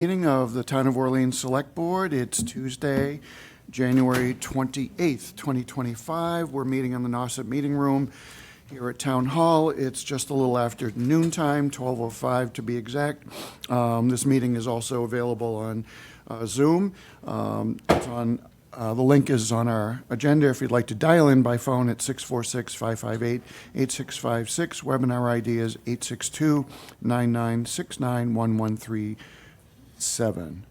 Meeting of the Town of Orleans Select Board. It's Tuesday, January 28th, 2025. We're meeting in the Nauset Meeting Room here at Town Hall. It's just a little after noon time, 12:05 to be exact. This meeting is also available on Zoom. The link is on our agenda. If you'd like to dial in by phone, it's 646-558-8656. Webinar ID is 862-9969-1137.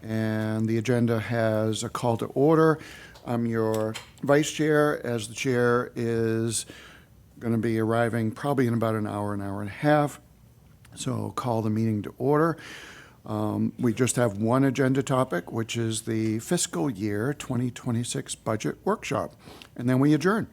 And the agenda has a call to order. I'm your vice chair, as the chair is going to be arriving probably in about an hour and a half. So I'll call the meeting to order. We just have one agenda topic, which is the fiscal year 2026 budget workshop, and then we adjourn.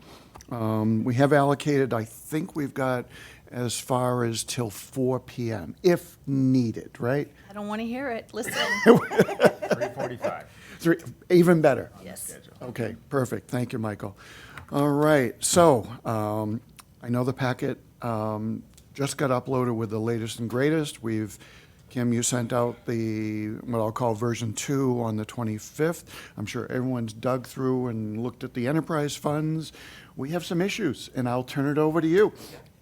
We have allocated, I think we've got as far as till 4 p.m., if needed, right? I don't want to hear it. Listen. 3:45. Even better. Yes. Okay, perfect. Thank you, Michael. All right, so I know the packet just got uploaded with the latest and greatest. Kim, you sent out what I'll call version 2 on the 25th. I'm sure everyone's dug through and looked at the enterprise funds. We have some issues, and I'll turn it over to you.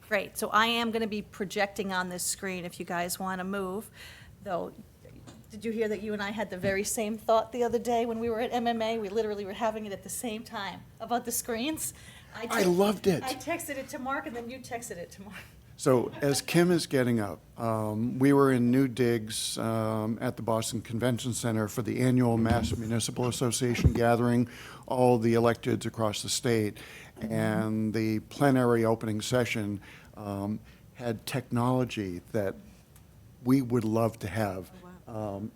Great. So I am going to be projecting on this screen if you guys want to move. Though, did you hear that you and I had the very same thought the other day when we were at MMA? We literally were having it at the same time about the screens. I loved it. I texted it to Mark, and then you texted it to Mark. So as Kim is getting up, we were in New Digs at the Boston Convention Center for the annual Mass Municipal Association gathering, all the electeds across the state, and the plenary opening session had technology that we would love to have.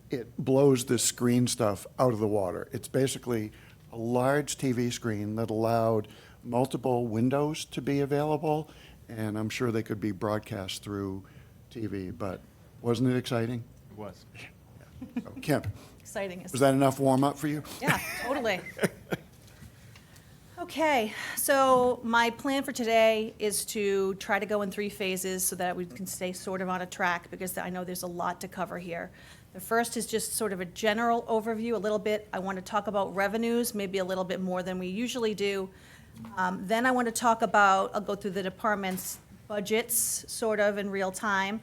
It blows this screen stuff out of the water. It's basically a large TV screen that allowed multiple windows to be available, and I'm sure they could be broadcast through TV, but wasn't it exciting? It was. So, Kim, Exciting. was that enough warm-up for you? Yeah, totally. Okay, so my plan for today is to try to go in 3 phases so that we can stay sort of on a track, because I know there's a lot to cover here. The first is just sort of a general overview, a little bit. I want to talk about revenues, maybe a little bit more than we usually do. Then I want to talk about, I'll go through the department's budgets, sort of in real time.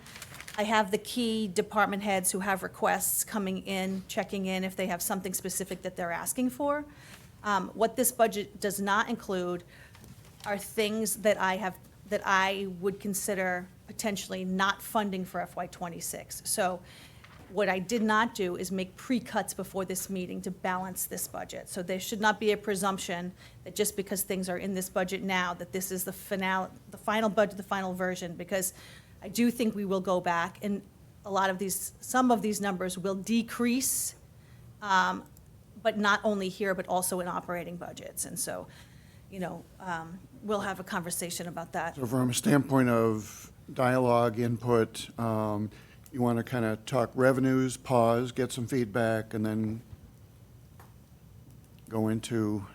I have the key department heads who have requests coming in, checking in if they have something specific that they're asking for. What this budget does not include are things that I would consider potentially not funding for FY26. So what I did not do is make pre-cuts before this meeting to balance this budget. So there should not be a presumption that just because things are in this budget now, that this is the final budget, the final version, because I do think we will go back, and some of these numbers will decrease, but not only here, but also in operating budgets. And so, we'll have a conversation about that. So from a standpoint of dialogue, input, you want to kind of talk revenues, pause, get some feedback, and then go into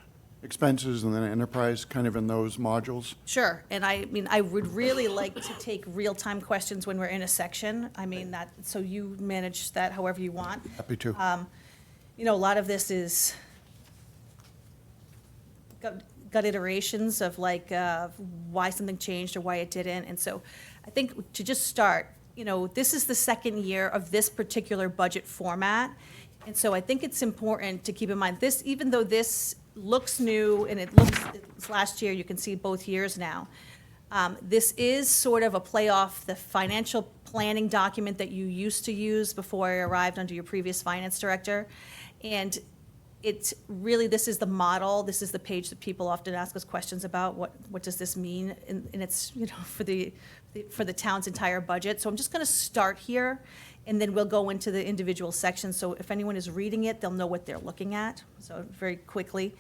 expenses and then enterprise, kind of in those modules? Sure, and I would really like to take real-time questions when we're in a section. So you manage that however you want. Happy to. A lot of this is gut iterations of why something changed or why it didn't. And so I think to just start, this is the second year of this particular budget format. And so I think it's important to keep in mind this, even though this looks new and it's last year, you can see both years now. This is sort of a play off the financial planning document that you used to use before I arrived under your previous finance director. And it's really, this is the model, this is the page that people often ask us questions about, what does this mean? And it's, for the town's entire budget. So I'm just gonna start here, and then we'll go into the individual sections. So if anyone is reading it, they'll know what they're looking at, so very quickly.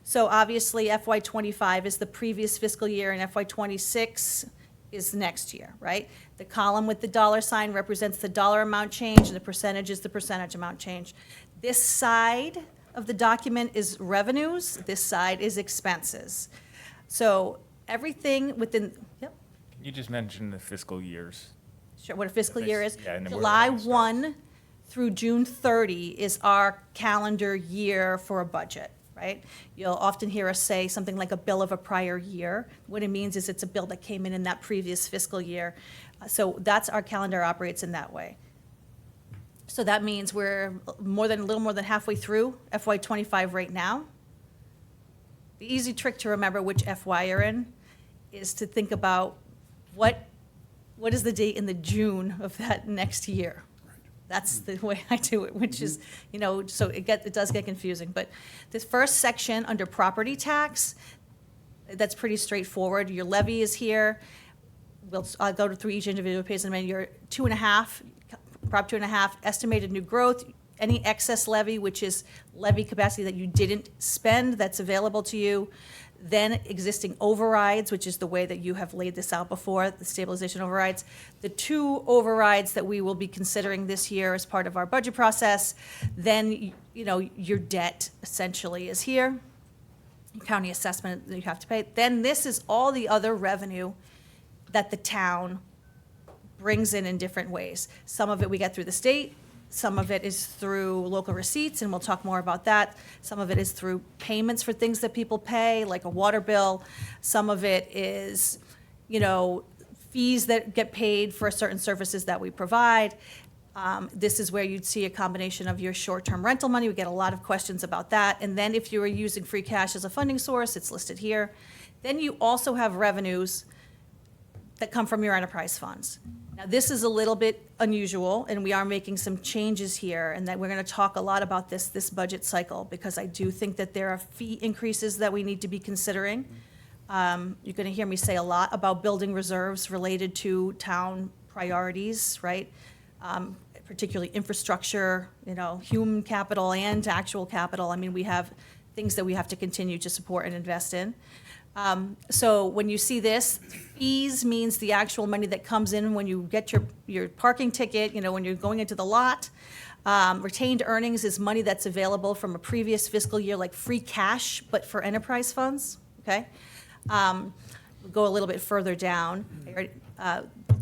So obviously FY25 is the previous fiscal year, and FY26 is next year, right? The column with the dollar sign represents the dollar amount change, and the percentage is the percentage amount change. This side of the document is revenues, this side is expenses. So everything within, yep. You just mentioned the fiscal years. Sure, what a fiscal year is. Yeah, and then where July it starts. 1 through June 30 is our calendar year for a budget, right? You'll often hear us say something like a bill of a prior year. What it means is it's a bill that came in that previous fiscal year. So that's our calendar operates in that way. So that means we're a little more than halfway through FY '25 right now. The easy trick to remember which FY you're in is to think about what is the date in the June of that next year. That's the way I do it, which is, so it does get confusing. But this first section under property tax, that's pretty straightforward. Your levy is here. I'll go through each individual page in a minute. Your 2.5, Prop 2.5, estimated new growth, any excess levy, which is levy capacity that you didn't spend that's available to you. Then existing overrides, which is the way that you have laid this out before, the stabilization overrides. The 2 overrides that we will be considering this year as part of our budget process. Then, your debt essentially is here. County assessment that you have to pay. Then this is all the other revenue that the town brings in different ways. Some of it we get through the state, some of it is through local receipts, and we'll talk more about that. Some of it is through payments for things that people pay, like a water bill. Some of it is, fees that get paid for certain services that we provide. This is where you'd see a combination of your short-term rental money. We get a lot of questions about that. And then if you are using free cash as a funding source, it's listed here. Then you also have revenues that come from your enterprise funds. Now, this is a little bit unusual, and we are making some changes here, and that we're going to talk a lot about this budget cycle, because I do think that there are fee increases that we need to be considering. You're going to hear me say a lot about building reserves related to town priorities, right? Particularly infrastructure, human capital and actual capital. I mean, we have things that we have to continue to support and invest in. So when you see this, fees means the actual money that comes in when you get your parking ticket, when you're going into the lot. Retained earnings is money that's available from a previous fiscal year, like free cash, but for enterprise funds, okay? We'll go a little bit further down.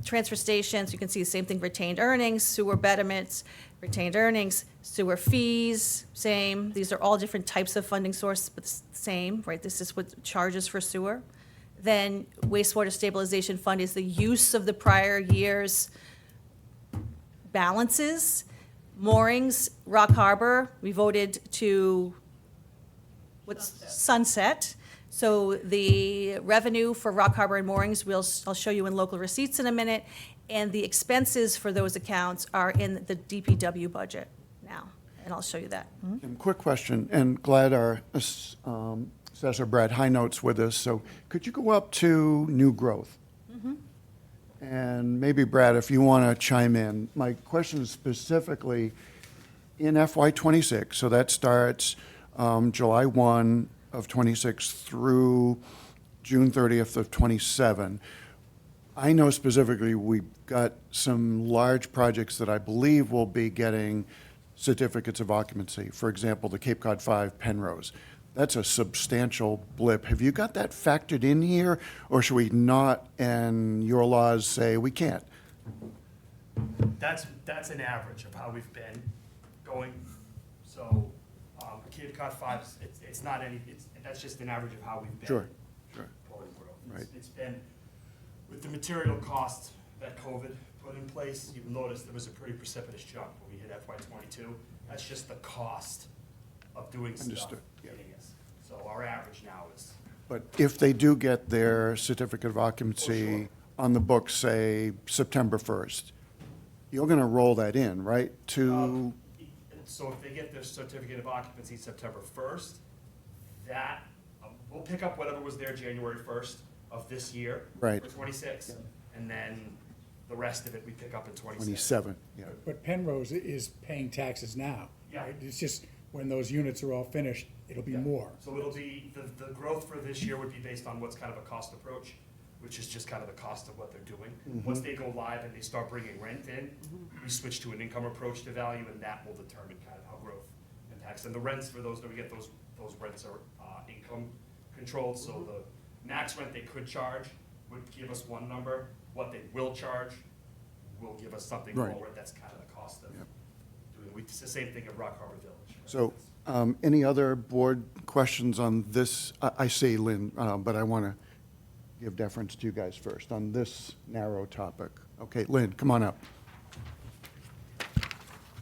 Transfer stations, you can see the same thing, retained earnings, sewer betterments, retained earnings, sewer fees, same. These are all different types of funding sources, but same, right? This is what charges for sewer. Then wastewater stabilization fund is the use of the prior year's balances. Moorings, Rock Harbor, we voted to, sunset. So the revenue for Rock Harbor and moorings, I'll show you in local receipts in a minute, and the expenses for those accounts are in the DPW budget now, and I'll show you that. Quick question, and glad our Assessor Brad High-Note's with us. So could you go up to new growth? And maybe, Brad, if you want to chime in. My question is specifically in FY '26, so that starts July 1 of '26 through June 30th of '27. I know specifically we've got some large projects that I believe will be getting certificates of occupancy. For example, the Cape Cod 5 Penrose. That's a substantial blip. Have you got that factored in here, or should we not, and your laws say we can't? That's an average of how we've been going. So Cape Cod 5, it's not any, that's just an average of how we've been. Sure. Pulling growth. Right. It's been, with the material costs that COVID put in place, you've noticed there was a pretty precipitous jump when we hit FY '22. That's just the cost of doing stuff. Understood. Yeah. hitting us. So our average now is, But if they do get their certificate of occupancy on the books, say, September 1st, you're going to roll that in, right, to, so if they get their certificate of occupancy September 1st, that, we'll pick up whatever was there January 1st of this year. Right. For '26, and then the rest of it we pick up in '27. 27, yeah. But Penrose is paying taxes now. Yeah. Right? It's just, when those units are all finished, it'll be more. So it'll be, the growth for this year would be based on what's kind of a cost approach, which is just kind of the cost of what they're doing. Once they go live and they start bringing rent in, we switch to an income approach to value, and that will determine kind of how growth impacts. And the rents for those, that we get those rents are income controlled, so the max rent they could charge would give us one number. What they will charge will give us something Right. lower. That's kind of the cost of Yep. doing It's the same thing at Rock Harbor Village. So, any other board questions on this? I say Lynn, but I want to give deference to you guys first on this narrow topic. Okay, Lynn, come on up.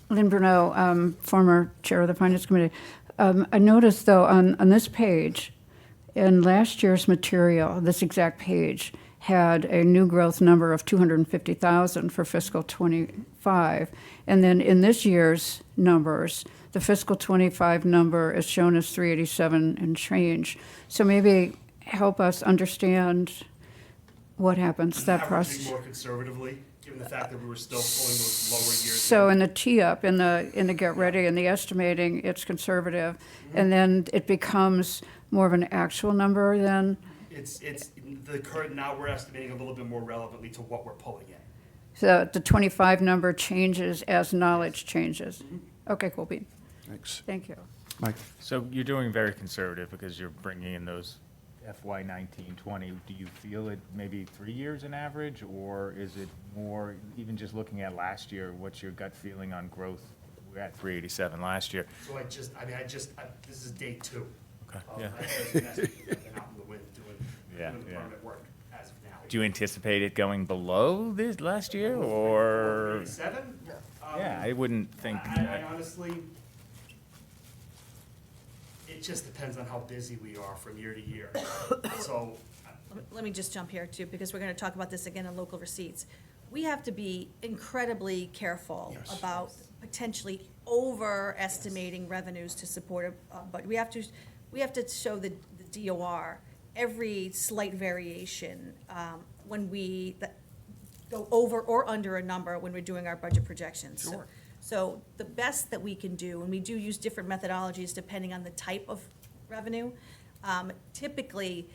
Lynn Bruneau, former chair of the Finance Committee. I noticed, though, on this page, in last year's material, this exact page had a new growth number of 250,000 for fiscal '25. And then in this year's numbers, the fiscal '25 number is shown as 387 and change. So maybe help us understand what happens, that Averaging process. more conservatively, given the fact that we were still pulling those lower years. So in the tee-up, in the get ready, and the estimating, it's conservative, and then it becomes more of an actual number then? It's the current, now we're estimating a little bit more relevantly to what we're pulling in. So the 25 number changes as knowledge changes? Okay, cool, Pete. Thanks. Thank you. Mike? So you're doing very conservative because you're bringing in those FY 19, 20. Do you feel it maybe 3 years in average, or is it more, even just looking at last year, what's your gut feeling on growth? We're at 387 last year. So this is day 2. Okay, of yeah. I've been out in the wind doing Yeah, the yeah. permit work as of now. Do you anticipate it going below this last year, or? 7? Yeah, I wouldn't think. I honestly, it just depends on how busy we are from year to year. So, Let me just jump here too, because we're gonna talk about this again in local receipts. We have to be incredibly careful Yes. about potentially overestimating revenues to support but we have to show the DOR every slight variation, when we go over or under a number when we're doing our budget projections. Sure. So the best that we can do, and we do use different methodologies depending on the type of revenue, typically,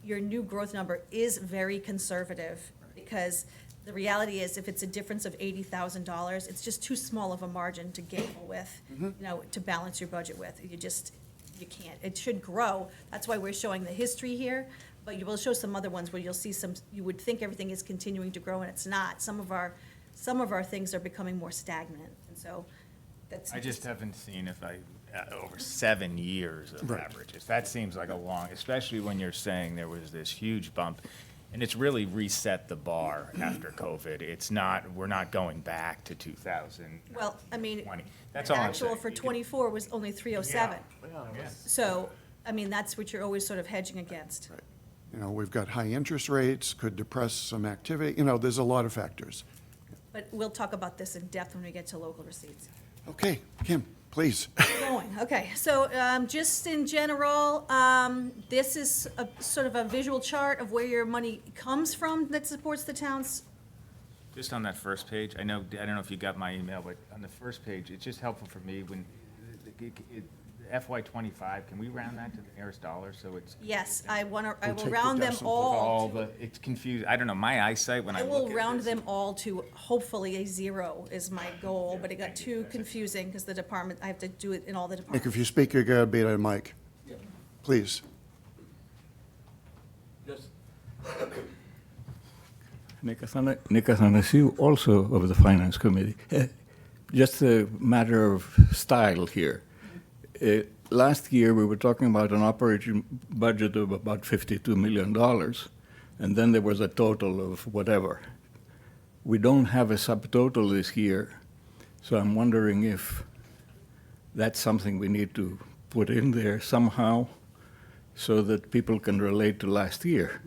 your new growth number is very conservative, because the reality is, if it's a difference of $80,000, it's just too small of a margin to gamble with, to balance your budget with. You can't. It should grow. That's why we're showing the history here, but you will show some other ones where you'll see you would think everything is continuing to grow, and it's not. Some of our things are becoming more stagnant, and so that's. I just haven't seen over 7 years of Right. averages. That seems like a long, especially when you're saying there was this huge bump. And it's really reset the bar after COVID. It's not, we're not going back to 2020. Well, I mean, That's the all I'm actual saying. for You could- '24 was only 307. Yeah. So, I mean, that's what you're always sort of hedging against. Right. We've got high interest rates, could depress some activity, there's a lot of factors. But we'll talk about this in depth when we get to local receipts. Okay, Kim, please. Going, okay, so just in general, this is a sort of a visual chart of where your money comes from that supports the town's. Just on that first page, I don't know if you got my email, but on the first page, it's just helpful for me when, FY '25, can we round that to the nearest dollar, so it's? Yes, I will take the round them decimal. all. It's confused, I don't know, my eyesight when I I look will at round this- them all to hopefully a 0 is my goal, but it got too confusing because the department, I have to do it in all the Nick, departments. if you speak, you gotta be at a mic. Please. Nick Athanasiou, also of the Finance Committee. Just a matter of style here. Last year, we were talking about an operating budget of about $52 million, and then there was a total of whatever. We don't have a subtotal this year, so I'm wondering if that's something we need to put in there somehow so that people can relate to last year,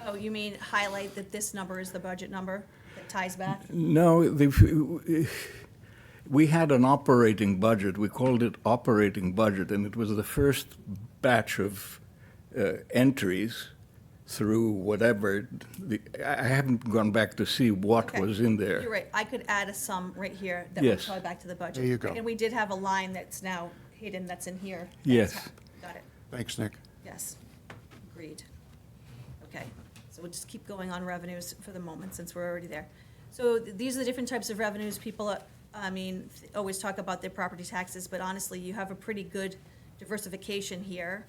Oh, you mean highlight that this number is the budget number that ties back? No, we had an operating budget. We called it operating budget, and it was the first batch of entries through whatever. I haven't gone back to see what Okay. was in there. You're right, I could add a sum right here that would Yes. tie back to the budget. There you go. And we did have a line that's now hidden, that's in here. Yes. Got it, Thanks, Nick. yes, agreed. Okay, so we'll just keep going on revenues for the moment, since we're already there. So these are the different types of revenues. People, always talk about their property taxes, but honestly, you have a pretty good diversification here.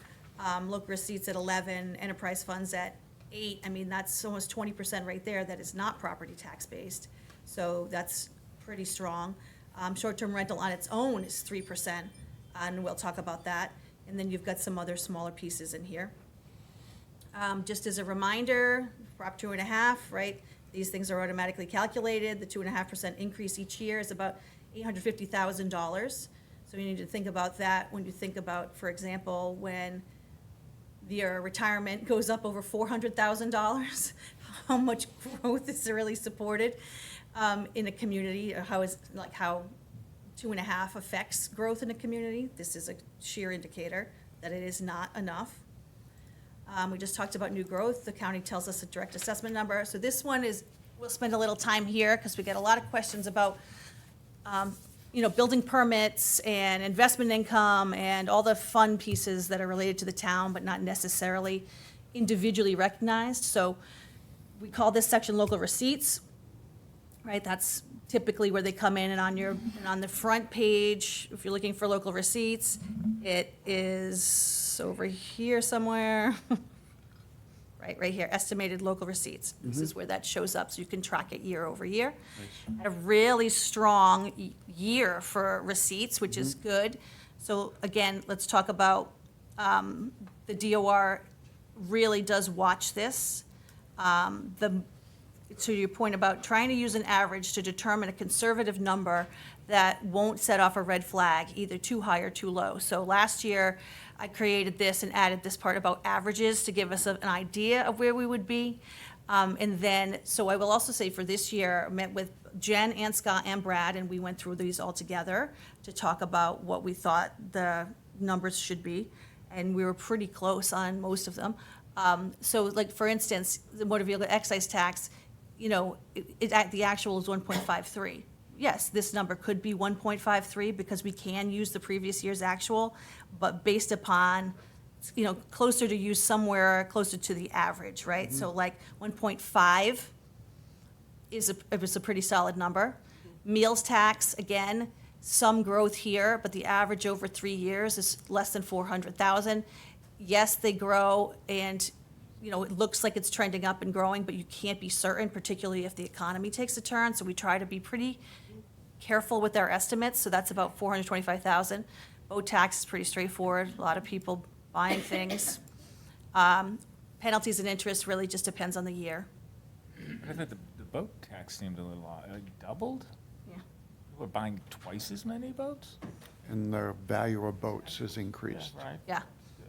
Local receipts at 11, enterprise funds at 8. I mean, that's almost 20% right there that is not property tax based. So that's pretty strong. Short-term rental on its own is 3%, and we'll talk about that. And then you've got some other smaller pieces in here. Just as a reminder, Prop 2.5, right? These things are automatically calculated. The 2.5% increase each year is about $850,000. So you need to think about that when you think about, for example, when your retirement goes up over $400,000, how much growth is really supported in a community, or how 2.5 affects growth in a community. This is a sheer indicator that it is not enough. We just talked about new growth. The county tells us a direct assessment number. So this one is, we'll spend a little time here because we get a lot of questions about, building permits and investment income and all the fun pieces that are related to the town, but not necessarily individually recognized. So we call this section local receipts, right? That's typically where they come in, and on the front page, if you're looking for local receipts, it is over here somewhere. Right here, estimated local receipts. This is where that shows up, so you can track it year over year. Had a really strong year for receipts, which is good. So again, let's talk about, the DOR really does watch this. To your point about trying to use an average to determine a conservative number that won't set off a red flag, either too high or too low. So last year, I created this and added this part about averages to give us an idea of where we would be. And then, so I will also say for this year, I met with Jen and Scott and Brad, and we went through these all together to talk about what we thought the numbers should be. And we were pretty close on most of them. So like, for instance, the motor vehicle excise tax, the actual is 1.53. Yes, this number could be 1.53 because we can use the previous year's actual, but based upon, closer to use somewhere closer to the average, right? So like 1.5 is a pretty solid number. Meals tax, again, some growth here, but the average over 3 years is less than 400,000. Yes, they grow, and it looks like it's trending up and growing, but you can't be certain, particularly if the economy takes a turn. So we try to be pretty careful with our estimates. So that's about 425,000. Boat tax is pretty straightforward. A lot of people buying things. Penalties and interest really just depends on the year. I thought the boat tax seemed a little odd. Doubled? Yeah. We're buying twice as many boats? And the value of boats has increased. Right, Yeah,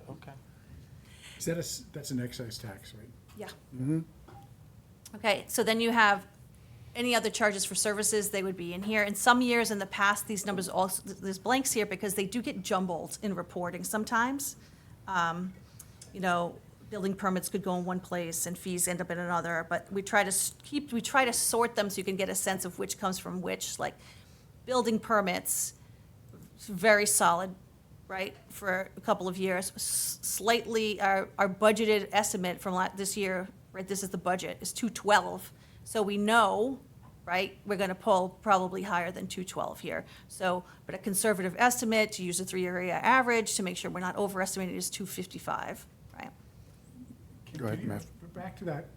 okay. That's an excise tax, right? yeah. Okay, so then you have any other charges for services, they would be in here. In some years in the past, these numbers also, there's blanks here because they do get jumbled in reporting sometimes. Building permits could go in one place and fees end up in another, but we try to sort them so you can get a sense of which comes from which, like building permits, very solid, right, for a couple of years. Slightly, our budgeted estimate from this year, right, this is the budget, is 212. So we know, right, we're gonna pull probably higher than 212 here. So, but a conservative estimate, to use a 3-area average, to make sure we're not overestimating, is 255, right? Go ahead, Can you- Matt. Back to that,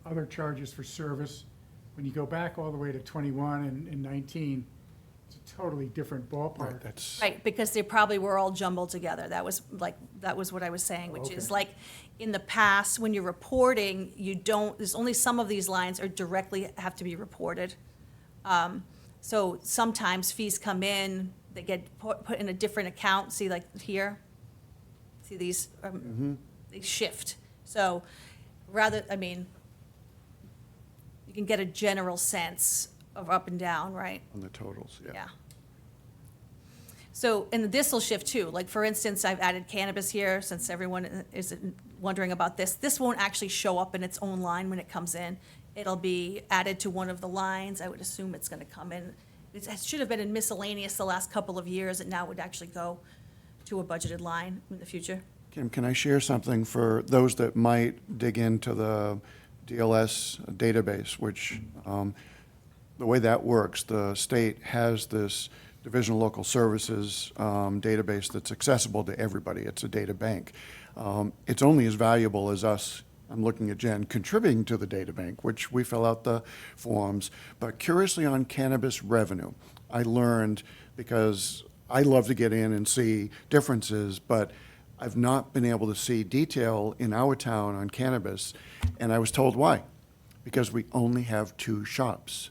other charges for service. When you go back all the way to 21 and 19, it's a totally different Right, ballpark. that's, Right, because they probably were all jumbled together. That was what I was saying, which is Okay. like, in the past, when you're reporting, there's only some of these lines are directly have to be reported. So sometimes fees come in, they get put in a different account, see like here? See these, they shift. So you can get a general sense of up and down, right? on the totals, yeah. Yeah. So, and this will shift too. Like, for instance, I've added cannabis here, since everyone is wondering about this. This won't actually show up in its own line when it comes in. It'll be added to one of the lines. I would assume it's gonna come in. It should have been in miscellaneous the last couple of years, and now would actually go to a budgeted line in the future. Kim, can I share something for those that might dig into the DLS database, which, the way that works, the state has this Division of Local Services database that's accessible to everybody. It's a data bank. It's only as valuable as us I'm looking at Jen, contributing to the data bank, which we fill out the forms. But curiously on cannabis revenue, I learned, because I love to get in and see differences, but I've not been able to see detail in our town on cannabis, and I was told why. Because we only have 2 shops.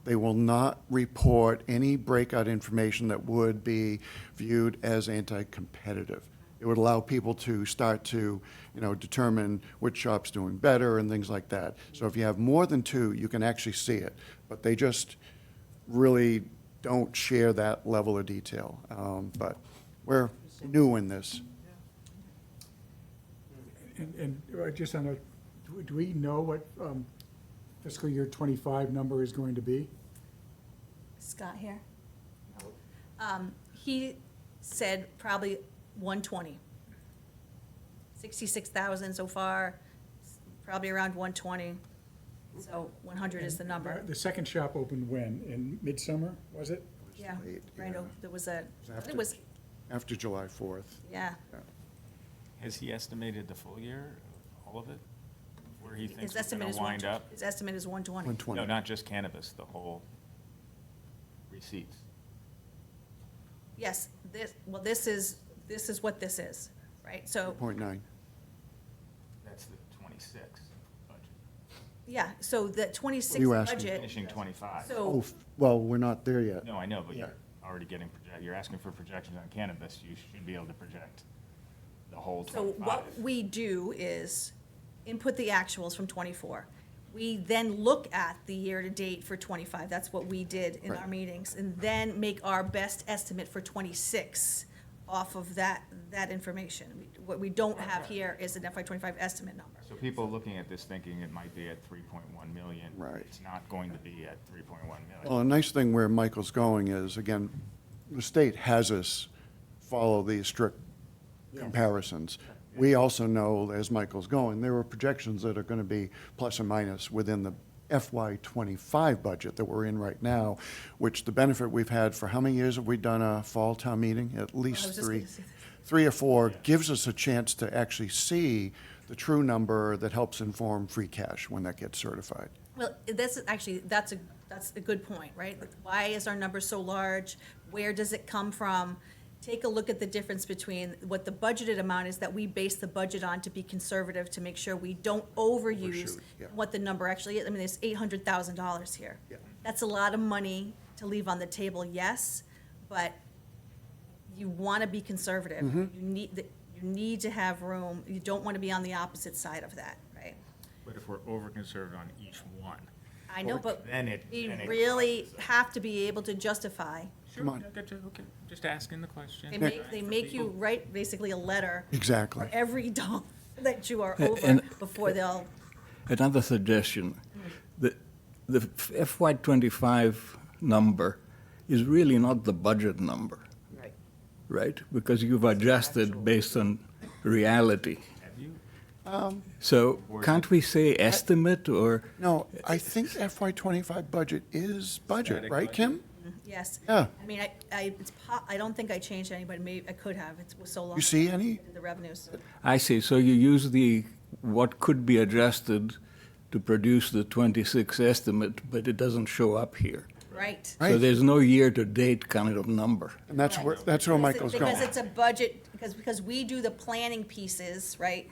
They will not report any breakout information that would be viewed as anti-competitive. It would allow people to start to, determine which shop's doing better and things like that. So if you have more than 2, you can actually see it. But they just really don't share that level of detail. But we're new in this. And just on a, do we know what fiscal year '25 number is going to be? Scott here? He said probably 120. 66,000 so far, probably around 120. So 100 is the number. The second shop opened when? In midsummer, was it? Yeah, late, right, yeah. there was a, After- it was, After July 4th. yeah. Has he estimated the full year, all of it? Where he thinks His we're estimate gonna is wind up? His estimate is 120. 120. No, not just cannabis, the whole receipts. Yes, this is what this is, right? So, 0.9. That's the 26 budget, yeah, so the 26 you asking? budget, finishing 25. Oh, so, well, we're not there yet. No, I know, but Yeah. you're already getting you're asking for projections on cannabis, you should be able to project the whole so 25. what we do is input the actuals from 24. We then look at the year-to-date for 25, that's what we did in our Right. meetings, and then make our best estimate for 26 off of that information. What we don't have here is an FY '25 estimate number. So people looking at this thinking it might be at 3.1 million. Right. It's not going to be at 3.1 million. Well, a nice thing where Michael's going is, again, the state has us follow these strict comparisons. We also know, as Michael's going, there are projections that are going to be plus or minus within the FY '25 budget that we're in right now, which the benefit we've had for how many years have we done a fall town meeting? At I was least just three. gonna say that. 3 or 4 gives us a chance to actually see the true number that helps inform free cash when that gets certified. Well, that's actually, that's a good point, right? Why is our number so large? Where does it come from? Take a look at the difference between what the budgeted amount is that we base the budget on to be conservative, to make sure we don't overuse Overshoot, yeah. what the number actually is. I mean, there's $800,000 here. Yeah. That's a lot of money to leave on the table, yes, but you want to be conservative. Mm-hmm. You need to have room. You don't want to be on the opposite side of that, right? But if we're over-concerned on each one. I know, but Then it- we then it really causes us. have to be able to justify. Sure, Come on. okay, just asking the question. They make you write basically a letter Exactly. for every dollar that you are over And- before they'll, Another suggestion, the FY '25 number is really not the budget number, right. right? Because you've adjusted based on reality. Have you? So can't we say estimate or, No, I think FY '25 budget is budget, Static right, budget. Kim? Yes. Yeah. I mean, I don't think I changed any, but maybe I could have. It was so long. You see any? I did the revenues. I see, so you use what could be adjusted to produce the 26 estimate, but it doesn't show up here. Right. So Right. there's no year-to-date kind of number. And that's where Michael's going. Because it's a budget, because we do the planning pieces, right,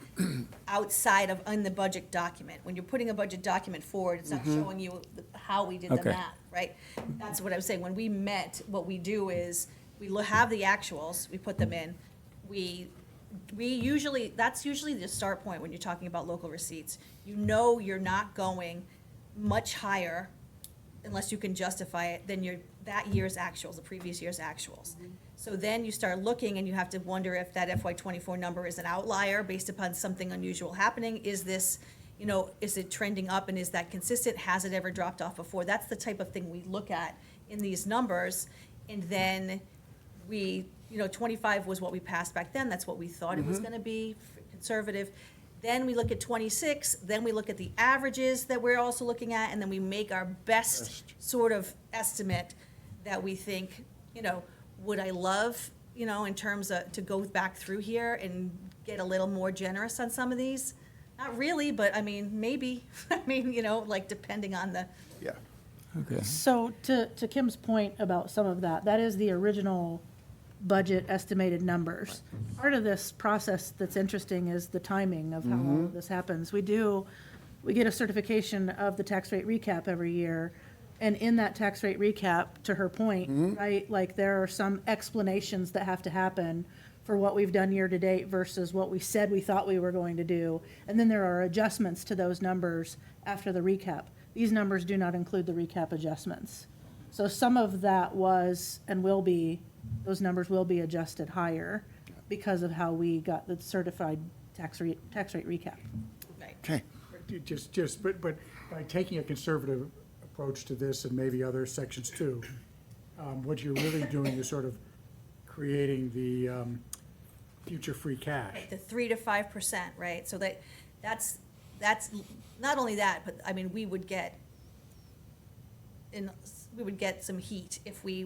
outside of, in the budget document. When you're putting a budget document forward, it's not showing you how we did the Okay. math, right? That's what I was saying, when we met, what we do is, we have the actuals, we put them in, we usually, that's usually the start point when you're talking about local receipts. You know you're not going much higher unless you can justify it, than that year's actuals, the previous year's actuals. So then you start looking and you have to wonder if that FY '24 number is an outlier based upon something unusual happening. Is this, is it trending up and is that consistent? Has it ever dropped off before? That's the type of thing we look at in these numbers. And then 25 was what we passed back then. That's what we thought it was gonna be, conservative. Then we look at 26, then we look at the averages that we're also looking at, and then we make our best sort of estimate that we think, would I love, in terms of, to go back through here and get a little more generous on some of these? Not really, but I mean, maybe. I mean, like depending on the, Yeah. Okay. So to Kim's point about some of that, that is the original budget estimated numbers. Part of this process that's interesting is the timing of how all of this happens. We get a certification of the tax rate recap every year. And in that tax rate recap, to her point, right, like there are some explanations that have to happen for what we've done year to date versus what we said we thought we were going to do. And then there are adjustments to those numbers after the recap. These numbers do not include the recap adjustments. So some of that was and will be, those numbers will be adjusted higher because of how we got the certified tax rate recap. right. Okay. But by taking a conservative approach to this and maybe other sections too, what you're really doing is sort of creating the future free cash. The 3 to 5%, right? So that's not only that, but I mean, we would get some heat if we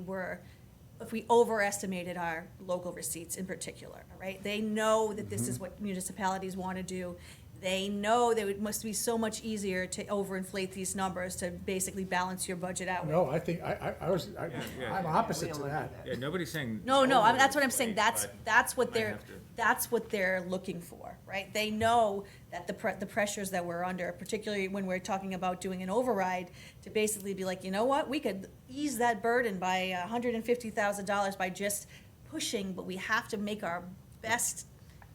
overestimated our local receipts in particular, right? They know that this is what municipalities want to do. They know that it must be so much easier to overinflate these numbers to basically balance your budget out. No, I think, I'm opposite to that. Yeah, nobody's saying. No, that's what I'm saying. overinflate, That's what might they're, have to- that's what they're looking for, right? They know that the pressures that we're under, particularly when we're talking about doing an override, to basically be like, you know what? We could ease that burden by $150,000 by just pushing, but we have to make our best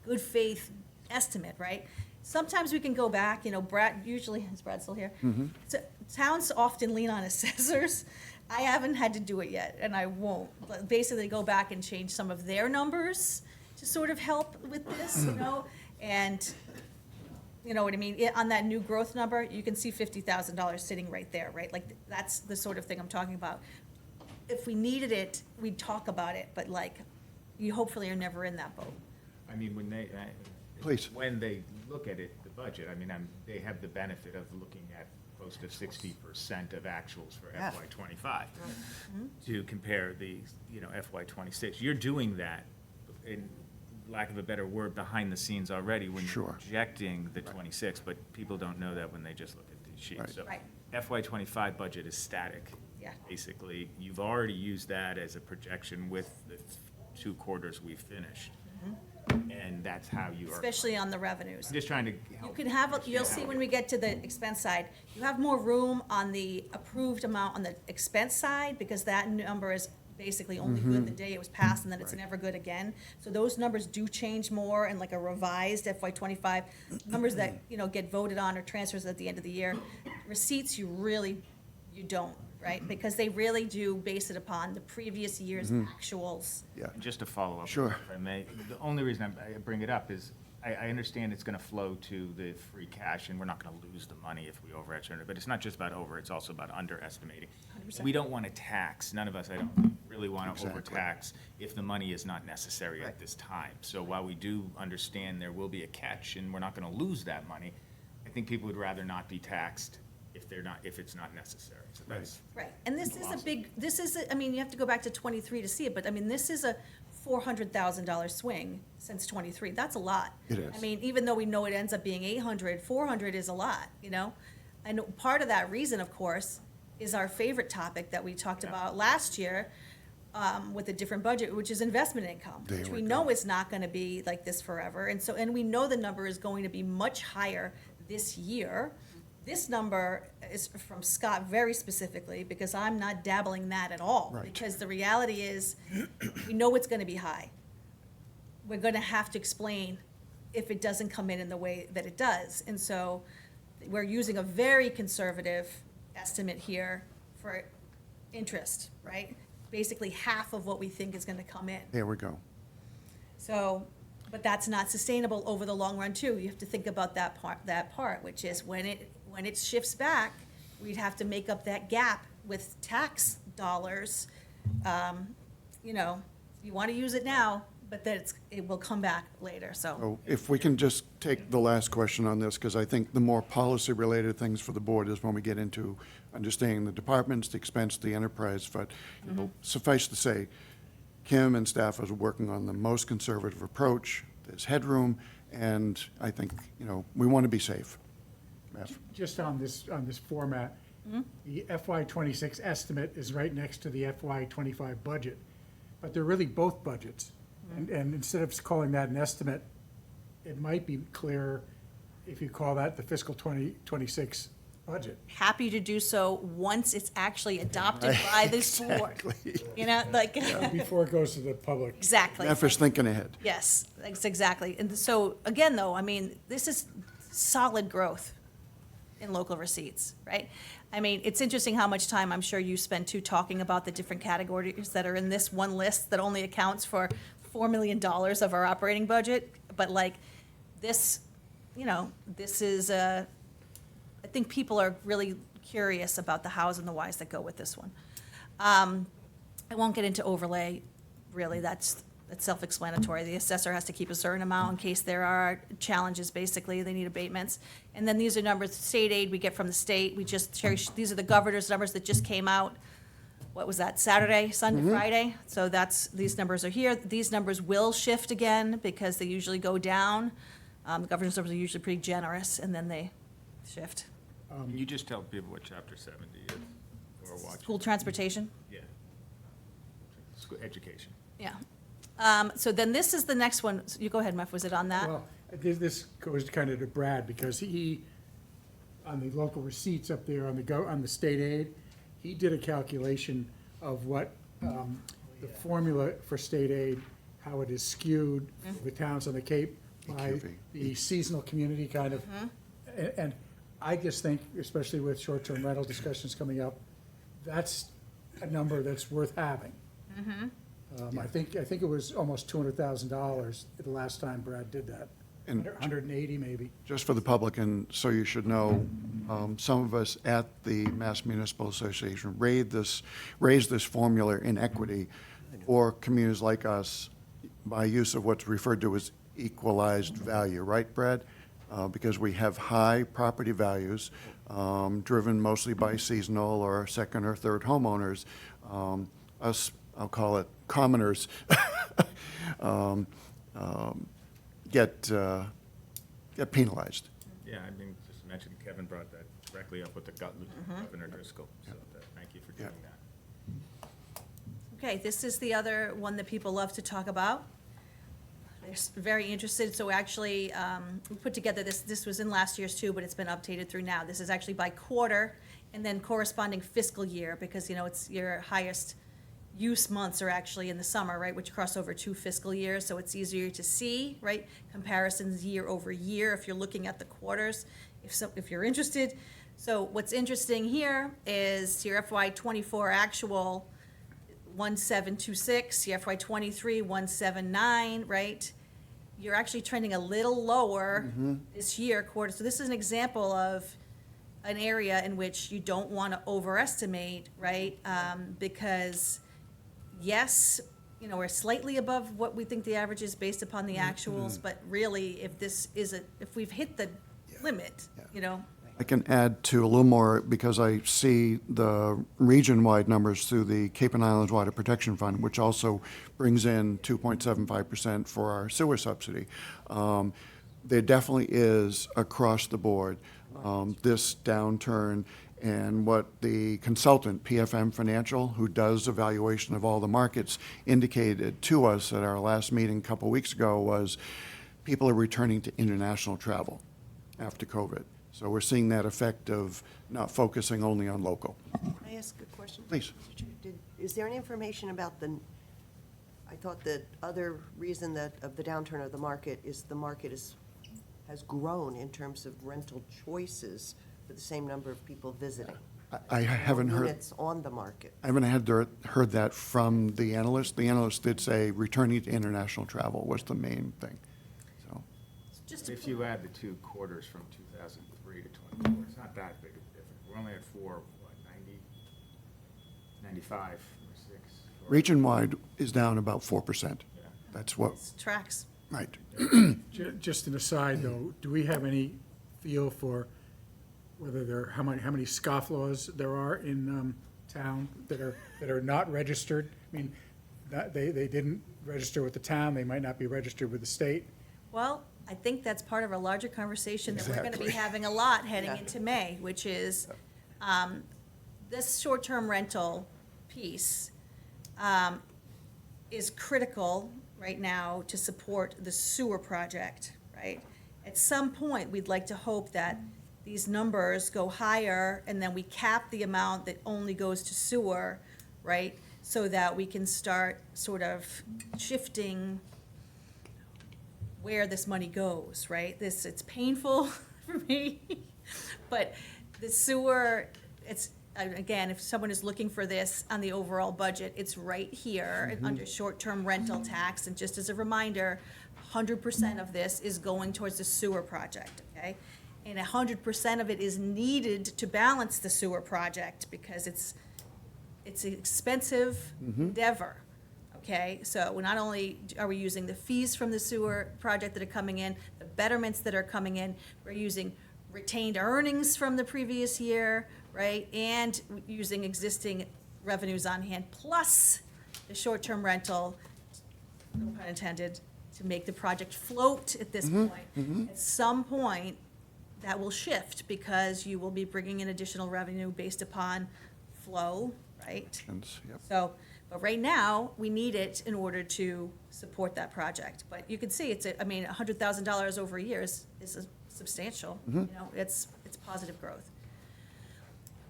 good faith estimate, right? Sometimes we can go back, Brad, usually, is Brad still here? So towns often lean on assessors. I haven't had to do it yet, and I won't. But basically go back and change some of their numbers to sort of help with this, and, you know what I mean? On that new growth number, you can see $50,000 sitting right there, right? Like, that's the sort of thing I'm talking about. If we needed it, we'd talk about it, but like, you hopefully are never in that boat. I mean, Please. when they look at it, the budget, I mean, they have the benefit of looking at close to 60% of actuals for FY '25 to compare the, FY '26. You're doing that, in lack of a better word, behind the scenes already when you're Sure. projecting the '26, but people don't know that when they just look at these sheets. Right. So Right. FY '25 budget is static. Yeah. Basically, you've already used that as a projection with the 2 quarters we've finished. And that's how you are. Especially on the revenues. I'm just trying to You help. can have, you'll understand see how when it- we get to the expense side, you have more room on the approved amount on the expense side, because that number is basically only good the day it was passed, and then it's never good again. So those numbers do change more, and like a revised FY '25, numbers that, get voted on or transfers at the end of the year. Receipts, you don't, right? Because they really do base it upon the previous year's actuals. Yeah. And just to follow up, Sure. if I may, the only reason I bring it up is I understand it's going to flow to the free cash, and we're not going to lose the money if we overestimate it. But it's not just about over; it's also about underestimating. 100%. We don't want to tax. None of us, I don't really want to Exactly. overtax if the money is not necessary at this time. So while we do understand there will be a catch, and we're not going to lose that money, I think people would rather not be taxed if it's not necessary. So that's. Right, and I mean, you have to go back to '23 to see it, but I mean, this is a $400,000 swing since '23. That's a lot. It is. I mean, even though we know it ends up being 800, 400 is a lot, And part of that reason, of course, is our favorite topic that we talked about last year with a different budget, which is investment income, There which we we go. know is not going to be like this forever. And we know the number is going to be much higher this year. This number is from Scott very specifically, because I'm not dabbling in that at all. Right. Because the reality is, we know it's going to be high. We're going to have to explain if it doesn't come in the way that it does. And so we're using a very conservative estimate here for interest, right? Basically half of what we think is going to come in. There we go. So, but that's not sustainable over the long run too. You have to think about that part, which is when it shifts back, we'd have to make up that gap with tax dollars. You want to use it now, but then it will come back later, so. So if we can just take the last question on this, because I think the more policy-related things for the board is when we get into understanding the departments, the expense, the enterprise, but suffice to say, Kim and staff are working on the most conservative approach, there's headroom, And I think, we want to be safe. Beth? Just on this format, the FY '26 estimate is right next to the FY '25 budget, but they're really both budgets. And instead of calling that an estimate, it might be clearer if you call that the fiscal 2026 budget. Happy to do so once it's actually adopted by this board. Before it goes to the public. Exactly. Beth is thinking ahead. Yes, that's exactly. And so, again, though, I mean, this is solid growth in local receipts, right? I mean, it's interesting how much time I'm sure you spend too talking about the different categories that are in this one list that only accounts for $4 million of our operating budget. But like this, this is, I think people are really curious about the hows and the whys that go with this one. I won't get into overlay, really, that's self-explanatory. The assessor has to keep a certain amount in case there are challenges, basically, they need abatements. And then these are numbers, state aid we get from the state, these are the governor's numbers that just came out. What was that, Saturday, Sunday, Friday? So these numbers are here. These numbers will shift again because they usually go down. The governor's numbers are usually pretty generous, and then they shift. Can you just tell people what chapter 70 is, or watch? School transportation? Yeah. School education. Yeah. So then this is the next one. You go ahead, Muff, was it on that? Well, this goes kind of to Brad, because he, on the local receipts up there on the state aid, he did a calculation of what the formula for state aid, how it is skewed for the towns on the Cape by EQV. the seasonal community kind of. And I just think, especially with short-term rental discussions coming up, that's a number that's worth having. I think it was almost $200,000 the last time Brad did that. And- 180 maybe. Just for the public, and so you should know, some of us at the Mass Municipal Association raised this formula in equity for communities like us by use of what's referred to as equalized value, right, Brad? Because we have high property values, driven mostly by seasonal or second or third homeowners. Us, I'll call it commoners, get penalized. Yeah, I mean, just mentioned Kevin brought that directly up with the Governor Driscoll, so thank you for doing that. Okay, this is the other one that people love to talk about. They're very interested, so actually, we put together this was in last year's too, but it's been updated through now. This is actually by quarter and then corresponding fiscal year, because, it's your highest use months are actually in the summer, right, which cross over 2 fiscal years, so it's easier to see, right? Comparisons year over year if you're looking at the quarters, if you're interested. So what's interesting here is your FY '24 actual 1726, your FY '23 179, right? You're actually trending a little lower this year, quarter. So this is an example of an area in which you don't want to overestimate, right? Because yes, we're slightly above what we think the average is based upon the actuals, but really, if we've hit the limit, I can add to a little more because I see the region-wide numbers through the Cape and Islands Water Protection Fund, which also brings in 2.75% for our sewer subsidy. There definitely is across the board this downturn, and what the consultant, PFM Financial, who does evaluation of all the markets, indicated to us at our last meeting a couple weeks ago was people are returning to international travel after COVID. So we're seeing that effect of not focusing only on local. Can I ask a question? Please. Is there any information about I thought the other reason of the downturn of the market is the market has grown in terms of rental choices for the same number of people visiting. I haven't heard. Units on the market. I haven't heard that from the analyst. The analyst did say returning to international travel was the main thing. So, just If you add the 2 quarters from 2003 to 24, it's not that big of a difference. We're only at 90, 95, or 6. region-wide is down about 4%. That's what, tracks. right. Just an aside, though, do we have any feel for whether how many scofflaws there are in town that are not registered? I mean, they didn't register with the town, they might not be registered with the state. Well, I think that's part of a larger conversation that we're gonna be Exactly. having a lot heading Yeah. into May, which is, this short-term rental piece, is critical right now to support the sewer project, right? At some point, we'd like to hope that these numbers go higher, and then we cap the amount that only goes to sewer, right? So that we can start sort of shifting where this money goes, right? It's painful for me, but the sewer, it's, again, if someone is looking for this on the overall budget, it's right here under short-term rental tax. And just as a reminder, 100% of this is going towards the sewer project, okay? And 100% of it is needed to balance the sewer project because it's an expensive endeavor, okay? So we're not only are we using the fees from the sewer project that are coming in, the betterments that are coming in, we're using retained earnings from the previous year, right? And using existing revenues on hand, plus the short-term rental, no pun intended, to make the project float at this point. At some point, that will shift because you will be bringing in additional revenue based upon flow, right? Yep. So, but right now, we need it in order to support that project. But you can see, I mean, $100,000 over a year is substantial, you know, it's positive growth.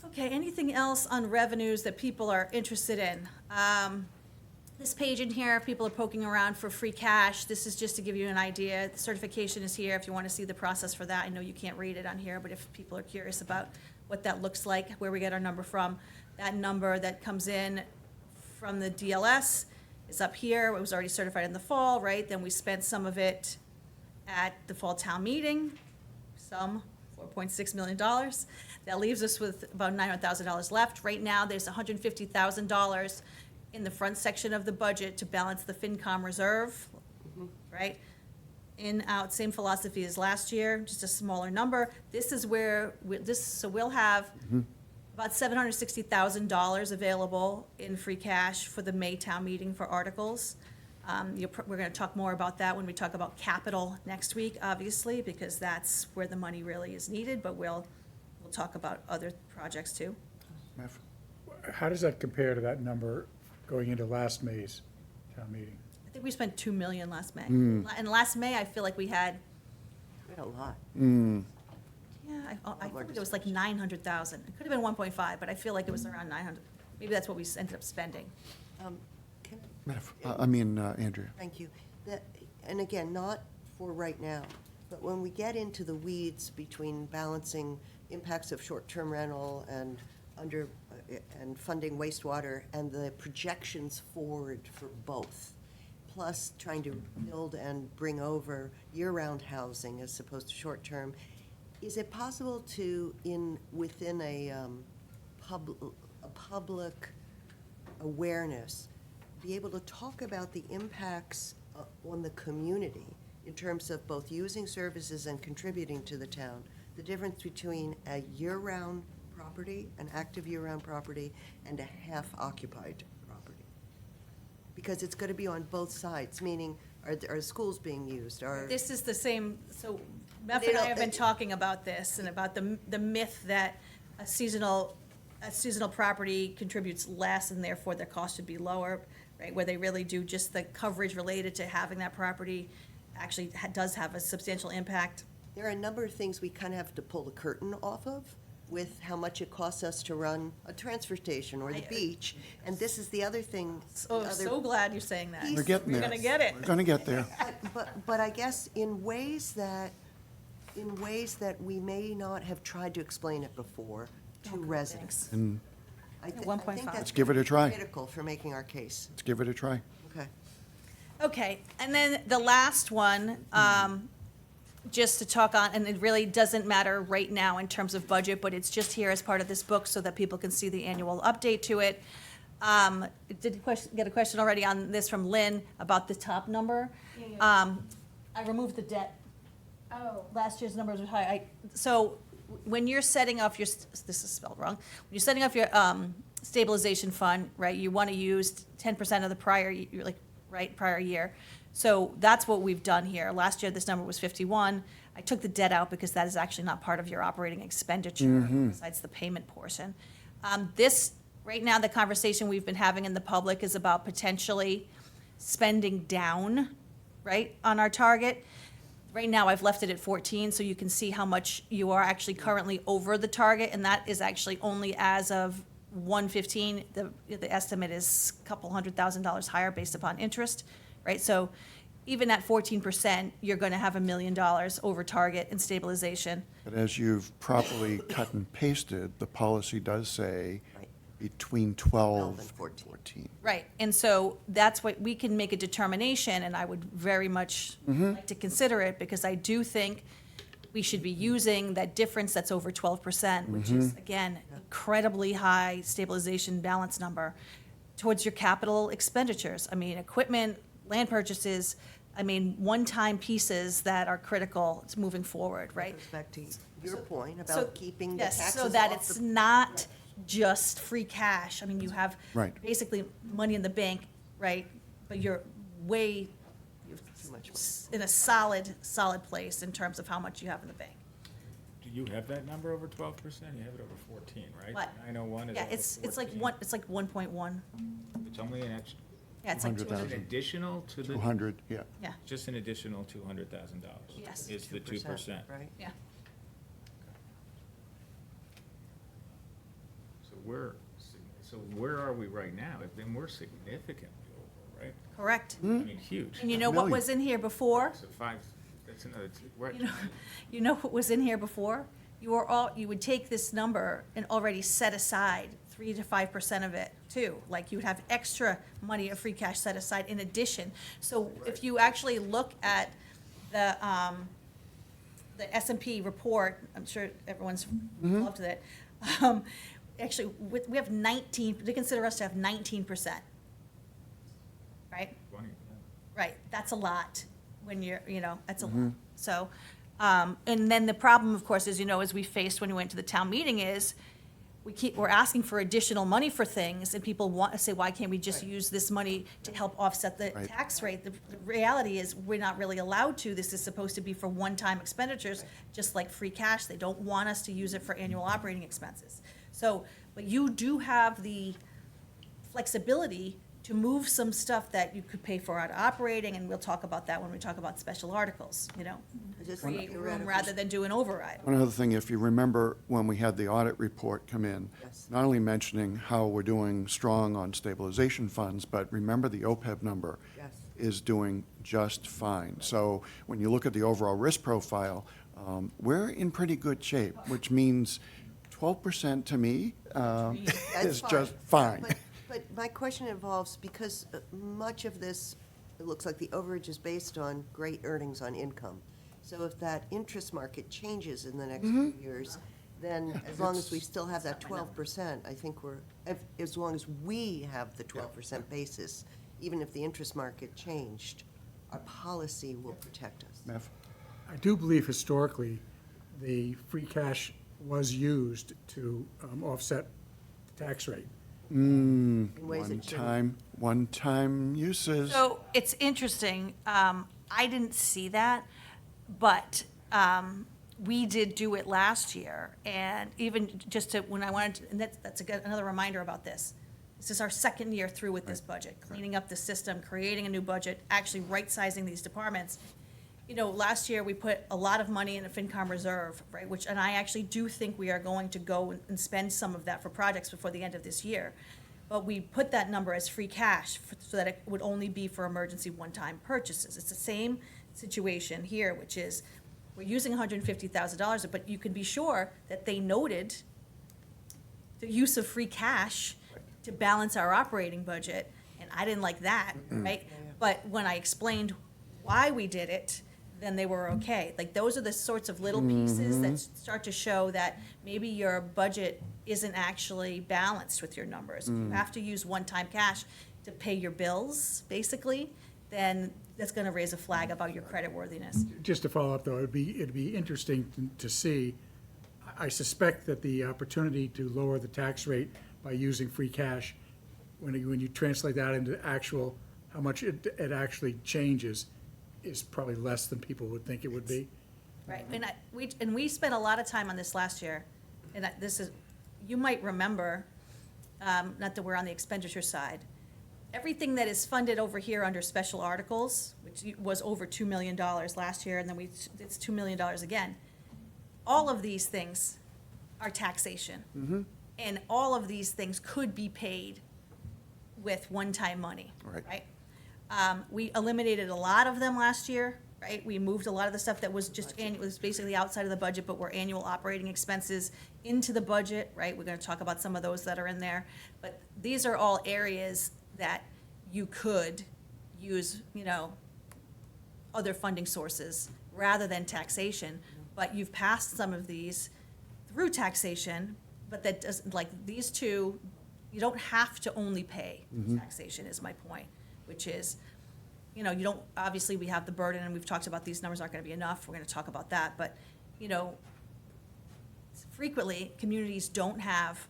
Okay, anything else on revenues that people are interested in? This page in here, if people are poking around for free cash, this is just to give you an idea. The certification is here if you want to see the process for that. I know you can't read it on here, but if people are curious about what that looks like, where we get our number from, that number that comes in from the DLS is up here. It was already certified in the fall, right? Then we spent some of it at the fall town meeting, some $4.6 million. That leaves us with about $900,000 left. Right now, there's $150,000 in the front section of the budget to balance the FinCom reserve, right? In, out, same philosophy as last year, just a smaller number. This is where, so we'll have about $760,000 available in free cash for the May town meeting for articles. We're gonna talk more about that when we talk about capital next week, obviously, because that's where the money really is needed, but we'll talk about other projects too. Mef? How does that compare to that number going into last May's town meeting? I think we spent $2 million last May. And last May, I feel like we had, We had a lot. yeah, I think it was like 900,000. It could have been 1.5, but I feel like it was around 900. Maybe that's what we ended up spending. Can- Andrea. Thank you. And again, not for right now, but when we get into the weeds between balancing impacts of short-term rental and and funding wastewater and the projections forward for both, plus trying to build and bring over year-round housing as opposed to short-term, is it possible to, within a public awareness, be able to talk about the impacts on the community in terms of both using services and contributing to the town, the difference between a year-round property, an active year-round property, and a half-occupied property? Because it's going to be on both sides, meaning, are schools being used, This is the same, so Beth They and I don't- have been talking about this and about the myth that a seasonal property contributes less and therefore their cost should be lower, right? Where they really do, just the coverage related to having that property actually does have a substantial impact. There are a number of things we kind of have to pull the curtain off of with how much it costs us to run a transfer station or the beach. And this is the other thing. So, the other- so glad you're saying that. We're getting there. We're gonna get it. We're gonna get there. But I guess in ways that we may not have tried to explain it before to residents. And I think 1.5. that's Let's give it a try. critical for making our case. let's give it a try. Okay. Okay, and then the last one, just to talk on, and it really doesn't matter right now in terms of budget, but it's just here as part of this book so that people can see the annual update to it. Did you get a question already on this from Lynn about the top number? I removed the debt. Oh. Last year's numbers were high. So when you're setting off your, this is spelled wrong, when you're setting off your stabilization fund, right, you want to use 10% of the prior, you're like right, prior year. So that's what we've done here. Last year, this number was 51. I took the debt out because that is actually not part of your operating expenditure, besides the payment portion. This, right now, the conversation we've been having in the public is about potentially spending down, right, on our target. Right now, I've left it at 14, so you can see how much you are actually currently over the target, and that is actually only as of 1/15. The estimate is a couple $100,000 higher based upon interest, right? So even at 14%, you're going to have $1 million over target in stabilization. But as you've properly cut and pasted, the policy does say Right. between 12 and 14. 14. Right, and so that's what, we can make a determination, and I would very much like to consider it, because I do think we should be using that difference that's over 12%, which is, again, incredibly high stabilization balance number, towards your capital expenditures. I mean, equipment, land purchases, I mean, one-time pieces that are critical to moving forward, right? Goes back to your point So- about keeping the yes, taxes so that off it's the. not just free cash. I mean, you have Right. basically money in the bank, right? But you're way, Too much in a solid place in terms of how much you have in the bank. Do you have that number over 12%? You have it over 14, right? What? 901 is Yeah, over it's like 14. it's like 1.1. It's only an extra, Yeah, it's like 200,000. an additional to the, 200, yeah. Yeah, just an additional $200,000. Yes. Is the 2%. Right? yeah. So where are we right now? Then we're significantly over, right? Correct. I mean, huge. And you know what Million. was in here before? So five, that's another, we're at You know what was in here before? You would take this number and already set aside 3 to 5% of it too. Like you would have extra money of free cash set aside in addition. So if you actually look at the S&P report, I'm sure everyone's involved with it. Actually, we have 19, they consider us to have 19%. Right? 20, Right, that's a lot when you're, that's a lot. So, and then the problem, of course, as you know, as we faced when we went to the town meeting is, we're asking for additional money for things, and people want to say, why can't we just use this money to help offset the Right. tax rate? The reality is, we're not really allowed to. This is supposed to be for one-time expenditures, just like free cash. They don't want us to use it for annual operating expenses. So, but you do have the flexibility to move some stuff that you could pay for out of operating, and we'll talk about that when we talk about special articles, Just create room theoretical. rather than do an override. One other thing, if you remember when we had the audit report come in, Yes. not only mentioning how we're doing strong on stabilization funds, but remember the OPEB number Yes. is doing just fine. So when you look at the overall risk profile, we're in pretty good shape, which means 12% to me That's is just fine. But my question involves, because much of this, it looks like the overage is based on great earnings on income. So if that interest market changes in the next few years, then as long as we still have that 12%, I think as long as we have the 12% basis, even if the interest market changed, our policy will protect us. Meth? I do believe historically, the free cash was used to offset the tax rate. In ways it shouldn't. One-time uses. So it's interesting, I didn't see that, but we did do it last year, and even just to, when I wanted to, and that's another reminder about this. This is our second year through with this budget, cleaning up the system, creating a new budget, actually right-sizing these departments. Last year, we put a lot of money in a FinCom reserve, right, and I actually do think we are going to go and spend some of that for projects before the end of this year. But we put that number as free cash so that it would only be for emergency one-time purchases. It's the same situation here, which is, we're using $150,000, but you can be sure that they noted the use of free cash to balance our operating budget, and I didn't like that, right? But when I explained why we did it, then they were okay. Like, those are the sorts of little pieces that start to show that maybe your budget isn't actually balanced with your numbers. If you have to use one-time cash to pay your bills, basically, then that's gonna raise a flag about your creditworthiness. Just to follow up, though, it'd be interesting to see, I suspect that the opportunity to lower the tax rate by using free cash, when you translate that into actual how much it actually changes is probably less than people would think it would be. Right, and we spent a lot of time on this last year, and this is, you might remember, not that we're on the expenditure side, everything that is funded over here under special articles, which was over $2 million last year, and then it's $2 million again. All of these things are taxation. And all of these things could be paid with one-time money. Right. We eliminated a lot of them last year, right? We moved a lot of the stuff that was just annual, was basically outside of the budget, but were annual operating expenses into the budget, right? We're gonna talk about some of those that are in there. But these are all areas that you could use, other funding sources rather than taxation. But you've passed some of these through taxation, but that doesn't, like, these two, you don't have to only pay taxation, is my point, which is, you don't, obviously, we have the burden, and we've talked about these numbers aren't gonna be enough, we're gonna talk about that, but, frequently, communities don't have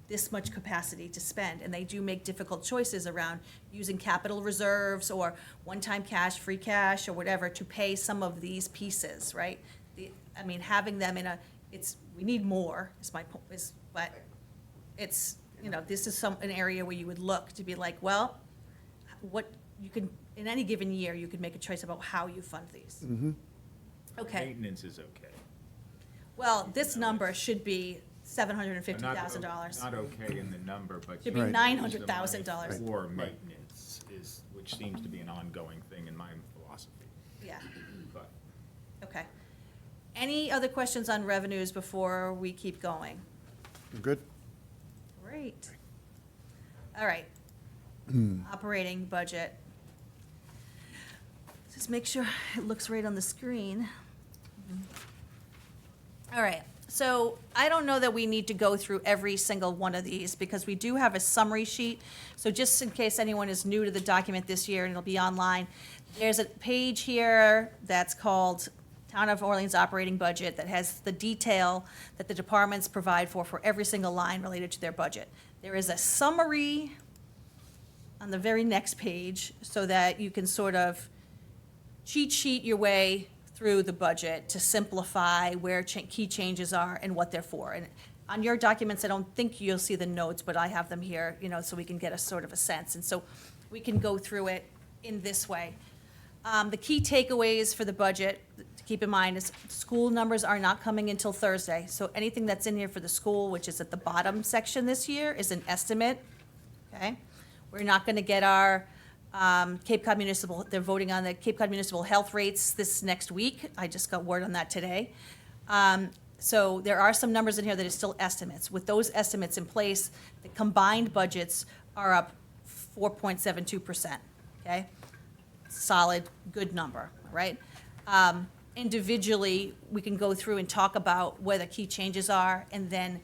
this much capacity to spend, and they do make difficult choices around using capital reserves or one-time cash, free cash, or whatever, to pay some of these pieces, right? Having them we need more, is my point, but it's, this is an area where you would look to be like, well, what, you can, in any given year, you could make a choice about how you fund these. Okay, Maintenance is okay. well, this number should be $750,000. Not okay in the number, but. Should be Right. $900,000. For maintenance which seems to be an ongoing thing in my philosophy, Yeah, but. okay. Any other questions on revenues before we keep going? Good? Great. All right. Operating budget. Just make sure it looks right on the screen. All right, so I don't know that we need to go through every single one of these, because we do have a summary sheet. So just in case anyone is new to the document this year, and it'll be online, there's a page here that's called Town of Orleans Operating Budget that has the detail that the departments provide for every single line related to their budget. There is a summary on the very next page, so that you can sort of cheat sheet your way through the budget to simplify where key changes are and what they're for. And on your documents, I don't think you'll see the notes, but I have them here, so we can get a sort of a sense. And so we can go through it in this way. The key takeaways for the budget, to keep in mind, is school numbers are not coming until Thursday. So anything that's in here for the school, which is at the bottom section this year, is an estimate, okay? We're not gonna get our Cape Cod Municipal, they're voting on the Cape Cod Municipal health rates this next week. I just got word on that today. So there are some numbers in here that are still estimates. With those estimates in place, the combined budgets are up 4.72%, okay? Solid, good number, right? Individually, we can go through and talk about where the key changes are, and then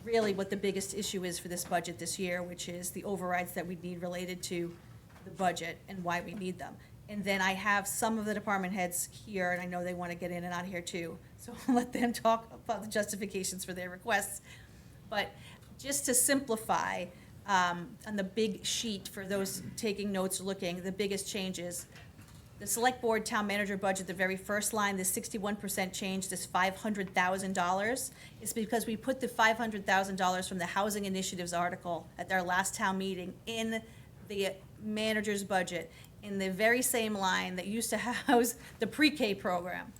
really what the biggest issue is for this budget this year, which is the overrides that we need related to the budget and why we need them. And then I have some of the department heads here, and I know they want to get in and out of here too, so I'll let them talk about the justifications for their requests. But just to simplify, on the big sheet for those taking notes or looking, the biggest changes, the select board town manager budget, the very first line, the 61% change, this $500,000, is because we put the $500,000 from the housing initiatives article at our last town meeting in the manager's budget, in the very same line that used to house the pre-K program.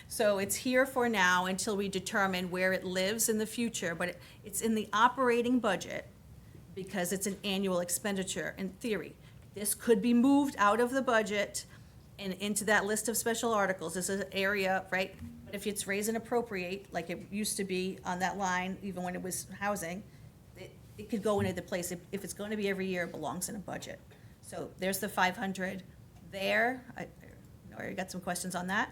So it's here for now until we determine where it lives in the future, but it's in the operating budget because it's an annual expenditure in theory. This could be moved out of the budget and into that list of special articles. This is an area, right? But if it's raise and appropriate, like it used to be on that line, even when it was housing, it could go into the place. If it's going to be every year, it belongs in a budget. So there's the 500 there. I already got some questions on that.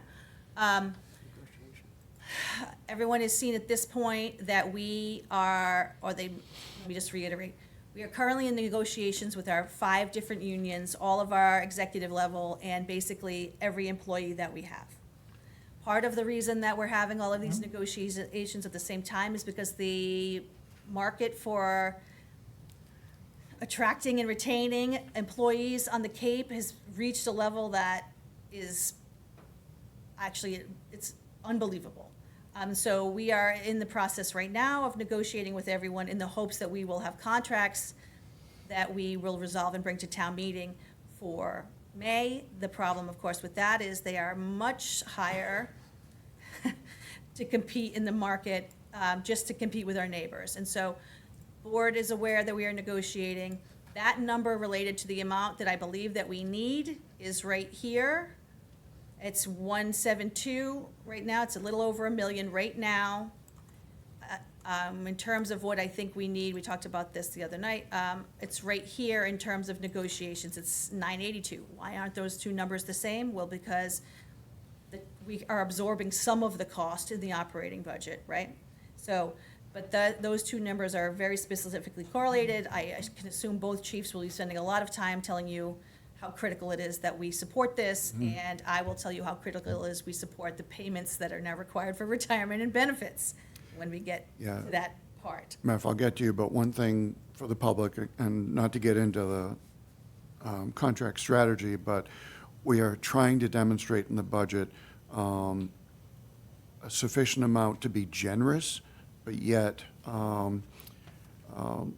Everyone has seen at this point that we are, let me just reiterate, we are currently in negotiations with our 5 different unions, all of our executive level, and basically every employee that we have. Part of the reason that we're having all of these negotiations at the same time is because the market for attracting and retaining employees on the Cape has reached a level that is actually, it's unbelievable. So we are in the process right now of negotiating with everyone in the hopes that we will have contracts that we will resolve and bring to town meeting for May. The problem, of course, with that is they are much higher to compete in the market, just to compete with our neighbors. And so board is aware that we are negotiating. That number related to the amount that I believe that we need is right here. It's 172 right now. It's a little over $1 million right now. In terms of what I think we need, we talked about this the other night, it's right here in terms of negotiations. It's 982. Why aren't those two numbers the same? Well, because we are absorbing some of the cost in the operating budget, right? So, but those two numbers are very specifically correlated. I can assume both chiefs will be spending a lot of time telling you how critical it is that we support this, and I will tell you how critical it is we support the payments that are now required for retirement and benefits when we get Yeah. to that part. Meph, I'll get to you, but one thing for the public, and not to get into the contract strategy, but we are trying to demonstrate in the budget a sufficient amount to be generous, but yet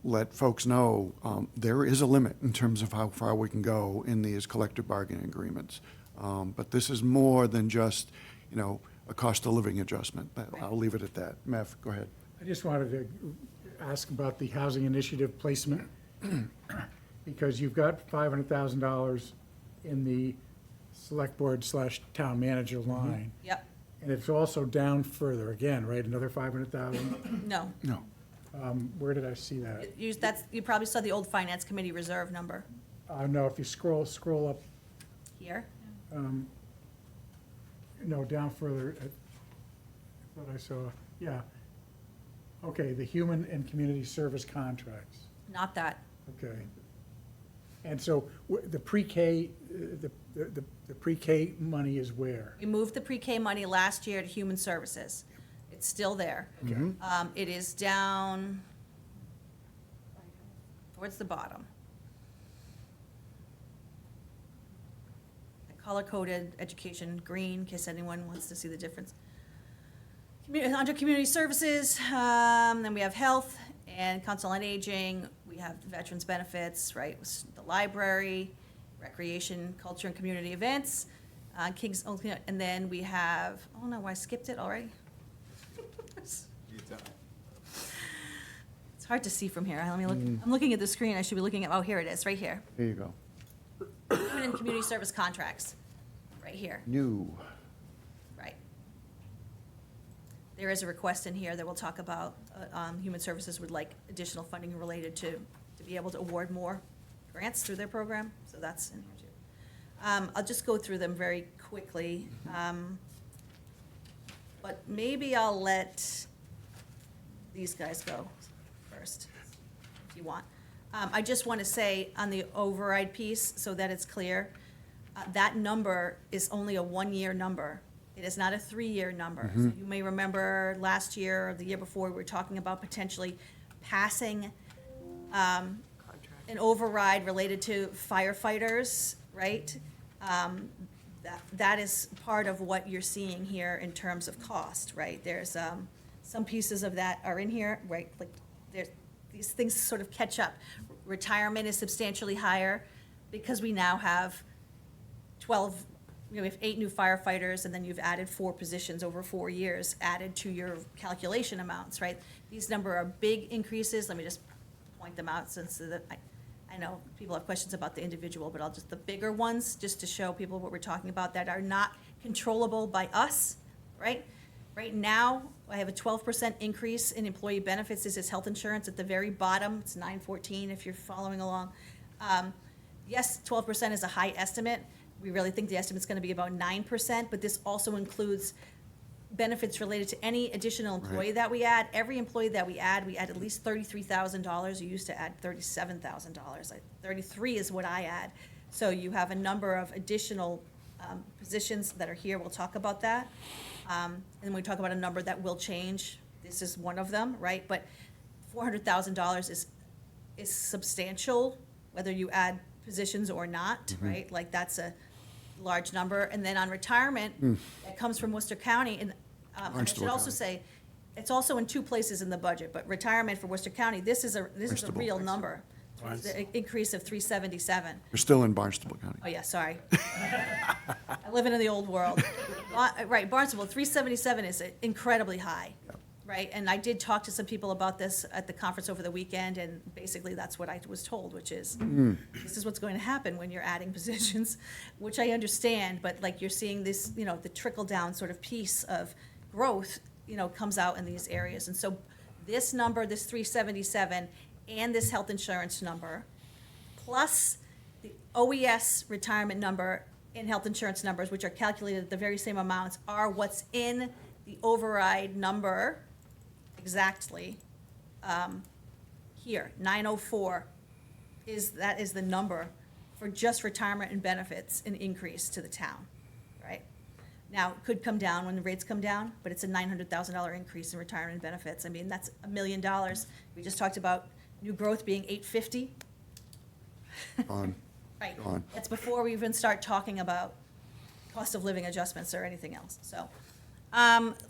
let folks know there is a limit in terms of how far we can go in these collective bargaining agreements. But this is more than just, a cost of living adjustment. But I'll leave it at that. Meph, go ahead. I just wanted to ask about the housing initiative placement, because you've got $500,000 in the select board / town manager line. Yep, And it's also down further, again, right, another 500,000? no. No. Where did I see that? You probably saw the old finance committee reserve number No, if you scroll up, here. no, down further, I thought I saw, yeah. Okay, the human and community service contracts, Not that. okay. And so the pre-K, the pre-K money is where? We moved the pre-K money last year to human services. It's still there. Okay. It is down towards the bottom. I color-coded education green, in case anyone wants to see the difference. Under community services, then we have health and council on aging. We have veterans benefits, right? The library, recreation, culture and community events, Kings, and then we have, oh no, I skipped it already. It's hard to see from here. Let me look. I'm looking at the screen. I should be looking at, oh, here it is, right here. Here you go. Human and community service contracts, right here, New. right. There is a request in here that we'll talk about. Human Services would like additional funding related to be able to award more grants through their program, so that's in here too. I'll just go through them very quickly. But maybe I'll let these guys go first, if you want. I just want to say on the override piece, so that it's clear, that number is only a one-year number. It is not a three-year number. So you may remember last year or the year before, we were talking about potentially passing an override related to firefighters, right? That is part of what you're seeing here in terms of cost, right? There's some pieces of that are in here, right? Like these things sort of catch up. Retirement is substantially higher because we now have 12, we have 8 new firefighters, and then you've added 4 positions over 4 years added to your calculation amounts, right? These number are big increases. Let me just point them out since I know people have questions about the individual, but the bigger ones, just to show people what we're talking about, that are not controllable by us, right? Right now, I have a 12% increase in employee benefits. This is health insurance at the very bottom. It's 914 if you're following along. Yes, 12% is a high estimate. We really think the estimate's gonna be about 9%, but this also includes benefits related to any additional employee Right. that we add. Every employee that we add at least $33,000. You used to add $37,000. 33 is what I add. So you have a number of additional positions that are here. We'll talk about that. And then we talk about a number that will change. This is one of them, right? But $400,000 is is substantial, whether you add positions or not, right? Like, that's a large number. And then on retirement, it comes from Worcester County, and I should Barnstable also County. say, it's also in 2 places in the budget, but retirement for Worcester County, this is a Barnstable. real number. The increase of 377. We're still in Barnstable County. Oh, yeah, sorry. I live in the old world. Right, Barnstable, 377 is incredibly high, right? And I did talk to some people about this at the conference over the weekend, and basically that's what I was told, which is, this is what's going to happen when you're adding positions, which I understand, but like, you're seeing this, you know, the trickle-down sort of piece of growth, you know, comes out in these areas. And so this number, this 377, and this health insurance number, plus the OES retirement number and health insurance numbers, which are calculated at the very same amounts, are what's in the override number exactly here. 904 that is the number for just retirement and benefits, an increase to the town, right? Now, it could come down when the rates come down, but it's a $900,000 increase in retirement and benefits. I mean, that's $1 million. We just talked about new growth being 850. On. Right. Gone. That's before we even start talking about cost of living adjustments or anything else. So,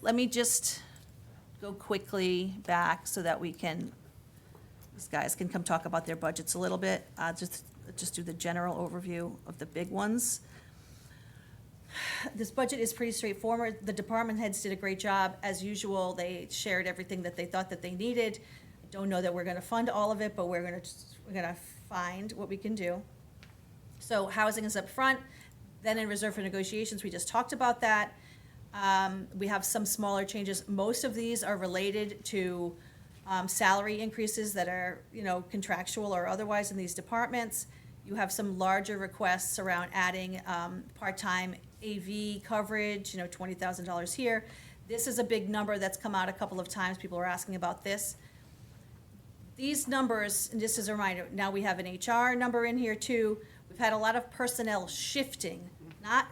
let me just go quickly back so that these guys can come talk about their budgets a little bit. Just do the general overview of the big ones. This budget is pretty straightforward. The department heads did a great job. As usual, they shared everything that they thought that they needed. I don't know that we're gonna fund all of it, but we're gonna find what we can do. So housing is up front, then in reserve for negotiations, we just talked about that. We have some smaller changes. Most of these are related to salary increases that are, you know, contractual or otherwise in these departments. You have some larger requests around adding part-time AV coverage, you know, $20,000 here. This is a big number that's come out a couple of times. People are asking about this. These numbers, and just as a reminder, now we have an HR number in here too. We've had a lot of personnel shifting, not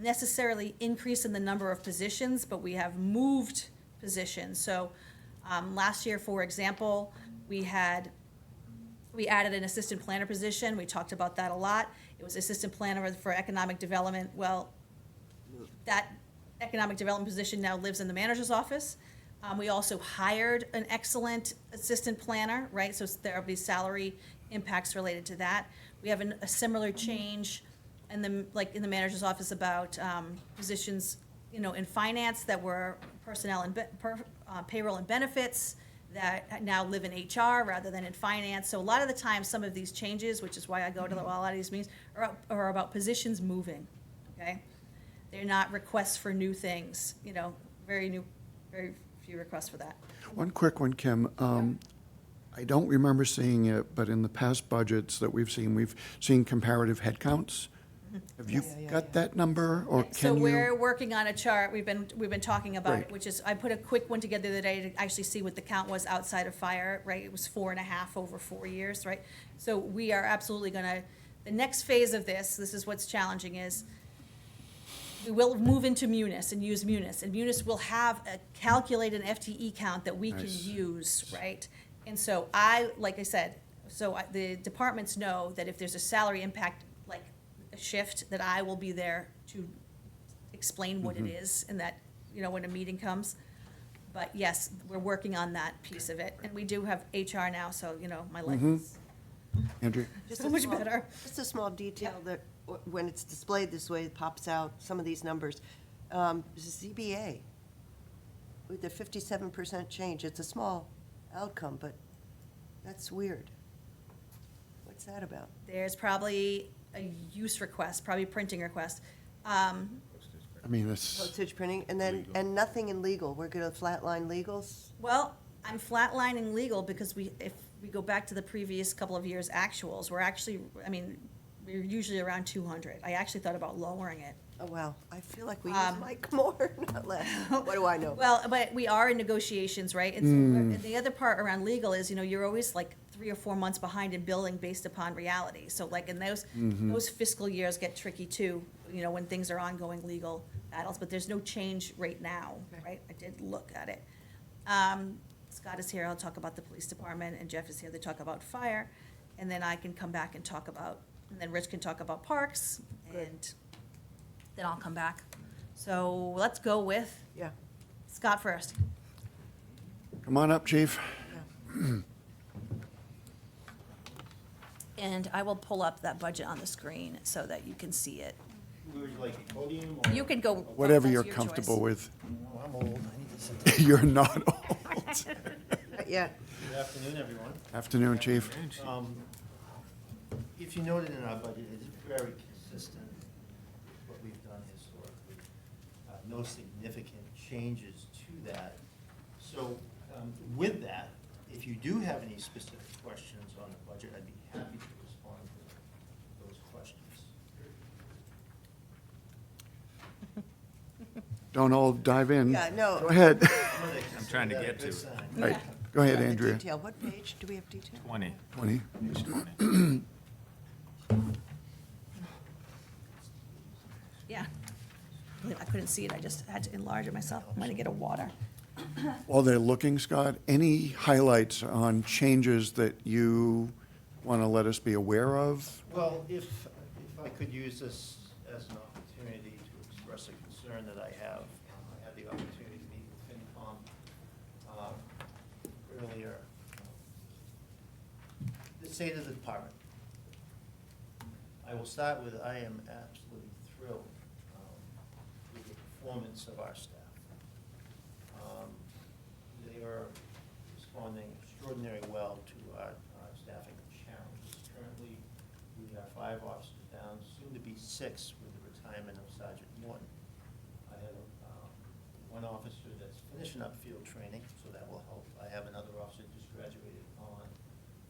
necessarily increase in the number of positions, but we have moved positions. So last year, for example, we added an assistant planner position. We talked about that a lot. It was assistant planner for economic development. Well, that economic development position now lives in the manager's office. We also hired an excellent assistant planner, right? So there'll be salary impacts related to that. We have a similar change in the manager's office about positions, you know, in finance that were personnel and payroll and benefits that now live in HR rather than in finance. So a lot of the time, some of these changes, which is why I go to a lot of these meetings, are about positions moving, okay? They're not requests for new things, you know, very few requests for that. One quick one, Kim. I don't remember seeing it, but in the past budgets that we've seen comparative headcounts. Have you got that number, or So can we're you? working on a chart, we've been talking about it, Great. which is, I put a quick one together the other day to actually see what the count was outside of fire, right? It was 4.5 over 4 years, right? So we are absolutely gonna, the next phase of this is what's challenging is, we will move into Munis and use Munis, and Munis will have a calculated FTE count that we can Nice. use, right? And so like I said, the departments know that if there's a salary impact, like a shift, that I will be there to explain what it is, and that, you know, when a meeting comes. But yes, we're working on that piece of it, and we do have HR now, so, you know, my life is Andrew? Just so a much small- better. Just a small detail that, when it's displayed this way, it pops out, some of these numbers. ZBA, with the 57% change, it's a small outcome, but that's weird. What's that about? There's probably a use request, probably printing request. I mean, it's, Postage printing, and then, and nothing in legal. We're gonna flatline legals? Well, I'm flatlining legal because if we go back to the previous couple of years' actuals, we're actually, I mean, we're usually around 200. I actually thought about lowering it. Oh, wow. I feel like we use Mike more, not less. What do I know? Well, but we are in negotiations, right? And the other part around legal is, you know, you're always like 3 or 4 months behind in billing based upon reality. So like in those fiscal years get tricky too, you know, when things are ongoing legal battles, but there's no change right now, right? I did look at it. Scott is here, I'll talk about the police department, and Jeff is here to talk about fire. And then I can come back and talk about, and then Rich can talk about parks, and then I'll come back. So let's go with Yeah, Scott first. Come on up, chief. And I will pull up that budget on the screen so that you can see it. Would you like a podium or? You can go. Whatever that's you're your comfortable choice. with. Oh, I'm old, I need to sit down. You're not old. yeah. Good afternoon, everyone. Afternoon, chief. If you noted in our budget, it's very consistent with what we've done historically. No significant changes to that. So with that, if you do have any specific questions on the budget, I'd be happy to respond to those questions. Don't all dive in. Yeah, no. Go ahead. I'm trying to get to it. Right. Go ahead, The Andrea. detail, what page? Do we have detail? 20, 20. page 20. Yeah. I couldn't see it, I just had to enlarge it myself. I'm gonna get a water. While they're looking, Scott, any highlights on changes that you want to let us be aware of? Well, if I could use this as an opportunity to express a concern that I have. I had the opportunity to meet with FinCom earlier. The state of the department. I will start with, I am absolutely thrilled with the performance of our staff. They are responding extraordinarily well to our staffing challenges. Currently, we have 5 officers down, soon to be 6 with the retirement of Sergeant Morton. I have one officer that's finishing up field training, so that will help. I have another officer just graduated on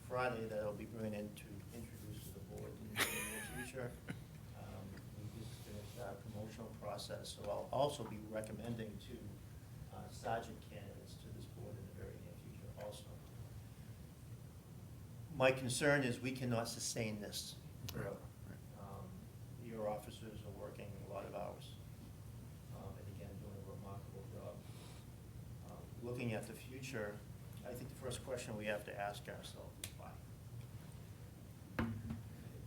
Friday that I'll be bringing in to introduce to the board in the near future. We just finished our promotional process, so I'll also be recommending to sergeant candidates to this board in the very near future also. My concern is we cannot sustain this forever. Your officers are working a lot of hours, and again, doing a remarkable job. Looking at the future, I think the first question we have to ask ourselves is why?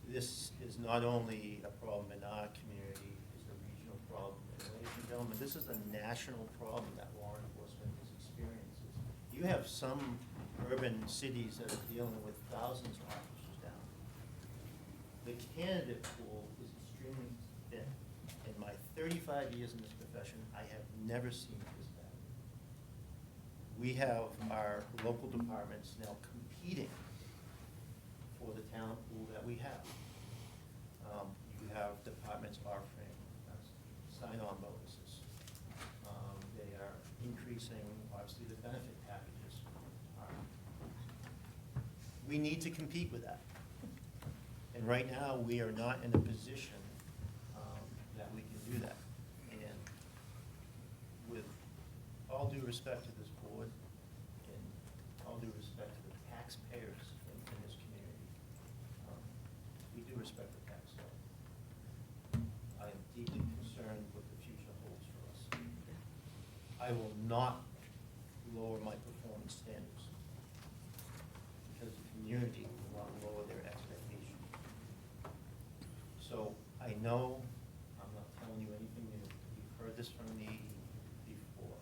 This is not only a problem in our community, it's a regional problem. And ladies and gentlemen, this is a national problem that law enforcement is experiencing. You have some urban cities that are dealing with thousands of officers down. The candidate pool is extremely thin. In my 35 years in this profession, I have never seen this bad. We have our local departments now competing for the talent pool that we have. You have departments offering sign-on bonuses. They are increasing, obviously, the benefit packages. We need to compete with that. And right now, we are not in a position that we can do that. And with all due respect to this board, and all due respect to the taxpayers in this community, we do respect the tax law. I am deeply concerned what the future holds for us. I will not lower my performance standards because the community will not lower their expectations. So I know I'm not telling you anything new. You've heard this from me before.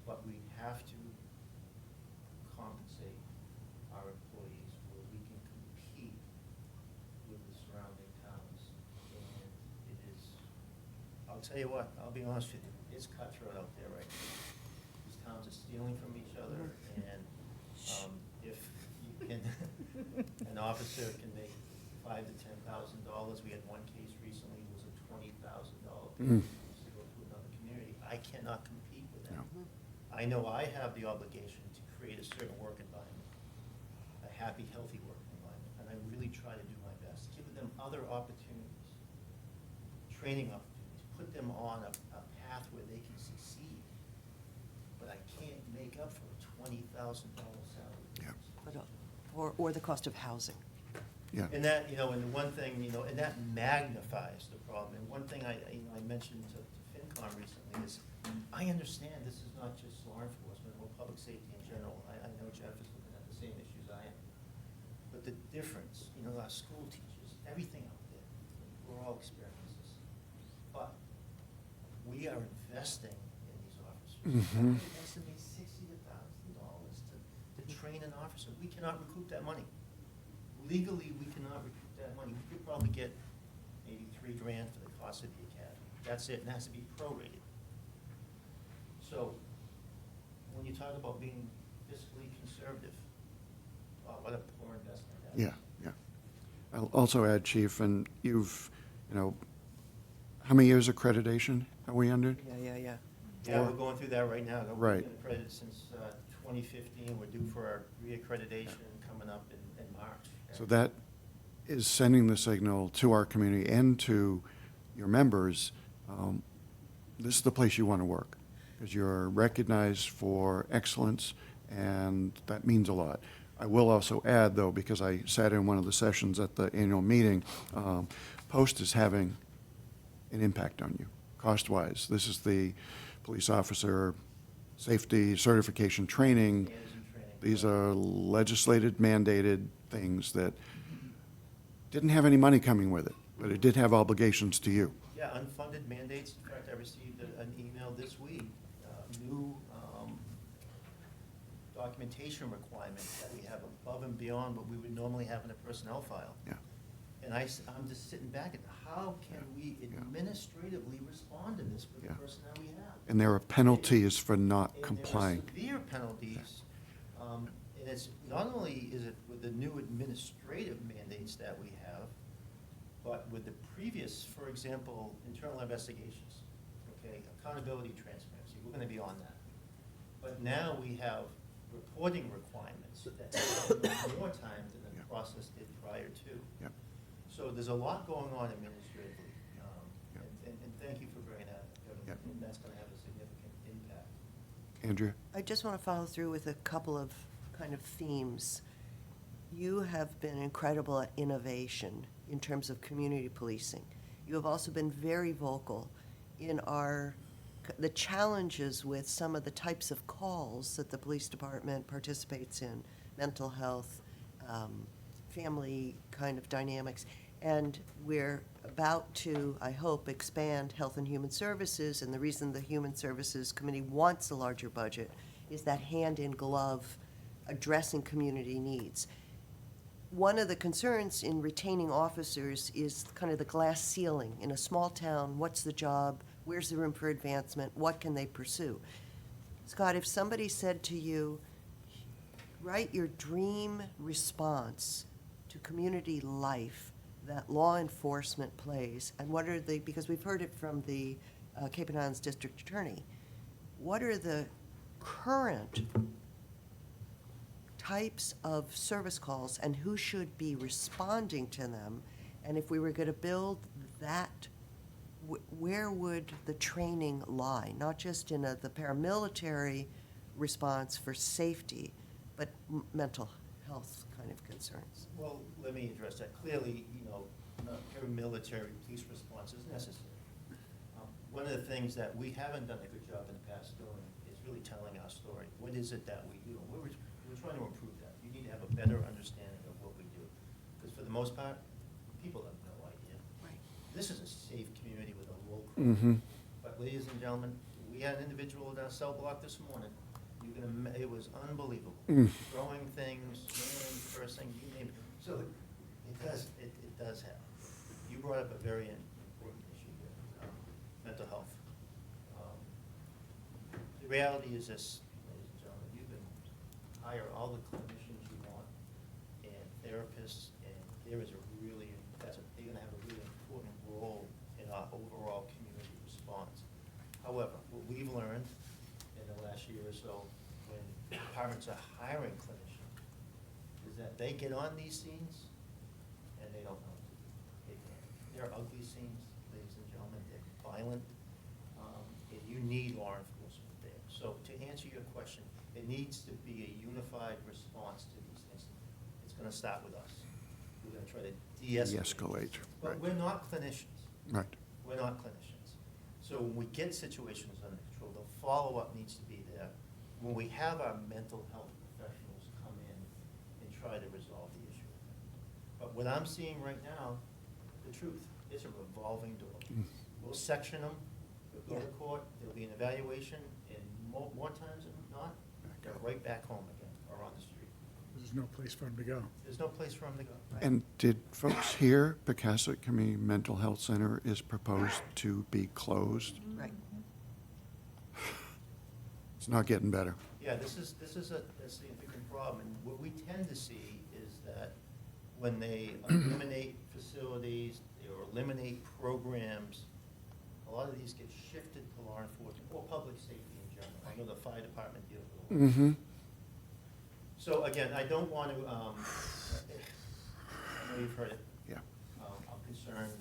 But we have to compensate our employees where we can compete with the surrounding towns. And it is, I'll tell you what, I'll be honest with you, it's cutthroat out there right now. These towns are stealing from each other, and if you can, an officer can make $5,000 to $10,000. We had one case recently, it was a $20,000 Mm. to go to another community. I cannot compete with that. No. I know I have the obligation to create a certain work environment, a happy, healthy work environment, and I really try to do my best, give them other opportunities, training opportunities, put them on a path where they can succeed. But I can't make up for a $20,000 salary. Yeah. But, or the cost of housing. Yeah. And that, and the one thing, and that magnifies the problem. And one thing I mentioned to FinCom FinCom recently is, I understand this is not just law enforcement or public safety in general. I know Jeff is looking at the same issues I am. But the difference, you know, our school teachers, everything out there, we're all experiencing this. But we are investing in these officers. Mhm. We estimate $60,000 to train an officer. We cannot recoup that money. Legally, we cannot recoup that money. We could probably get maybe $3,000 for the cost of the academy. That's it, and it has to be prorated. So, when you talk about being fiscally conservative, what a poor investment that is. Yeah, yeah. I'll also add, Chief, and you've, you know, how many years accreditation are we under? Yeah. Yeah, we're going through that right now. Right. We've been accredited since 2015. We're due for our reaccreditation coming up in March. So that is sending the signal to our community and to your members, this is the place you want to work, because you're recognized for excellence, and that means a lot. I will also add, though, because I sat in one of the sessions at the annual meeting, Post is having an impact on you, cost-wise. This is the police officer safety certification training. Management training. These are legislated, mandated things that didn't have any money coming with it, but it did have obligations to you. Yeah, unfunded mandates. In fact, I received an email this week, new documentation requirements that we have above and beyond what we would normally have in a personnel file. Yeah. And I'm just sitting back and how can we administratively respond to this with the Yeah. personnel we have? And there are penalties for not And complying. there are severe penalties. And it's, not only is it with the new administrative mandates that we have, but with the previous, for example, internal investigations, okay, accountability, transparency, we're gonna be on that. But now we have reporting requirements that take more time than the Yeah. process did prior to. Yep. So there's a lot going on administratively, Yep. and thank you for bringing that up, Kevin. Yep. And that's gonna have a significant impact. Andrea? I just want to follow through with a couple of kind of themes. You have been incredible at innovation in terms of community policing. You have also been very vocal in the challenges with some of the types of calls that the police department participates in, mental health, family kind of dynamics. And we're about to, I hope, expand Health and Human Services, and the reason the Human Services Committee wants a larger budget is that hand-in-glove addressing community needs. One of the concerns in retaining officers is kind of the glass ceiling. In a small town, what's the job? Where's the room for advancement? What can they pursue? Scott, if somebody said to you, write your dream response to community life that law enforcement plays, and what are the, because we've heard it from the Cape and Islands District Attorney, what are the current types of service calls and who should be responding to them? And if we were going to build that, where would the training lie? Not just in the paramilitary response for safety, but mental health kind of concerns. Well, let me address that. Clearly, paramilitary police response is necessary. One of the things that we haven't done a good job in the past doing is really telling our story. What is it that we do? We're trying to improve that. You need to have a better understanding of what we do. Because for the most part, people have no idea. Right. This is a safe community with a low crime. Mm-hmm. But ladies and gentlemen, we had an individual in our cell block this morning. It was unbelievable. Throwing things, swearing, cursing, you name it. So it does happen. You brought up a very important issue here, mental health. The reality is this, ladies and gentlemen, you can hire all the clinicians you want and therapists, and there is they're gonna have a really important role in our overall community response. However, what we've learned in the last year or so, when departments are hiring clinicians, is that they get on these scenes and they don't know what to do. They're ugly scenes, ladies and gentlemen, they're violent, and you need law enforcement there. So to answer your question, it needs to be a unified response to these things. It's gonna start with us. We're gonna try to de-escalate. De-escalate, But right. we're not clinicians. Right. We're not clinicians. So when we get situations under control, the follow-up needs to be there. When we have our mental health professionals come in and try to resolve the issue. But what I'm seeing right now, the truth, it's a revolving door. We'll section them, we'll go to court, there'll be an evaluation, and more times than not, they're right back home again, or on the street. There's no place for them to go. There's no place for them to go. And did folks hear Pecasset Community Mental Health Center is proposed to be closed? Right. It's not getting better. Yeah, this is a significant problem, and what we tend to see is that when they eliminate facilities, or eliminate programs, a lot of these get shifted to law enforcement, or public safety in general. I know the fire department deals with a lot. Mm-hmm. So again, I don't want to, I know you've heard it. Yeah. I'm concerned,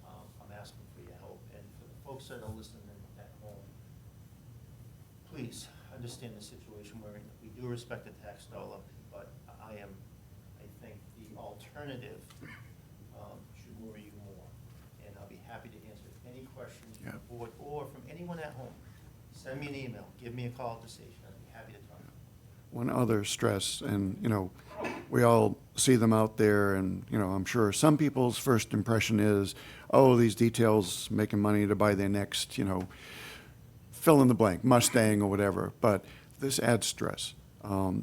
I'm asking for your help, and for the folks that are listening at home, please understand the situation we're in. We do respect the tax dollar, but I think the alternative should worry you more. And I'll be happy to answer any questions from Yeah. the board or from anyone at home. Send me an email, give me a call at the station, I'd be happy to talk. One other stress, and, we all see them out there, and, I'm sure some people's first impression is, oh, these details making money to buy their next, fill in the blank, Mustang or whatever, but this adds stress.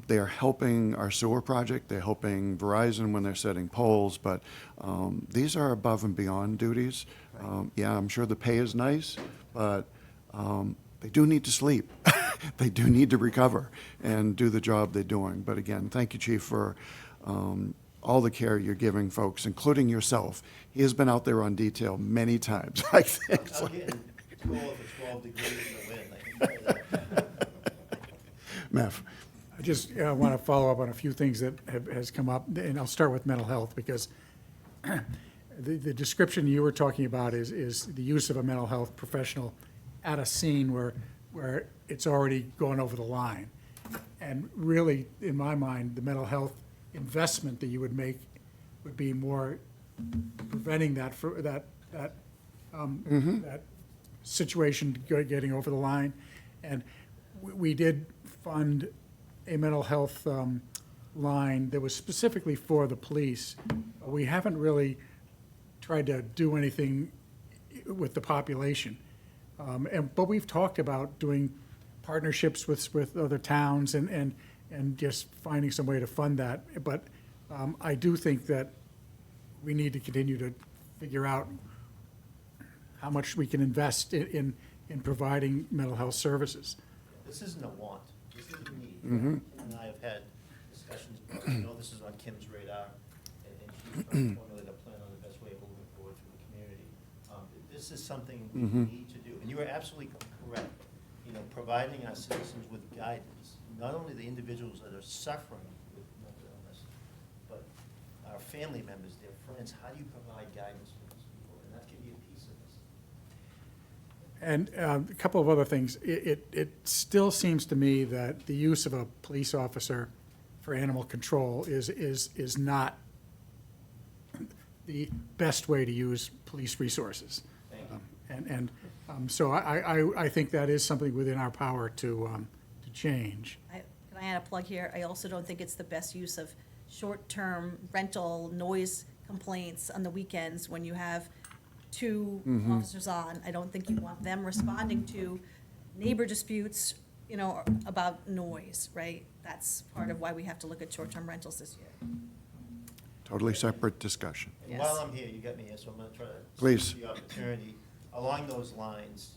They are helping our sewer project, they're helping Verizon when they're setting poles, but these are above and beyond duties. Yeah, I'm sure the pay is nice, but they do need to sleep. They do need to recover and do the job they're doing. But again, thank you, Chief, for all the care you're giving folks, including yourself. He has been out there on detail many times, I think. I'm getting 12 degrees in the wind, I can tell you that. Meph. I just want to follow up on a few things that has come up, and I'll start with mental health, because the description you were talking about is the use of a mental health professional at a scene where it's already gone over the line. And really, in my mind, the mental health investment that you would make would be more preventing that situation getting over the line. And we did fund a mental health line that was specifically for the police. We haven't really tried to do anything with the population. But we've talked about doing partnerships with other towns and just finding some way to fund that. But I do think that we need to continue to figure out how much we can invest in providing mental health services. This isn't a want, this is a need. Kim and I have had discussions, about, this is on Kim's radar, and she's trying to formulate a plan on the best way of moving forward for the community. This is something we need to do, and you are absolutely correct. Providing our citizens with guidance, not only the individuals that are suffering with mental illness, but our family members, their friends. How do you provide guidance for these people? And that can be a piece of this. And a couple of other things. It still seems to me that the use of a police officer for animal control is not the best way to use police resources. Thank you. So I think that is something within our power to change. Can I add a plug here? I also don't think it's the best use of short-term rental noise complaints on the weekends when you have two officers on. I don't think you want them responding to neighbor disputes, about noise, right? That's part of why we have to look at short-term rentals this year. Totally separate discussion. And Yes. while I'm here, you got me here, so I'm gonna try to Please. seize the opportunity. Along those lines,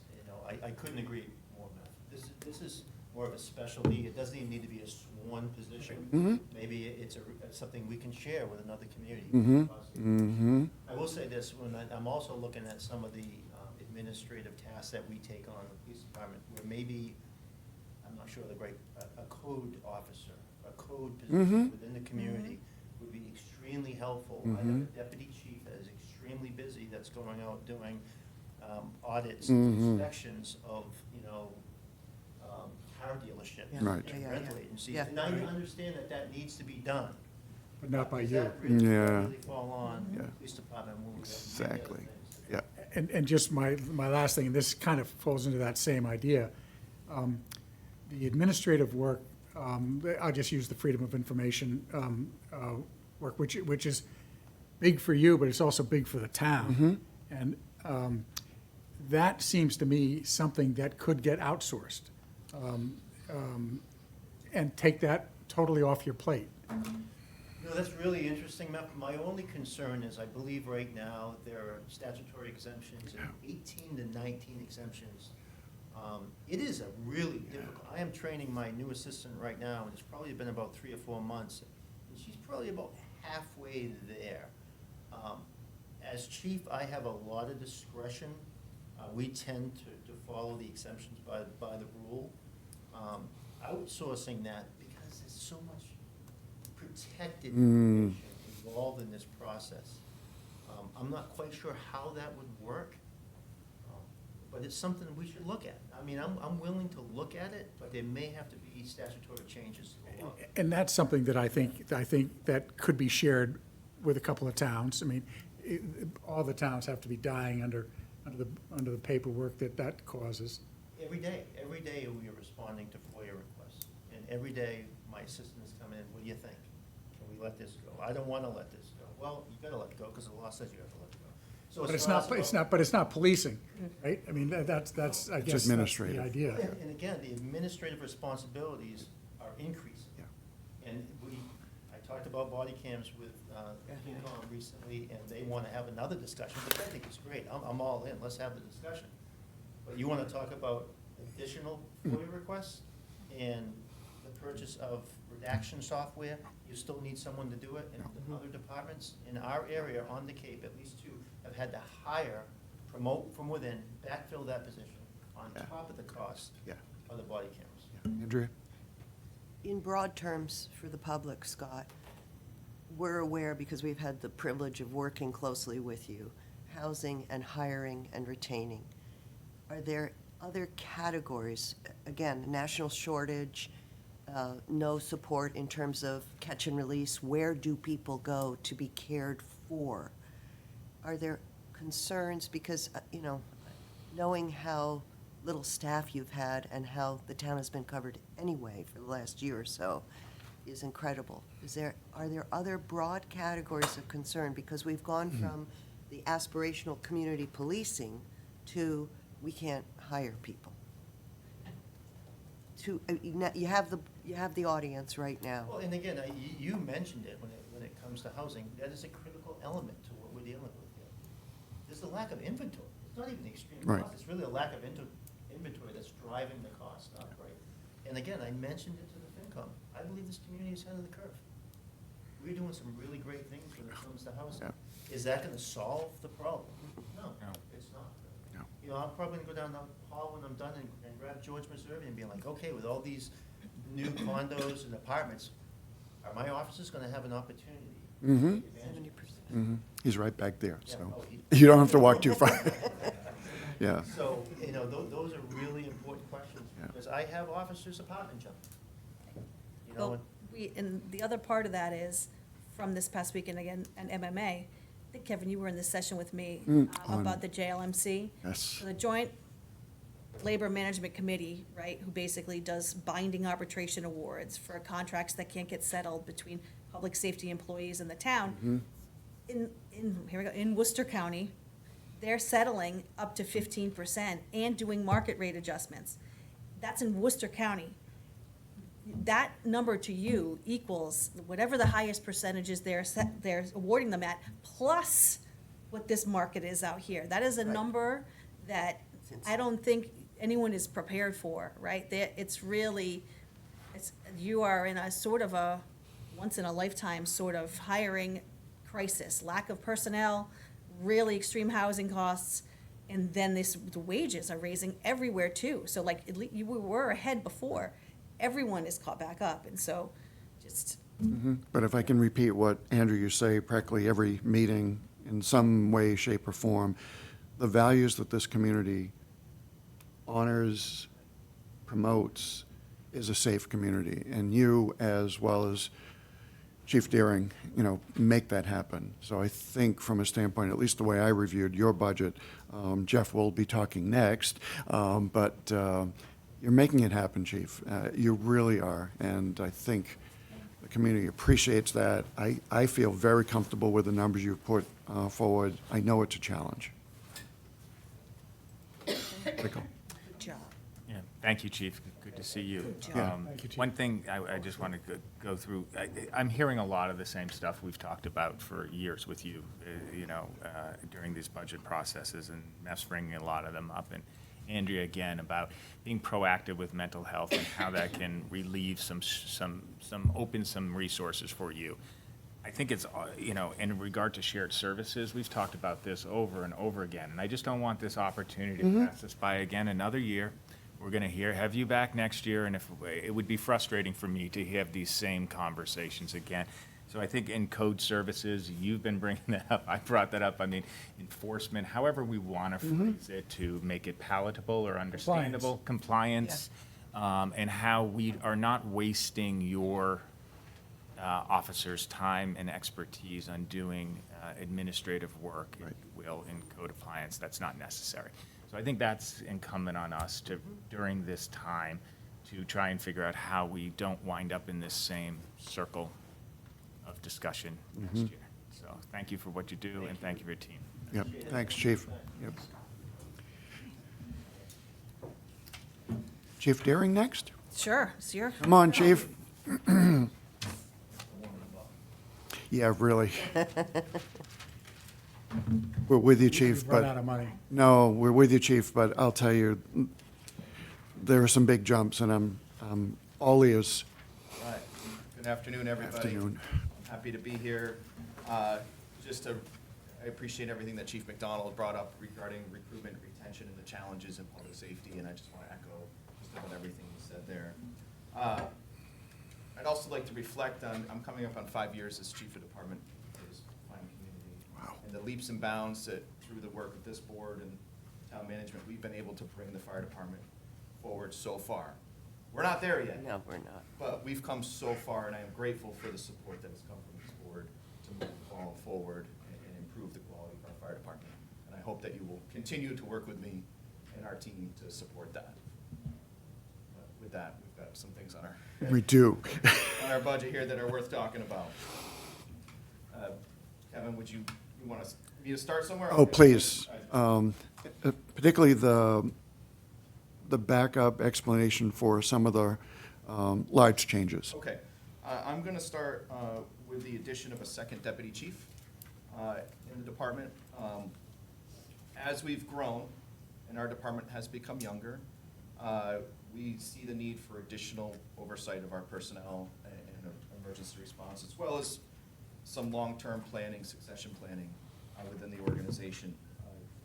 I couldn't agree more, Beth. This is more of a specialty. It doesn't even need to be a sworn position. Maybe it's something we can share with another community. I will say this, I'm also looking at some of the administrative tasks that we take on in the police department, where maybe, I'm not sure a code officer, a code position within the community would be extremely helpful. I have a deputy chief that is extremely busy, that's going out doing audits, inspections of, car dealerships. Right. And rental agencies. Yeah. And now you understand that needs to be done. But not by Does you. that really Yeah. really fall on Yeah. the police department when we have many other Exactly. things? Yeah. And just my last thing, and this kind of falls into that same idea. The administrative work, I'll just use the Freedom of Information work, which is big for you, but it's also big for the town. And that seems to me something that could get outsourced, and take that totally off your plate. No, that's really interesting, Matt. My only concern is I believe right now there are statutory exemptions and 18 to 19 exemptions. It is a really difficult, I am training my new assistant right now, and it's probably been about 3 or 4 months, and she's probably about halfway there. As chief, I have a lot of discretion. We tend to follow the exemptions by the rule. Outsourcing that, because there's so much protected information involved in this process. I'm not quite sure how that would work, but it's something we should look at. I mean, I'm willing to look at it, but there may have to be statutory changes along. And that's something that I think that could be shared with a couple of towns. I mean, all the towns have to be dying under the paperwork that causes. Every day we are responding to FOIA requests, and every day my assistants come in, what do you think? Can we let this go? I don't want to let this go. Well, you gotta let it go, because the law says you have to let it go. So But it's not policing, right? I mean, that's, I guess, that's the administrative. idea. And again, the administrative responsibilities are increasing. Yeah. And I talked about body cams with FinCom recently, and they want to have another discussion, which I think is great. I'm all in, let's have the discussion. But you want to talk about additional FOIA requests and the purchase of redaction software, you still need someone to do it, and the other departments in our area on the Cape, at least 2, have had to hire, promote from within, backfill that position on Yeah. top of the cost Yeah. of the body cameras. Andrea? In broad terms for the public, Scott, we're aware, because we've had the privilege of working closely with you, housing and hiring and retaining. Are there other categories, again, national shortage, no support in terms of catch and release? Where do people go to be cared for? Are there concerns, because, knowing how little staff you've had and how the town has been covered anyway for the last year or so is incredible. Are there other broad categories of concern? Because we've gone from the aspirational community policing to we can't hire people. You have the audience right now. Well, and again, you mentioned it when it comes to housing, that is a critical element to what we're dealing with here. There's a lack of inventory. It's not even the extreme Right. cost, it's really a lack of inventory that's driving the cost up, right? And again, I mentioned it to the FinCom. I believe this community is ahead of the curve. We're doing some really great things when it comes to housing. Yeah. Is that gonna solve the problem? No, No. it's not. No. I'm probably gonna go down the hall when I'm done and grab George Meserve and be like, okay, with all these new condos and apartments, are my officers gonna have an opportunity? to take advantage of 70%. He's right back there, Yeah, so oh, you don't have to walk too far. Yeah. So, those are really important questions, Yeah. because I have officers apartment jumping. Well, and the other part of that is, from this past weekend again, at MMA, I think, Kevin, you were in this session with me on- about the JLMC. Yes. So the Joint Labor Management Committee, right, who basically does binding arbitration awards for contracts that can't get settled between public safety employees and the town. In Worcester County, they're settling up to 15% and doing market rate adjustments. That's in Worcester County. That number to you equals whatever the highest percentages they're awarding them at, plus what this market is out here. That is a number that I don't think anyone is prepared for, right? It's really, you are in a sort of a once-in-a-lifetime sort of hiring crisis, lack of personnel, really extreme housing costs, and then the wages are raising everywhere too. So like, at least you were ahead before. Everyone is caught back up, and so just, But if I can repeat what, Andrew, you say practically every meeting in some way, shape, or form, the values that this community honors, promotes, is a safe community. And you, as well as Chief Deering, make that happen. So I think from a standpoint, at least the way I reviewed your budget, Jeff will be talking next, but you're making it happen, Chief. You really are, and I think the community appreciates that. I feel very comfortable with the numbers you've put forward. I know it's a challenge. Michael? Good job. Yeah, thank you, Chief. Good to see you. Yeah. Thank you, Chief. One thing I just want to go through, I'm hearing a lot of the same stuff we've talked about for years with you, during these budget processes, and Meff's bringing a lot of them up. And Andrea, again, about being proactive with mental health and how that can relieve open some resources for you. I think it's, in regard to shared services, we've talked about this over and over again, and I just don't want this opportunity to pass us by again another year. We're going to have you back next year, and it would be frustrating for me to have these same conversations again. So I think in code services, you've been bringing that up, I brought that up, I mean, enforcement, however we want to phrase it to make it palatable or understandable, compliance, and how we are not wasting your officers' time and expertise on doing administrative work, if you will, in code appliance. That's not necessary. So I think that's incumbent on us to, during this time, to try and figure out how we don't wind up in this same circle of discussion next year. So thank you for what you do, and thank you for your team. Yep, thanks, Chief. Yep. Chief Deering next? Sure, it's your, Come on, Chief. Yeah, really. We're with you, Chief, We've run out but, of money. no, we're with you, Chief, but I'll tell you, there are some big jumps, and I'm all ears. Right. Good afternoon, everybody. Afternoon. I'm happy to be here. I appreciate everything that Chief McDonald brought up regarding recruitment, retention, and the challenges in public safety, and I just want to echo just about everything he said there. I'd also like to reflect on, I'm coming up on 5 years as Chief of Department for this fine community. Wow. And the leaps and bounds that, through the work of this board and town management, we've been able to bring the fire department forward so far. We're not there yet. No, we're not. But we've come so far, and I am grateful for the support that has come from this board to move the ball forward and improve the quality of our fire department. And I hope that you will continue to work with me and our team to support that. But with that, we've got some things on We do. on our budget here that are worth talking about. Kevin, would you want me to start somewhere? Oh, please. All right. Particularly the backup explanation for some of the large changes. Okay, I'm gonna start with the addition of a second deputy chief in the department. As we've grown and our department has become younger, we see the need for additional oversight of our personnel and emergency response, as well as some long-term planning, succession planning within the organization.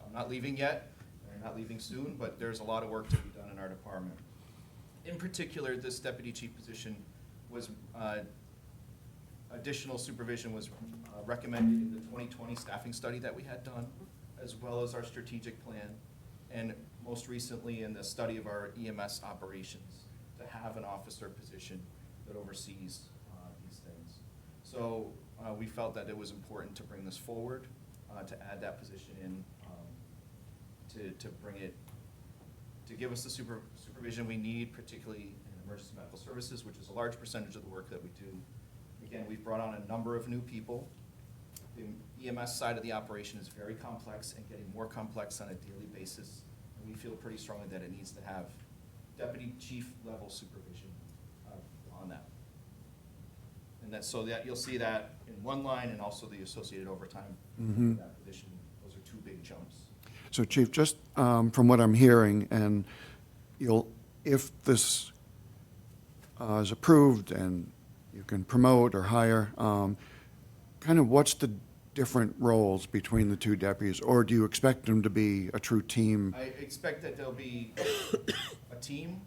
I'm not leaving yet, and I'm not leaving soon, but there's a lot of work to be done in our department. In particular, this deputy chief position was, additional supervision was recommended in the 2020 staffing study that we had done, as well as our strategic plan, and most recently in the study of our EMS operations, to have an officer position that oversees these things. So we felt that it was important to bring this forward, to add that position in, to bring it, to give us the supervision we need, particularly in emergency medical services, which is a large percentage of the work that we do. Again, we've brought on a number of new people. The EMS side of the operation is very complex and getting more complex on a daily basis. And we feel pretty strongly that it needs to have deputy chief level supervision on that. And that, so that you'll see that in one line and also the associated overtime. Mhm. That position, those are two big jumps. So Chief, just from what I'm hearing, and if this is approved and you can promote or hire, kind of what's the different roles between the two deputies? Or do you expect them to be a true team? I expect that there'll be a team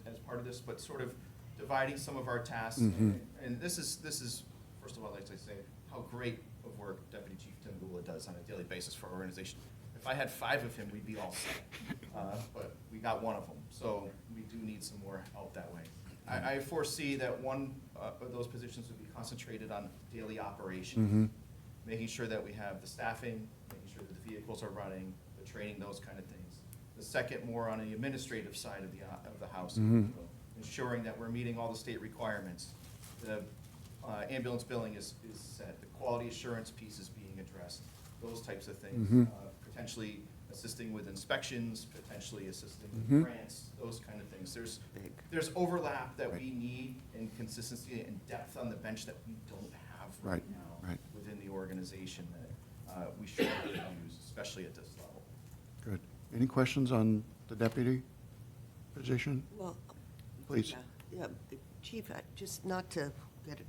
as part of this, but sort of dividing some of our tasks. Mhm. And this is, first of all, I'd like to say how great of work Deputy Chief Tim Gula does on a daily basis for our organization. If I had 5 of him, we'd be all set. But we got 1 of them, so we do need some more help that way. I foresee that one of those positions would be concentrated on daily operations, making sure that we have the staffing, making sure that the vehicles are running, the training, those kind of things. The second, more on the administrative side of the house, ensuring that we're meeting all the state requirements. The ambulance billing is set, the quality assurance piece is being addressed, those types of things. Potentially assisting with inspections, potentially assisting with grants, those kind of things. There's overlap that we need in consistency and depth on the bench that we don't have right Right, now right. within the organization that we should use, especially at this level. Good. Any questions on the deputy position? Well, Please. yeah, Chief, just not to get it,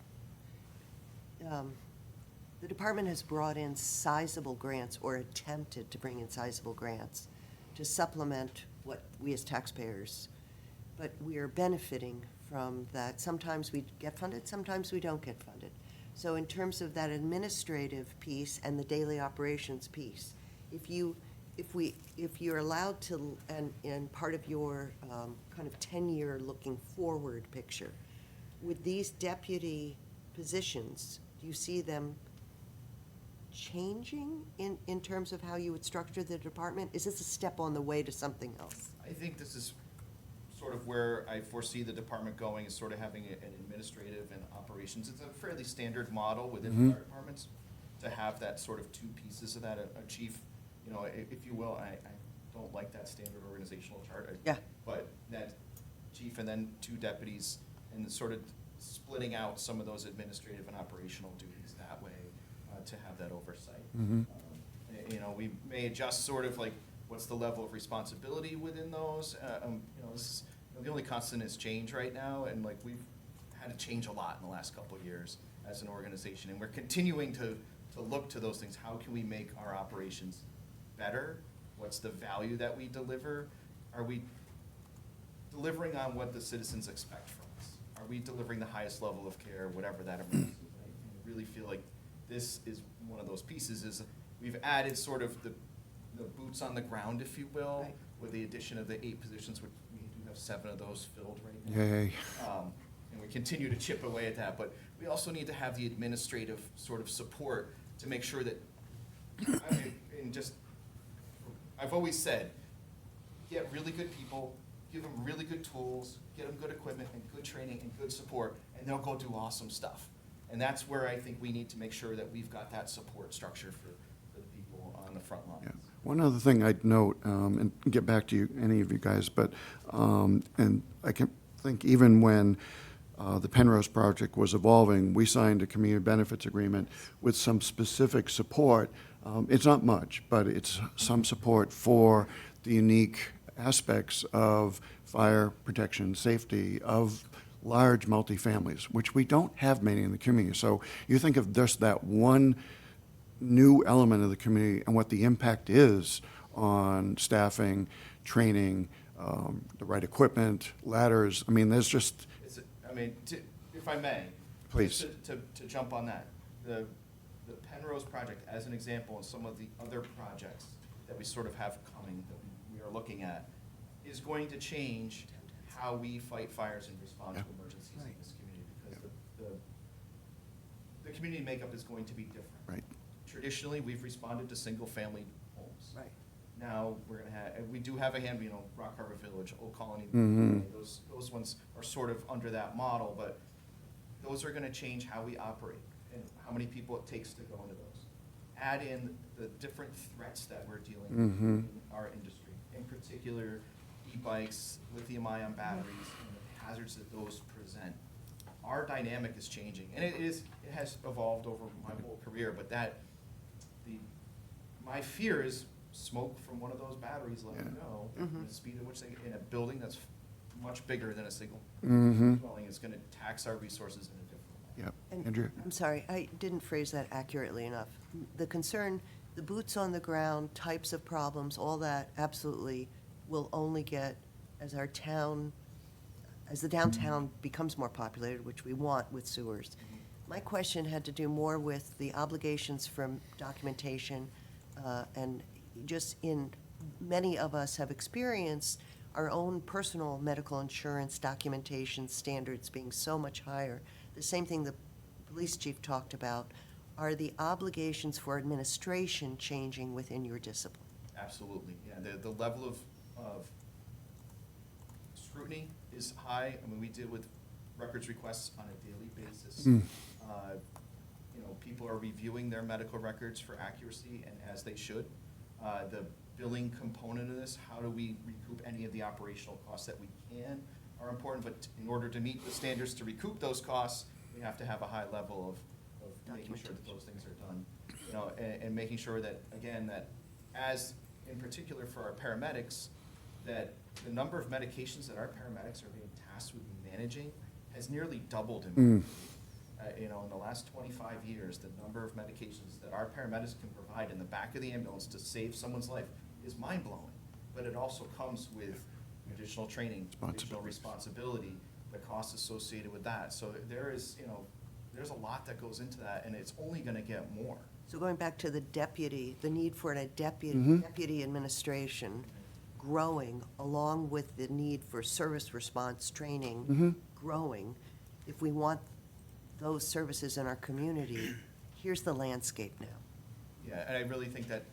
the department has brought in sizable grants or attempted to bring in sizable grants to supplement what we as taxpayers, but we are benefiting from that. Sometimes we get funded, sometimes we don't get funded. So in terms of that administrative piece and the daily operations piece, if you're allowed to, and part of your kind of 10-year looking forward picture, with these deputy positions, do you see them changing in terms of how you would structure the department? Is this a step on the way to something else? I think this is sort of where I foresee the department going, is sort of having an administrative and operations. It's a fairly standard model within fire departments to have that sort of two pieces of that, a chief, you know, if you will. I don't like that standard organizational chart. Yeah. But that chief and then two deputies, and sort of splitting out some of those administrative and operational duties that way to have that oversight. You know, we may adjust sort of like what's the level of responsibility within those. You know, this is, you know, the only constant is change right now, and like we've had to change a lot in the last couple of years as an organization, and we're continuing to look to those things. How can we make our operations better? What's the value that we deliver? Are we delivering on what the citizens expect from us? Are we delivering the highest level of care, whatever that emergency is? I really feel like this is one of those pieces, is we've added sort of the boots on the ground, if you will, Right. with the addition of the 8 positions, which we do have 7 of those filled right now. Yay. And we continue to chip away at that, but we also need to have the administrative sort of support to make sure that, I mean, and just, I've always said, get really good people, give them really good tools, get them good equipment and good training and good support, and they'll go do awesome stuff. And that's where I think we need to make sure that we've got that support structure for the people on the front Yeah. lines. One other thing I'd note, and get back to you, any of you guys, but, and I can think even when the Penrose project was evolving, we signed a community benefits agreement with some specific support. It's not much, but it's some support for the unique aspects of fire protection, safety, of large multifamilies, which we don't have many in the community. So you think of just that one new element of the community and what the impact is on staffing, training, the right equipment, ladders. I mean, there's just, I mean, if I may. Please. To jump on that, the Penrose project, as an example, and some of the other projects that we sort of have coming, that we are looking at, is going to change how we fight fires and respond to Yeah. emergencies in this community, because the community makeup is going to be different. right, Traditionally, we've responded to single-family homes. Right. Now, we're gonna have, we do have a hand, you know, Rock Harbor Village, Old Colony, those ones are sort of under that model, but those are gonna change how we operate and how many people it takes to go into those. Add in the different threats that we're dealing with in our industry, in particular, e-bikes, lithium-ion batteries, and the hazards that those present. Our dynamic is changing, and it has evolved over my whole career, but my fear is smoke from one of those batteries, let me know, the speed at which they, in a building that's much bigger than a single dwelling, is gonna tax our resources in a different way. yep. And Andrea? I'm sorry, I didn't phrase that accurately enough. The concern, the boots on the ground, types of problems, all that absolutely will only get as our town, as the downtown becomes more populated, which we want with sewers. My question had to do more with the obligations from documentation, and just many of us have experienced our own personal medical insurance documentation standards being so much higher, the same thing the police chief talked about, are the obligations for administration changing within your discipline? Absolutely, yeah, the level of scrutiny is high. I mean, we deal with records requests on a daily basis. You know, people are reviewing their medical records for accuracy, and as they should. The billing component of this, how do we recoup any of the operational costs that we can, are important, but in order to meet the standards to recoup those costs, we have to have a high level of making sure that those things are done. You know, and making sure that, again, that as, in particular for our paramedics, that the number of medications that our paramedics are being tasked with managing has nearly doubled in you know, in the last 25 years, the number of medications that our paramedics can provide in the back of the ambulance to save someone's life is mind-blowing. But it also comes with additional training, additional responsibility, the costs associated with that. So there is, you know, there's a lot that goes into that, and it's only gonna get more. So going back to the deputy, the need for a deputy administration growing, along with the need for service response training growing, if we want those services in our community, here's the landscape now. Yeah, and I really think that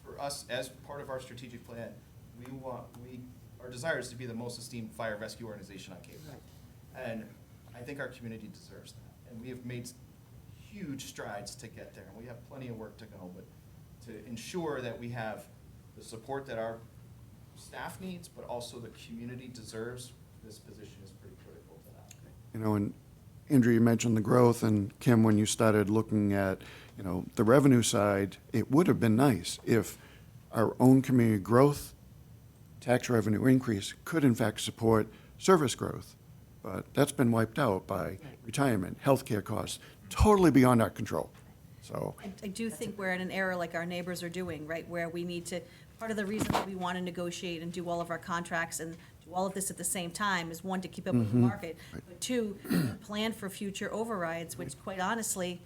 for us, as part of our strategic plan, our desire is to be the most esteemed fire rescue organization on Cape Cod. And I think our community deserves that. And we have made huge strides to get there, and we have plenty of work to go, but to ensure that we have the support that our staff needs, but also the community deserves, this position is pretty critical to that. You know, and Andrew, you mentioned the growth, and Kim, when you started looking at, you know, the revenue side, it would have been nice if our own community growth, tax revenue increase could in fact support service growth. But that's been wiped out by retirement, healthcare costs, totally beyond our control. So, I do think we're in an era like our neighbors are doing, right, where we need to, part of the reason that we want to negotiate and do all of our contracts and do all of this at the same time is, one, to keep up with the market, but two, plan for future overrides, which quite honestly,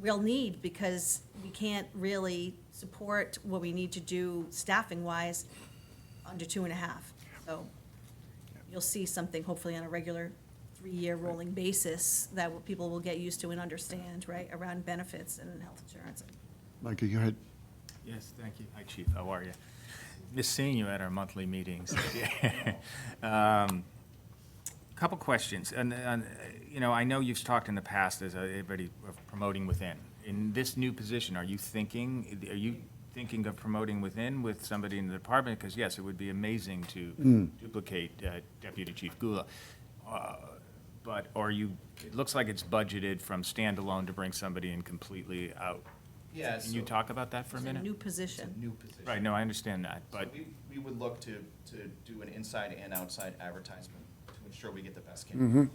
we'll need, because we can't really support what we need to do staffing-wise under 2.5. So you'll see something hopefully on a regular 3-year rolling basis that people will get used to and understand, right, around benefits and health insurance. Micah, you had, Yes, thank you. Hi, Chief, how are you? Miss seeing you at our monthly meetings. Couple questions, and, you know, I know you've talked in the past, as everybody, of promoting within. In this new position, are you thinking of promoting within with somebody in the department? Because yes, it would be amazing to duplicate Deputy Chief Gula. But it looks like it's budgeted from standalone to bring somebody in completely out. Yeah, Can you so- talk about that for a It's a minute? new It's a position. new position. Right, no, I understand that, So but, we would look to do an inside and outside advertisement to ensure we get the best candidates.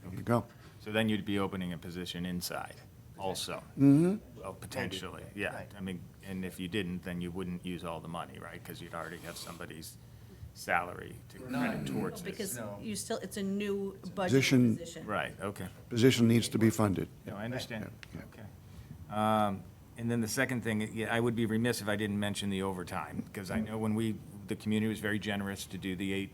there you go. so then you'd be opening a position inside also? Well, potentially, yeah. Right. I mean, and if you didn't, then you wouldn't use all the money, right? Because you'd already have somebody's salary to We're credit not- towards this. Because No. you still, it's a new budget Position- position. Right, okay. Position needs to be funded. No, I understand. Yeah, Okay. And then the second thing, yeah, I would be remiss if I didn't mention the overtime, because I know when the community was very generous to do the 8,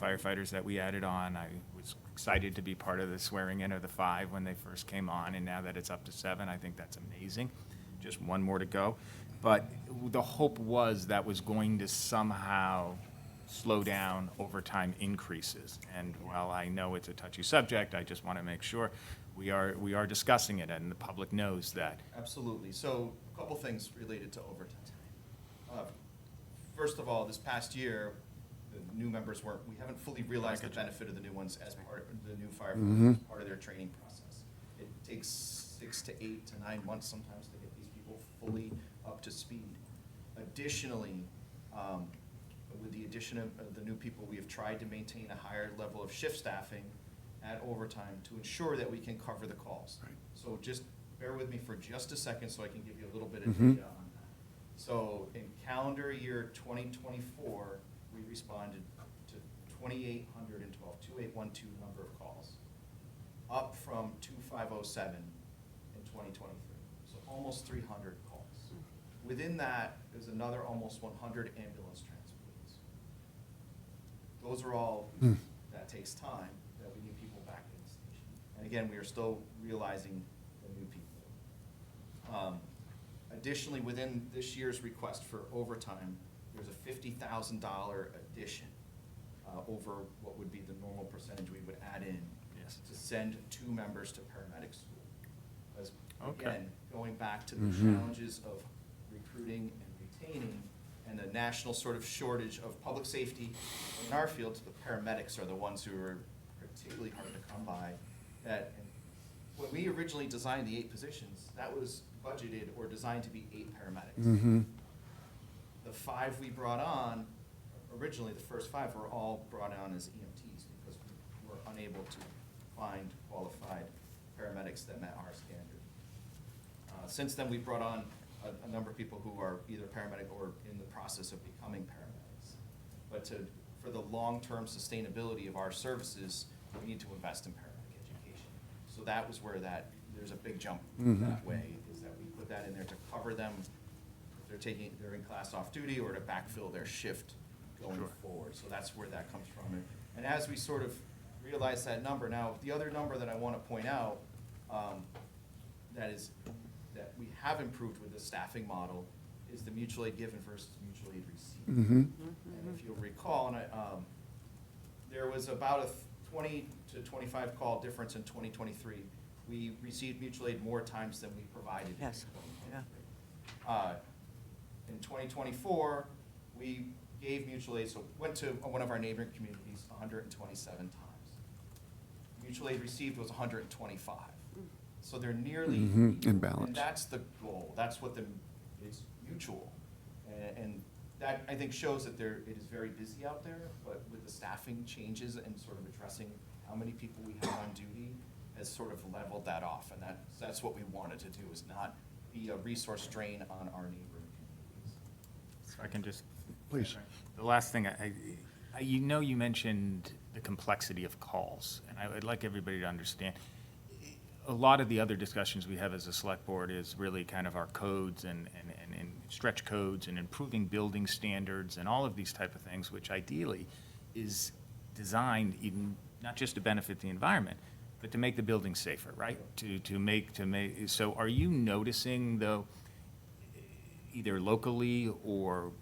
firefighters that we added on. I was excited to be part of the swearing in of the 5 when they first came on, and now that it's up to 7, I think that's amazing. Just one more to go. But the hope was that was going to somehow slow down overtime increases. And while I know it's a touchy subject, I just want to make sure we are discussing it, and the public knows that. Absolutely. So a couple things related to overtime. First of all, this past year, the new members we haven't fully realized the benefit of the new ones as part of the new firefighters, as part of their training process. It takes 6 to 8 to 9 months sometimes to get these people fully up to speed. Additionally, with the addition of the new people, we have tried to maintain a higher level of shift staffing at overtime to ensure that we can cover the calls. Right. So just bear with me for just a second so I can give you a little bit of data on that. So in calendar year 2024, we responded to 2,812 number of calls, up from 2,507 in 2023. So almost 300 calls. Within that, there's another almost 100 ambulance transports. those are all, that takes time, that we need people back in the station. And again, we are still realizing the new people. Additionally, within this year's request for overtime, there's a $50,000 addition over what would be the normal percentage we would add in Yes. to send 2 members to paramedic school. As, Okay. again, going back to the challenges of recruiting and retaining and the national sort of shortage of public safety in our field, the paramedics are the ones who are particularly hard to come by. That, and when we originally designed the 8 positions, that was budgeted or designed to be 8 paramedics. The 5 we brought on, originally, the first 5 were all brought on as EMTs because we were unable to find qualified paramedics that met our standard. Since then, we brought on a number of people who are either paramedic or in the process of becoming paramedics. But for the long-term sustainability of our services, we need to invest in paramedic education. So that was where there's a big jump that way, is that we put that in there to cover them if they're in class off duty or to backfill their shift going forward. So that's where that comes from. And as we sort of realize that number, now, the other number that I want to point out, that we have improved with the staffing model is the mutual aid given versus mutual aid received. And if you'll recall, there was about a 20 to 25 call difference in 2023. We received mutual aid more times than we provided in Yes, 2023. In 2024, we gave mutual aid, so went to one of our neighboring communities 127 times. Mutual aid received was 125. So they're nearly in equal. balance. And that's the goal. That's what it's mutual. And that, I think, shows that it is very busy out there, but with the staffing changes and sort of addressing how many people we have on duty has sort of leveled that off. And that's what we wanted to do, is not be a resource drain on our neighboring communities. If I can just. Please. The last thing, you mentioned the complexity of calls, and I would like everybody to understand. A lot of the other discussions we have as a select board is really kind of our codes and stretch codes and improving building standards and all of these type of things, which ideally is designed even, not just to benefit the environment, but to make the building safer, right? To make, so are you noticing, though, either locally or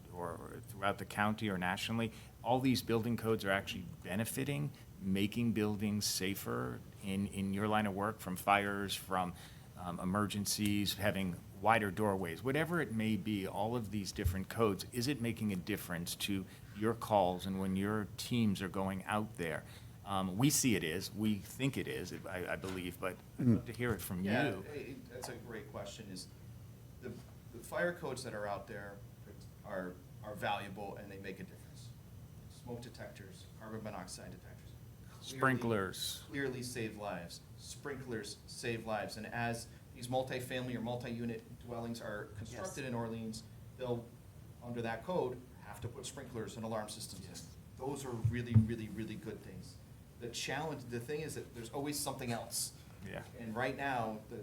throughout the county or nationally, all these building codes are actually benefiting, making buildings safer in your line of work, from fires, from emergencies, having wider doorways, whatever it may be, all of these different codes, is it making a difference to your calls and when your teams are going out there? We see it is, we think it is, I believe, but I'd love to hear it from Yeah, you. that's a great question, is the fire codes that are out there are valuable and they make a difference. Smoke detectors, carbon monoxide detectors. Sprinklers. Clearly save lives. Sprinklers save lives. And as these multifamily or multi-unit dwellings are constructed in Orleans, they'll, under that code, have to put sprinklers and alarm systems in. Those are really, really, really good things. The thing is that there's always something else. Yeah. And right now, the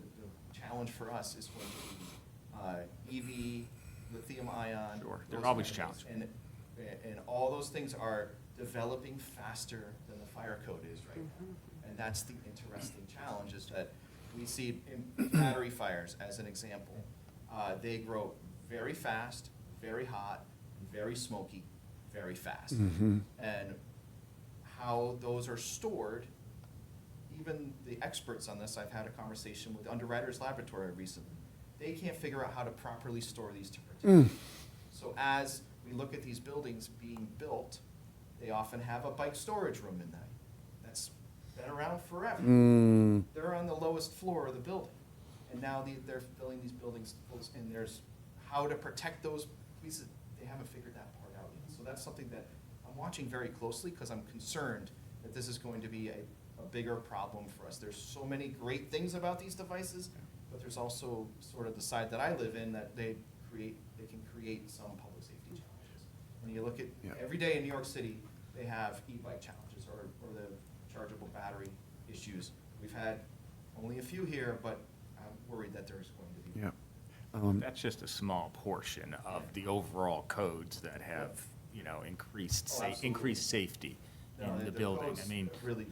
challenge for us is going to be EV, lithium ion. Sure, they're those always kind of things. challenging. And all those things are developing faster than the fire code is right now. And that's the interesting challenge, is that we see in battery fires, as an example, they grow very fast, very hot, very smoky, very fast. And how those are stored, even the experts on this, I've had a conversation with Underwriters Laboratory recently, they can't figure out how to properly store these to protect. So as we look at these buildings being built, they often have a bike storage room in them. That's been around forever. They're on the lowest floor of the building. And now they're filling these buildings, and there's how to protect those pieces. They haven't figured that part out yet. So that's something that I'm watching very closely, because I'm concerned that this is going to be a bigger problem for us. There's so many great things about these devices, but there's also sort of the side that I live in, that they can create some public safety challenges. When you look at, every day in New York City, they have e-bike challenges or the chargeable battery issues. We've had only a few here, but I'm worried that there's going to be. Yeah. That's just a small portion of the overall codes that have, increased Oh, absolutely. increased safety. in the building. I goes mean, Really.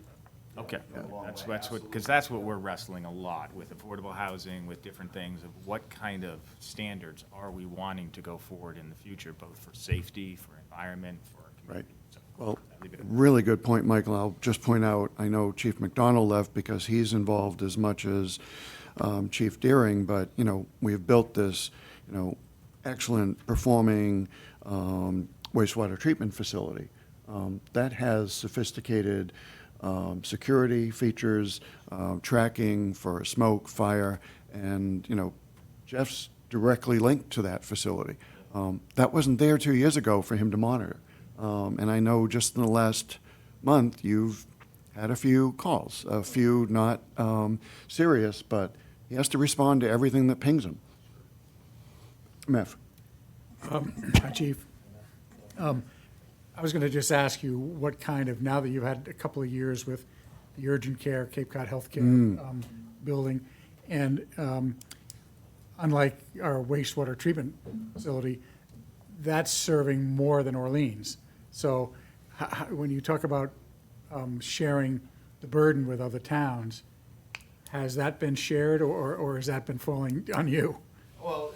okay, a long that's way, what, because absolutely. that's what we're wrestling a lot with affordable housing, with different things of what kind of standards are we wanting to go forward in the future, both for safety, for environment, for our Right. community. So, Well, I'll leave it at that. really good point, Michael. I'll just point out, I know Chief McDonald left because he's involved as much as Chief Deering, but, you know, we've built this, you know, excellent performing wastewater treatment facility that has sophisticated security features, tracking for smoke, fire, and, you know, Jeff's directly linked to that facility. That wasn't there 2 years ago for him to monitor. And I know just in the last month, you've had a few calls, a few not serious, but he has to respond to everything that pings him. Meth. Hi, Chief. I was going to just ask you what kind of, now that you've had a couple of years with the urgent care, Cape Cod Healthcare building, and unlike our wastewater treatment facility, that's serving more than Orleans. So when you talk about sharing the burden with other towns, has that been shared, or has that been falling on you? Well,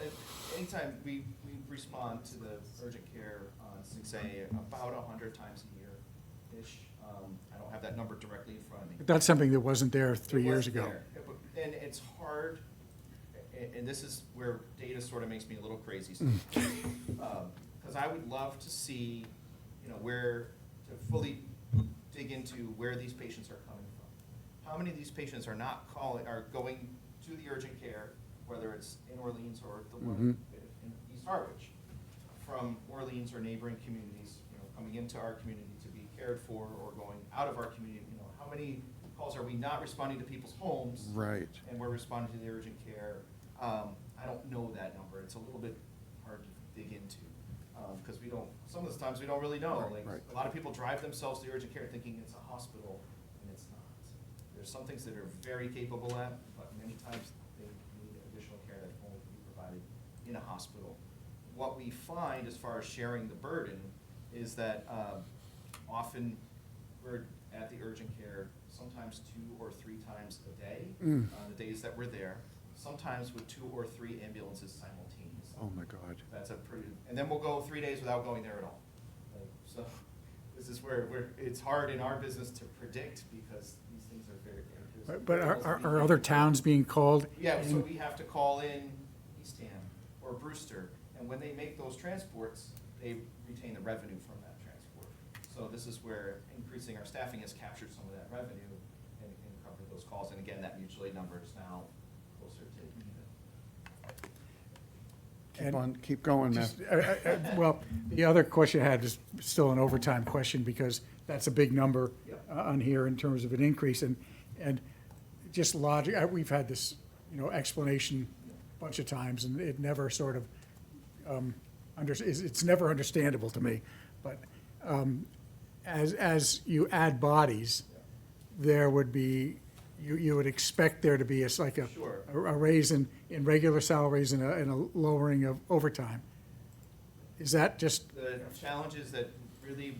anytime we respond to the urgent care on 6A about 100 times a year-ish. I don't have that number directly in front of me. But that's something that wasn't there 3 It years wasn't ago. there. And it's hard, and this is where data sort of makes me a little crazy sometimes. Because I would love to see, you know, to fully dig into where these patients are coming from. How many of these patients are going to the urgent care, whether it's in Orleans or the one in East Harwich, from Orleans or neighboring communities, you know, coming into our community to be cared for, or going out of our community, you know, how many calls are we not responding to people's homes? Right. And we're responding to the urgent care. I don't know that number. It's a little bit hard to dig into, because some of the times we don't really know. Like, right. a lot of people drive themselves to the urgent care thinking it's a hospital, and it's not. There's some things that are very capable at, but many times they need additional care that can only be provided in a hospital. What we find as far as sharing the burden is that often we're at the urgent care sometimes 2 or 3 times a day, on the days that we're there, sometimes with 2 or 3 ambulances simultaneously. Oh, my God. That's a pretty, and then we'll go 3 days without going there at all. Like, so this is where it's hard in our business to predict, because these things are very. But are other towns being called? Yeah, so we have to call in Eastham or Brewster, and when they make those transports, they retain the revenue from that transport. So this is where increasing our staffing has captured some of that revenue and covered those calls. And again, that mutual aid number is now closer to even. Keep going, Meth. Well, the other question I had is still an overtime question, because that's a big number on here in terms of an increase, and just logic, we've had this, you know, explanation a bunch of times, and it never sort of, it's never understandable to me, but as you add bodies, there would be, you would expect there to be like a Sure. a raise in regular salaries and a lowering of overtime. Is that just, The challenge is that really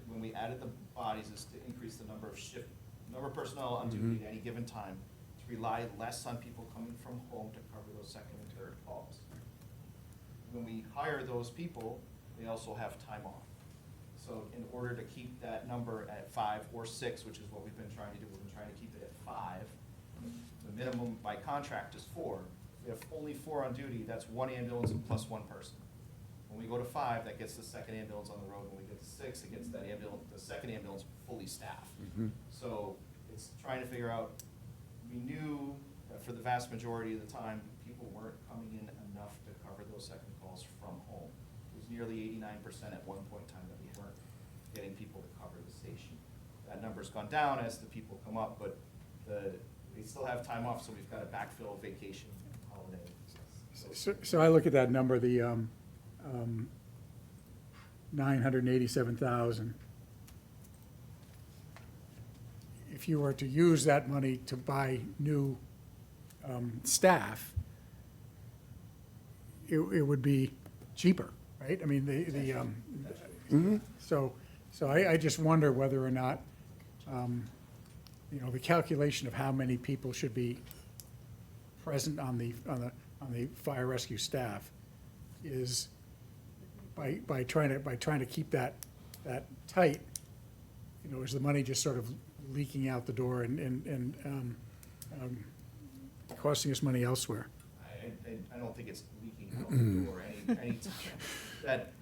when we added the bodies, is to increase the number of personnel on duty at any given time, to rely less on people coming from home to cover those second and third calls. When we hire those people, they also have time off. So in order to keep that number at 5 or 6, which is what we've been trying to do, we've been trying to keep it at 5. The minimum by contract is 4. We have only 4 on duty, that's 1 ambulance plus 1 person. When we go to 5, that gets the second ambulance on the road. When we get to 6, it gets that the second ambulance fully staffed. So it's trying to figure out, we knew that for the vast majority of the time, people weren't coming in enough to cover those second calls from home. It was nearly 89% at one point in time that we weren't getting people to cover the station. That number's gone down as the people come up, but they still have time off, so we've got to backfill vacation, holiday. so I look at that number, the 987,000. If you were to use that money to buy new staff, it would be cheaper, right? I mean, so So I just wonder whether or not, the calculation of how many people should be present on the fire rescue staff is, by trying to keep that tight, is the money just sort of leaking out the door and costing us money elsewhere? I don't think it's leaking out the door any time that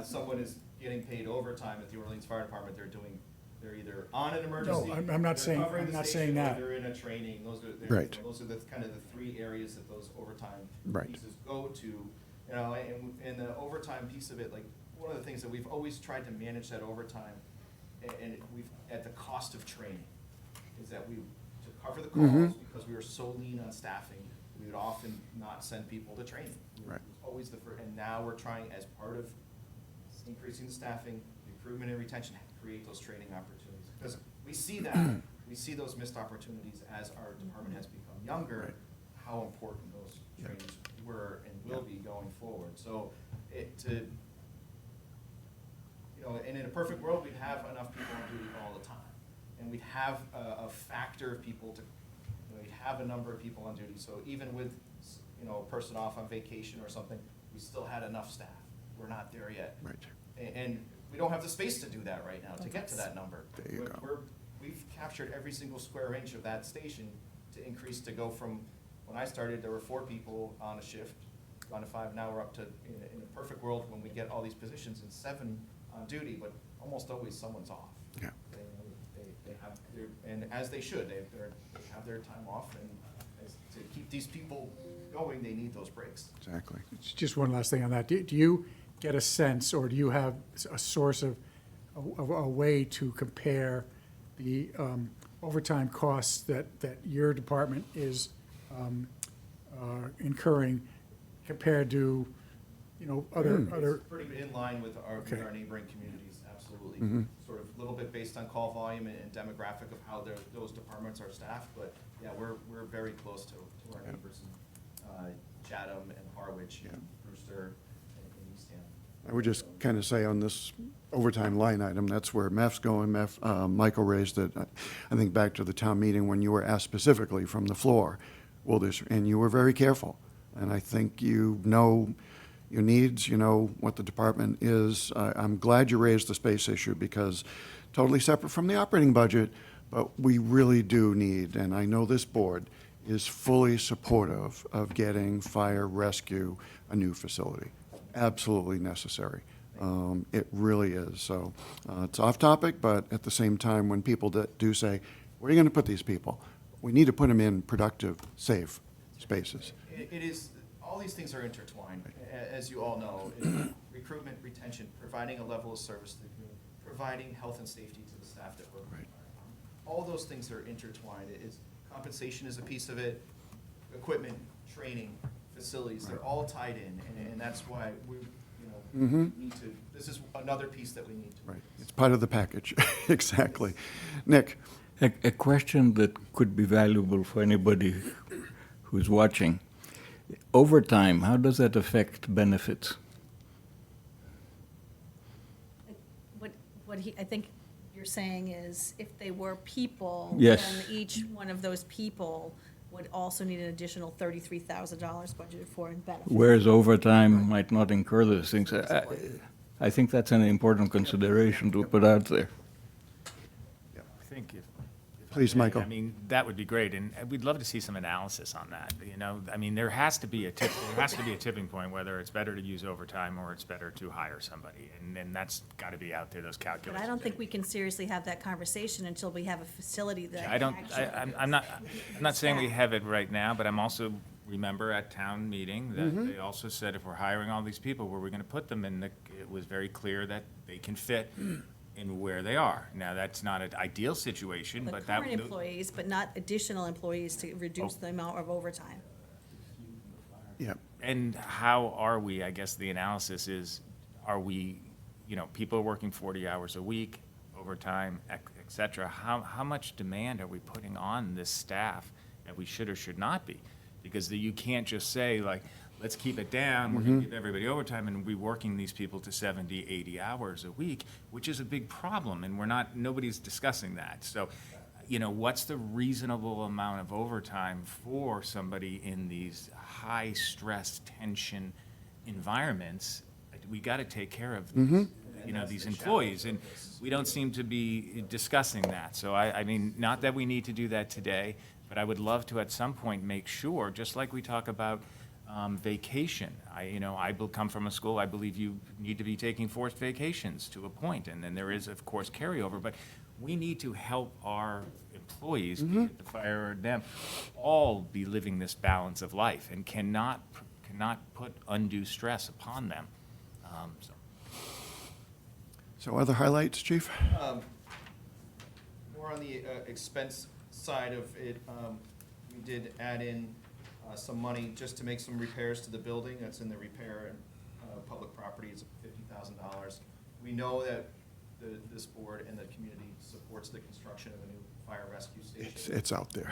someone is getting paid overtime at the Orleans Fire Department. They're either on an emergency. No, I'm not they're saying- covering I'm the not station, saying or that. They're in a training. Right. Those are the kind of the three areas that those overtime Right. pieces go to. And the overtime piece of it, like, one of the things that we've always tried to manage that overtime, and we've, at the cost of training, is that to cover the calls, because we were so lean on staffing, we would often not send people to training. Right. It was always and now we're trying, as part of increasing the staffing, recruitment and retention, to create those training opportunities. Because we see that, we see those missed opportunities as our department has become younger, Right. how important those trainings were and will be going forward. So and in a perfect world, we'd have enough people on duty all the time. And we'd have a factor of people we'd have a number of people on duty. So even with, a person off on vacation or something, we still had enough staff. We're not there yet. Right. And we don't have the space to do that right now, to get to that number. There you go. We've captured every single square inch of that station to increase, to go from, when I started, there were 4 people on a shift, gone to 5, now we're up to, in a perfect world, when we get all these positions, and 7 on duty, but almost always someone's off. Yeah. They have and as they should, they have their time off, and to keep these people going, they need those breaks. Exactly. Just one last thing on that. Do you get a sense, or do you have a source of a way to compare the overtime costs that your department is incurring compared to, other? It's pretty in line with our neighboring communities, absolutely. Sort of a little bit based on call volume and demographic of how those departments are staffed, but yeah, we're very close to our neighbors in Chatham and Harwich and Brewster and Eastham. I would just kind of say on this overtime line item, that's where MEF's going. Michael raised it, I think, back to the town meeting when you were asked specifically from the floor, and you were very careful. And I think you know your needs, you know what the department is. I'm glad you raised the space issue, because totally separate from the operating budget, but we really do need, and I know this board is fully supportive of getting fire rescue a new facility. Absolutely necessary. It really is. So it's off topic, but at the same time, when people do say, where are you going to put these people? We need to put them in productive, safe spaces. It is, all these things are intertwined, as you all know. Recruitment, retention, providing a level of service to the community, providing health and safety to the staff that work. Right. All those things are intertwined. Compensation is a piece of it, equipment, training, facilities, they're all tied in, and that's why we, need to, this is another piece that we need to. Right. It's part of the package. Exactly. Nick? A question that could be valuable for anybody who's watching. Overtime, how does that affect benefits? I think you're saying is, if they were people, Yes. then each one of those people would also need an additional $33,000 budgeted for in benefits. Whereas overtime might not incur those things. I think that's an important consideration to put out there. I think if I Please, may, Michael. I mean, that would be great, and we'd love to see some analysis on that, I mean, there has to be a tipping point, whether it's better to use overtime or it's better to hire somebody, and that's got to be out there, those But calculations. I don't think we can seriously have that conversation until we have a facility that I can don't, actually. I'm not saying we have it right now, but I'm also, remember at town meeting, that they also said if we're hiring all these people, where we're gonna put them, and it was very clear that they can fit in where they are. Now, that's not an ideal situation, The but that. current employees, but not additional employees to reduce the amount of overtime. Yeah. And how are we, I guess the analysis is, are we, people are working 40 hours a week, overtime, et cetera. How much demand are we putting on this staff that we should or should not be? Because you can't just say, like, let's keep it down, we're gonna give everybody overtime, and we're working these people to 70, 80 hours a week, which is a big problem, and nobody's discussing that. So, what's the reasonable amount of overtime for somebody in these high-stress, tension environments? We gotta take care of these, these employees, and we don't seem to be discussing that. So I mean, not that we need to do that today, but I would love to at some point make sure, just like we talk about vacation. I come from a school, I believe you need to be taking forced vacations to a point, and then there is, of course, carryover, but we need to help our employees, be it the fire or them, all be living this balance of life, and cannot put undue stress upon them. So other highlights, Chief? More on the expense side of it, we did add in some money just to make some repairs to the building. That's in the repair and public property. It's $50,000. We know that this board and the community supports the construction of a new fire rescue station. It's out there.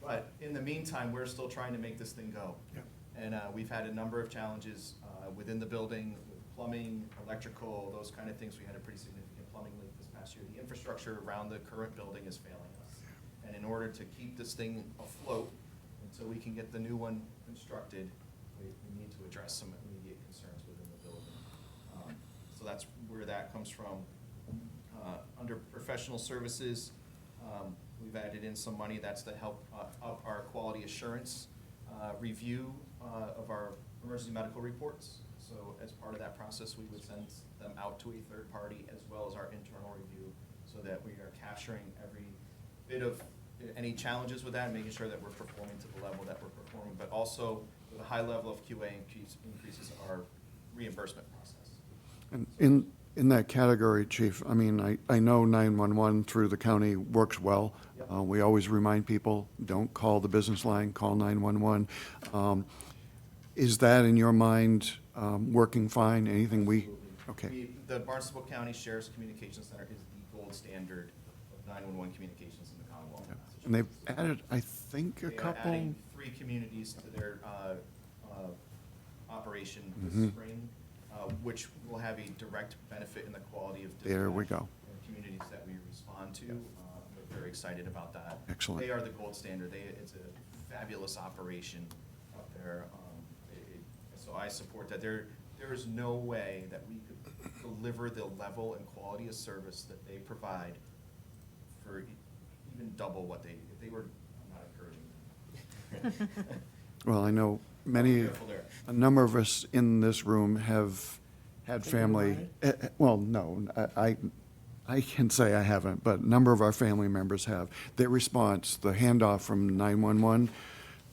But in the meantime, we're still trying to make this thing go. Yep. And we've had a number of challenges within the building, with plumbing, electrical, those kind of things. We had a pretty significant plumbing leak this past year. The infrastructure around the current building is failing us. And in order to keep this thing afloat, until we can get the new one constructed, we need to address some immediate concerns within the building. So that's where that comes from. Under professional services, we've added in some money. That's to help up our quality assurance review of our emergency medical reports. So as part of that process, we would send them out to a third party as well as our internal review, so that we are capturing every bit of any challenges with that, and making sure that we're performing to the level that we're performing, but also with a high level of QA increases our reimbursement process. And in that category, Chief, I mean, I know 911 through the county works well. Yep. We always remind people, don't call the business line, call 911. Is that, in your mind, working fine? Anything we, okay. The Barnstable County Sheriff's Communications Center is the gold standard of 911 communications in the Commonwealth of Massachusetts. And they've added, I think, a They are couple. adding 3 communities to their operation this Mhm. spring, which will have a direct benefit in the quality of There we dispatch go. in the communities that we respond to. We're very excited about that. Excellent. They are the gold standard. It's a fabulous operation up there. So I support that. There is no way that we could deliver the level and quality of service that they provide for even double what if they were, I'm not encouraging them. Well, I know many, Careful there. a number of us in this room have had family, well, no, I can say I haven't, but a number of our family members have. Their response, the handoff from 911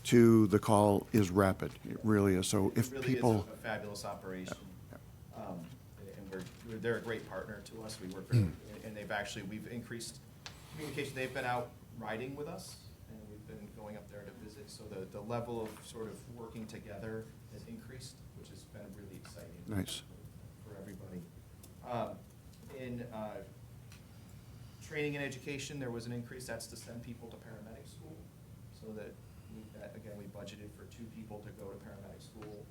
to the call is rapid. It really is. So if It really people. is a fabulous operation. And they're a great partner to us. We work very, and we've increased communication. They've been out riding with us, and we've been going up there to visit. So the level of sort of working together has increased, which has been really exciting. Nice. For everybody. In training and education, there was an increase. That's to send people to paramedic school, so that again, we budgeted for 2 people to go to paramedic school,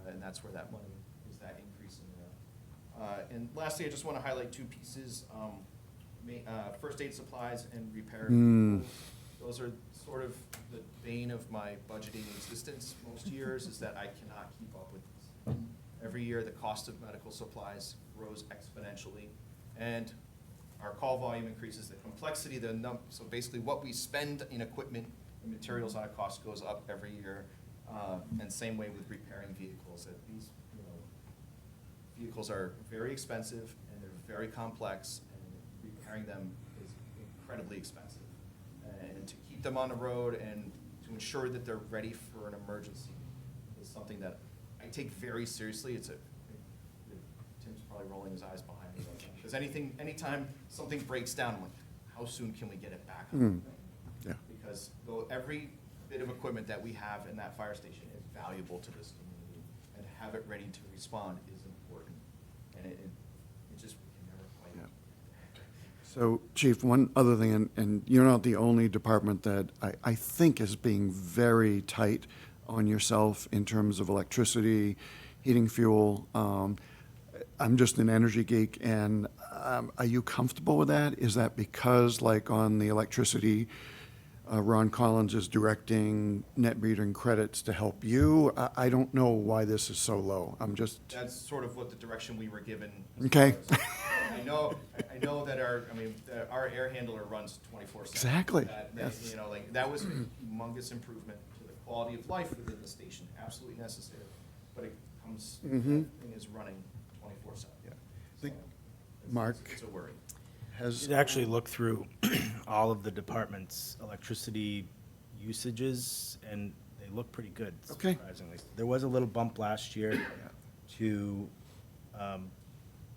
and that's where that money is, that increase in there. And lastly, I just want to highlight 2 pieces. First aid supplies and repair. Those are sort of the bane of my budgeting existence most years, is that I cannot keep up with this. Every year, the cost of medical supplies grows exponentially, and our call volume increases, the complexity, so basically what we spend in equipment and materials on a cost goes up every year. And same way with repairing vehicles, that these, vehicles are very expensive and they're very complex, and repairing them is incredibly expensive. And to keep them on the road and to ensure that they're ready for an emergency is something that I take very seriously. Tim's probably rolling his eyes behind me right now. Because anytime something breaks down, I'm like, how soon can we get it back up? Yeah. Because every bit of equipment that we have in that fire station is valuable to this community, and to have it ready to respond is important. And it just, we can never quite. Yeah. So, Chief, one other thing, and you're not the only department that I think is being very tight on yourself in terms of electricity, heating fuel. I'm just an energy geek, and are you comfortable with that? Is that because, like, on the electricity, Ron Collins is directing net metering credits to help you? I don't know why this is so low. I'm just, That's sort of what the direction we were given. as Okay. far as- I know that our air handler runs 24/7. Exactly. That, you know, like, that was a humongous improvement to the quality of life within the station, absolutely necessary. But it comes, that thing is running 24/7. Yeah. Think- Mark? It's a worry. has, Did actually look through all of the department's electricity usages, and they look pretty good, Okay. surprisingly. There was a little bump last year to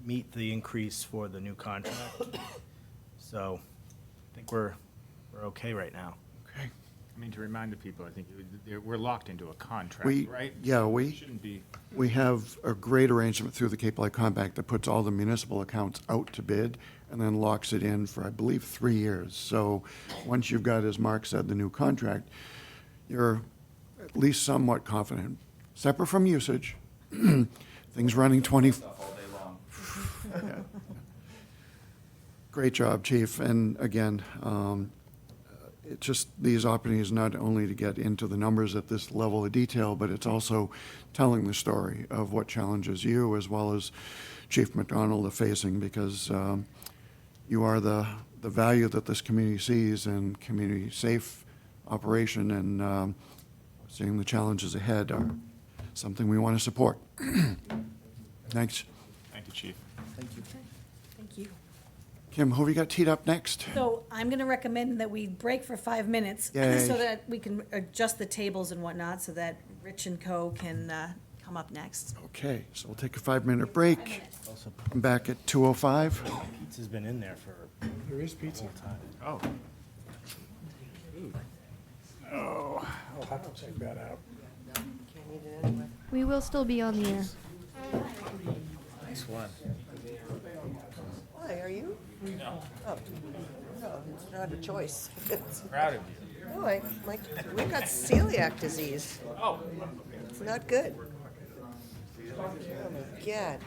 meet the increase for the new contract. So I think we're okay right now. okay. I mean, to remind the people, I think we're locked into a contract, We, right? yeah, So we. it Shouldn't be, We have a great arrangement through the Cape Light Compact that puts all the municipal accounts out to bid and then locks it in for, I believe, 3 years. So once you've got, as Mark said, the new contract, you're at least somewhat confident, separate from usage, things running 20. Stuff all day long. Yeah. Great job, Chief. And again, it's just these opportunities not only to get into the numbers at this level of detail, but it's also telling the story of what challenges you as well as Chief McDonald are facing, because you are the value that this community sees in community safe operation, and seeing the challenges ahead are something we want to support. Thanks. thank you, Chief. Thank you. Kim, who have you got teed up next? So I'm going to recommend that we break for 5 minutes Yay. so that we can adjust the tables and whatnot, so that Rich and Co. can come up next. Okay, so we'll take a 5-minute break. 5 minutes. Also, Come back at 2:05. pizza's been in there for There is pizza. Oh, Oh, I'll have to check that out. Can't eat it anyway. We will still be on the air. nice one. Why, are you? No. Oh, no, it's not a choice. Proud of you. No, we've got celiac disease. Oh. It's not good. Oh, my God.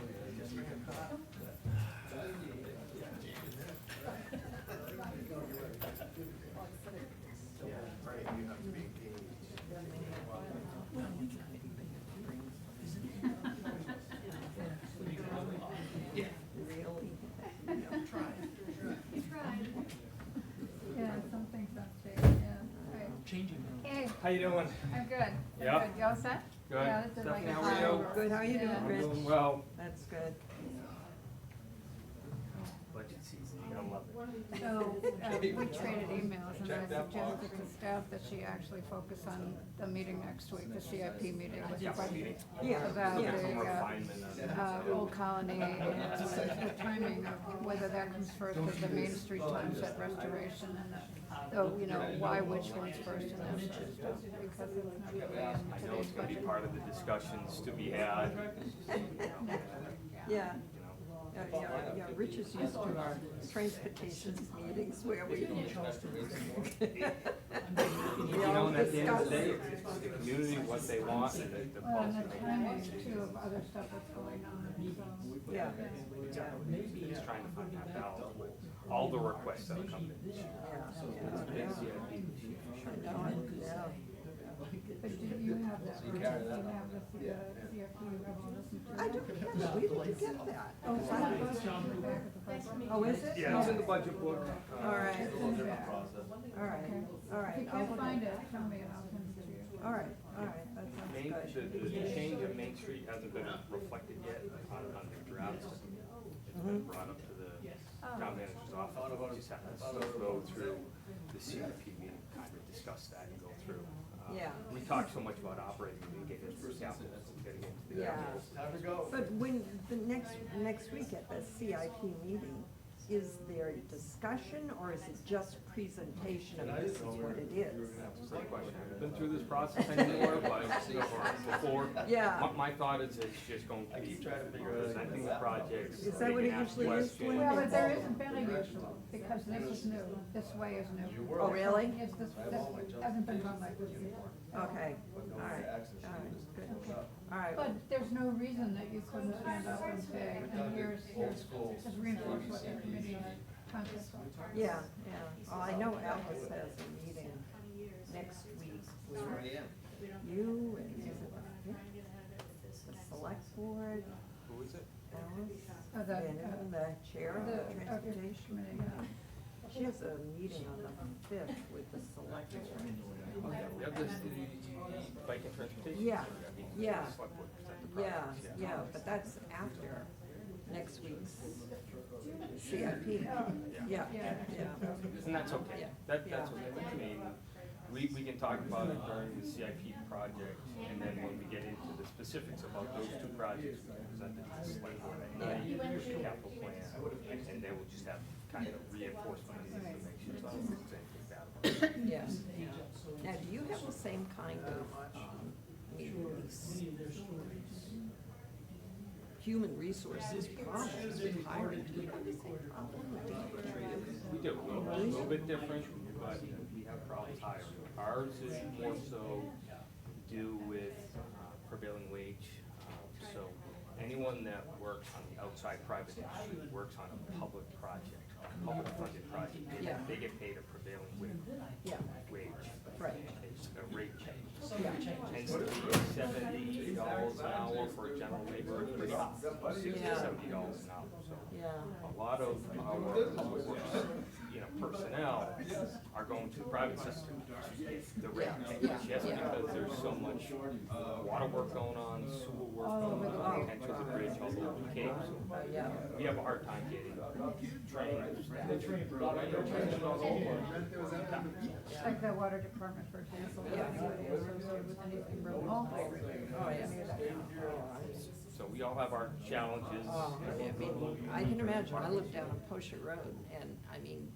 Yeah, some things not safe, yeah. Changing. Hey, How you doing? I'm good. I'm Yeah. good. You all set? Good. Yeah, this is like Stephanie, a how are you? high- Good, how are you doing, Yeah. Rich? Doing well. That's good. Budget season, you're gonna love it. So, we traded emails, and I suggested to staff that she actually focus on the meeting next week, the CIP meeting with the budget. About Some the, refinement on it. Old Colony and the timing of whether that comes first with the Main Street Sunset restoration and, you know, why which one's first and that sort of stuff, because it's not really I in know it's today's gonna be budget. part of the discussions to be had. Yeah, You know, yeah, Rich is used to our transportation meetings where we. You know, and at the end of the day, it's the community, what they want, and the Well, and the policy. timing too of other stuff that's going on, so. Yeah, It's trying to find that balance with all the requests that are coming in this year. So it's a big CIP. But do you have that, you have the CFP, you have all this material? I don't have that, we didn't get that. Oh, it's on the budget, it's back at the budget. Oh, is it? Yeah, it's in the budget book. All right, It's in the back. all right, Okay. all right. If you I'll can't look find at it, tell me and I'll send it to you. All right, that sounds Main, good. the change of Main Street hasn't been reflected yet on the drafts. It's been brought up to the town manager's office. We just have to still go through the CIP meeting, kind of discuss that and go through. Yeah. We talked so much about operating, we didn't get into the capital, getting into the Yeah. capital. Time to go. But when, the next week at the CIP meeting, is there discussion or is it just presentation of this is what it is? Great question. I've been through this process anymore, but before. Yeah. My thought is it's just going to be presenting the project. projects. Is that what it usually is, Gwen? Well, but there isn't been a usual, because this is new, this way is new. Oh, really? Yes, this hasn't been done like this before. Okay, all right, good. All right, But there's no reason that you couldn't stand up and say, and here's, just reinforce what the committee's concepts are. yeah, yeah. Well, I know Alice has a meeting next week with you and is it the select board? Who is it? Alice? The, And the chair of the transportation. committee, yeah. She has a meeting on the 5th with the select board. Bike and transportation? Yeah, yeah, Select board, the yeah, projects, yeah, but that's after next week's CIP. Yeah, yeah. And that's okay. Yeah. That's Yeah. okay. I mean, we can talk about it during the CIP project, and then when we get into the specifics about those two projects, we can present it to the select board at night, with the capital plan, and they will just have kind of reinforcement of the information, so I don't think there's anything bad about it. Yes. Now, do you have the same kind of, I mean, these human resources problems with hiring people? We do, a little bit different, but we have problems hiring. Ours is more so to do with prevailing wage. So anyone that works on the outside private industry, works on a public project, a public funded project, Yeah. they get paid a prevailing Yeah, wage. right. It's a rate check. Yeah. Tends to be $70 an hour for a general laborer, pretty high, $60, Yeah. $70 an hour. So Yeah, a lot of our public works, personnel are going to the private sector to get the rate. Yeah. Just because there's so much water work going on, sewer work going on, potential the bridge all over the Cape. So yeah. we have a hard time getting trained staff. It's like the water department, for example, is associated with anything remote. Oh, yeah. So we all have our challenges. I mean, I can imagine, I live down on Posher Road, and I mean,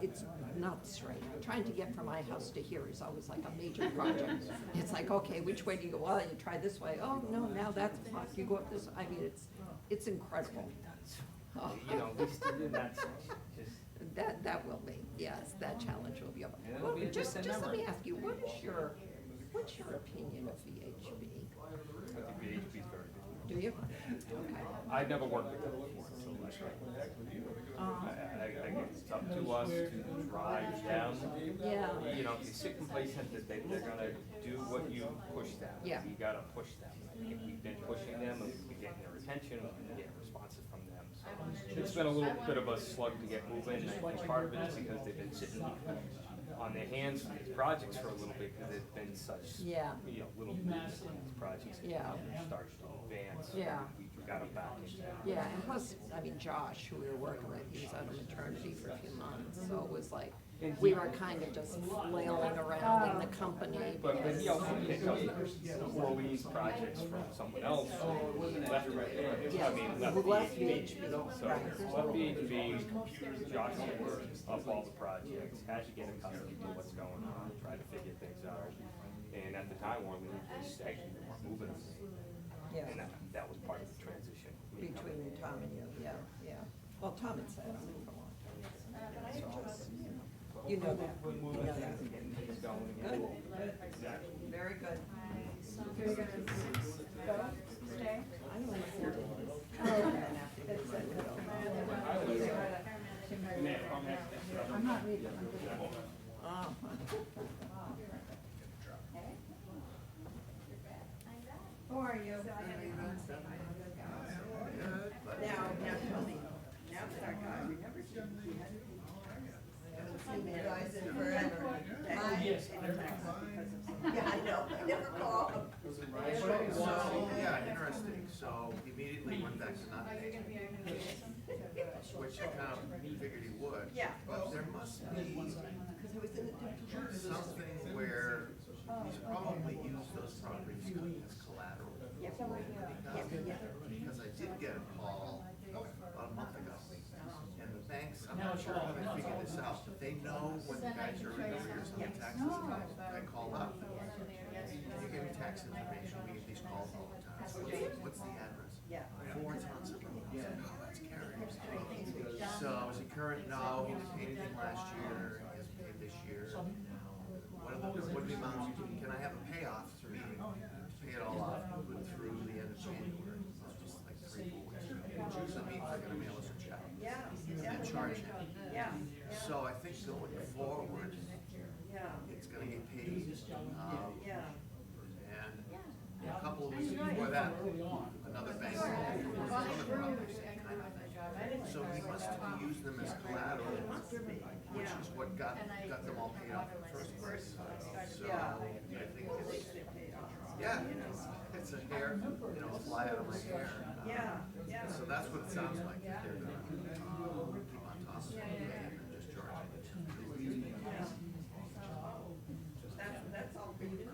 it's nuts right now. Trying to get from my house to here is always like a major project. It's like, okay, which way do you go? Well, you try this way. Oh, no, now that's blocked. You go up this, I mean, it's incredible. Oh. At least in that section, just. That will be, yes, that challenge will be over. Well, just let me ask you, what's your opinion of VHB? I think the HB is very good. Do you? Okay. I've never worked with them before, so that's right. I guess it's up to us to drive them. Yeah. If you sit complacent, that they're gonna do what you push them. Yeah. You gotta push them. I think we've been pushing them, and we've been getting their attention, and getting responses from them. So it's been a little bit of a slug to get moving, and I think part of it is because they've been sitting on their hands for these projects for a little bit, because it's been such, Yeah. little movement on these projects. Yeah. Starts to advance. Yeah. We got them back into that. Yeah, and plus, I mean, Josh, who we were working with, he was on maternity for a few months, so it was like, we were kind of just flailing around in the company. But he also picked up Orleans projects from someone else who left it. Yeah, I mean, left left VHB. VHB, So right. left VHB, Josh worked up all the projects, had to get accustomed to what's going on, try to figure things out. And at the time, Orleans was stagnant, they weren't moving anything. Yeah. And that was part of the transition. Between Tom and you, yeah. Well, Tom had said on it for a long time. So just, you know that. We're You moving know that. things, getting things going. Good, Exactly. very good. You're gonna go, stay? I don't listen to his. That's it. I'm not leaving, I'm just. Oh. How are you? Now tell me, now that our guy remembers you. Haven't seen you guys in forever. Yeah, I know, I never call him. So, yeah, interesting, so he immediately went back to not paying, which I kind of figured he would. Yeah. But there must be Because I was in the. something where he's probably used those properties as collateral. Because I did get a call about a month ago, and the banks, I'm not sure how they figure this out, but they know when the guys are in arrears on the taxes. I called up, can you give me tax information, we get these calls all the time, what's the address? Yeah. no, he didn't pay anything last year, he hasn't paid this year. What are the amounts, can I have a payoff through, pay it all off through the end of January? It's just like 3 weeks. Which usually means they're gonna mail us a check. And charge it. So I think going forward, it's gonna get paid. And a couple of weeks before that, another bank. So he must have used them as collateral, which is what got them all paid off in the first place. So I think it's, yeah, it's a hair, a fly out of my hair. So that's what it sounds like, that they're gonna keep on top of it and just charge it. That's all pretty good.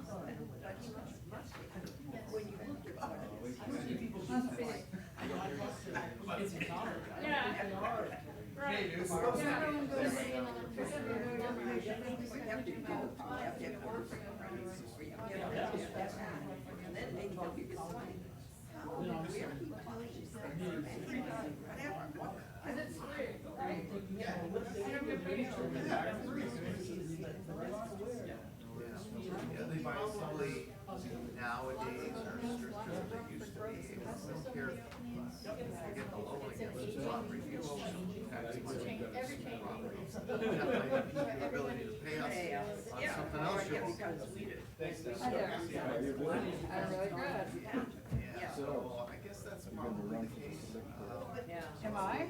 When you look Yeah, they probably nowadays are stricter than they used to be. They don't care if they get the loan against the property. If you owe some tax money against the property, you have the ability to pay us on something else you owe. Yeah, so I guess that's probably the case. Am I?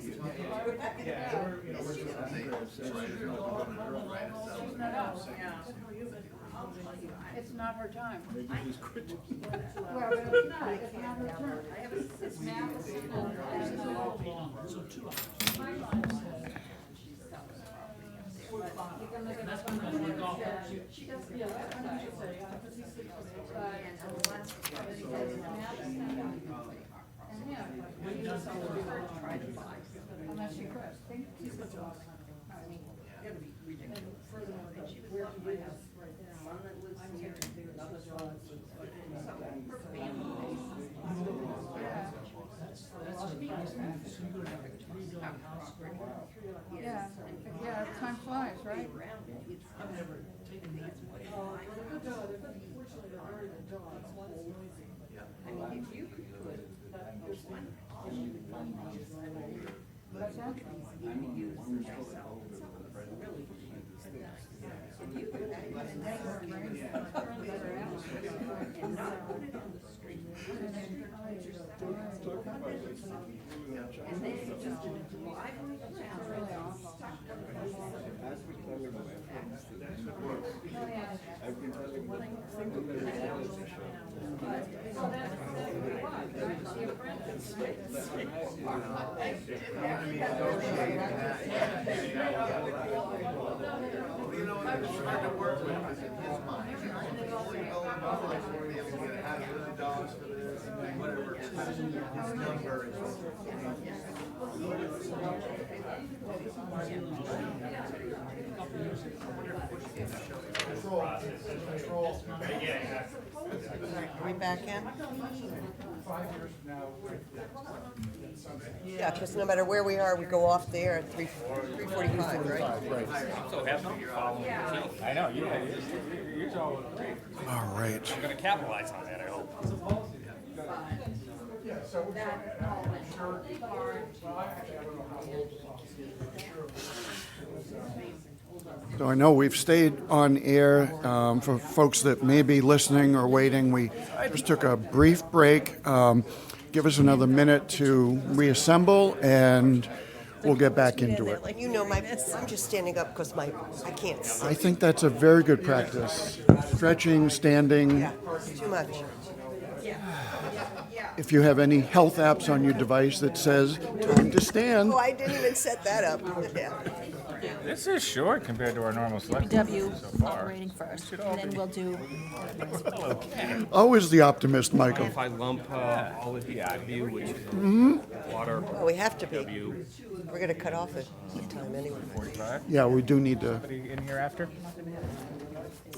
It's not her time. Well, but it's not, it's not her turn. It's Madison unless you could. Yeah, yeah, time flies, right? What's that? You know, I was trying to work with was in his mind. Only going on, like, we're able to get $500 for this, whatever his number is. Are we back in? Yeah, because no matter where we are, we go off there at 3:45, right? I'm so happy you're following the team. I know, yeah, you're all great. All right. I'm gonna capitalize on that, I hope. So I know we've stayed on air. For folks that may be listening or waiting, we just took a brief break. Give us another minute to reassemble, and we'll get back into it. You know, I'm just standing up because I can't see. I think that's a very good practice. Stretching, standing. Yeah, too much. If you have any health apps on your device that says time to stand. Oh, I didn't even set that up. Yeah. This is short compared to our normal select so DPW far. operating first, and then we'll do. Always the optimist, Michael. If I lump all of the DPW, which is water, Oh, we have to be. W, We're going to cut off at the time anyway. 45? Yeah, we do need to, Anybody in here after?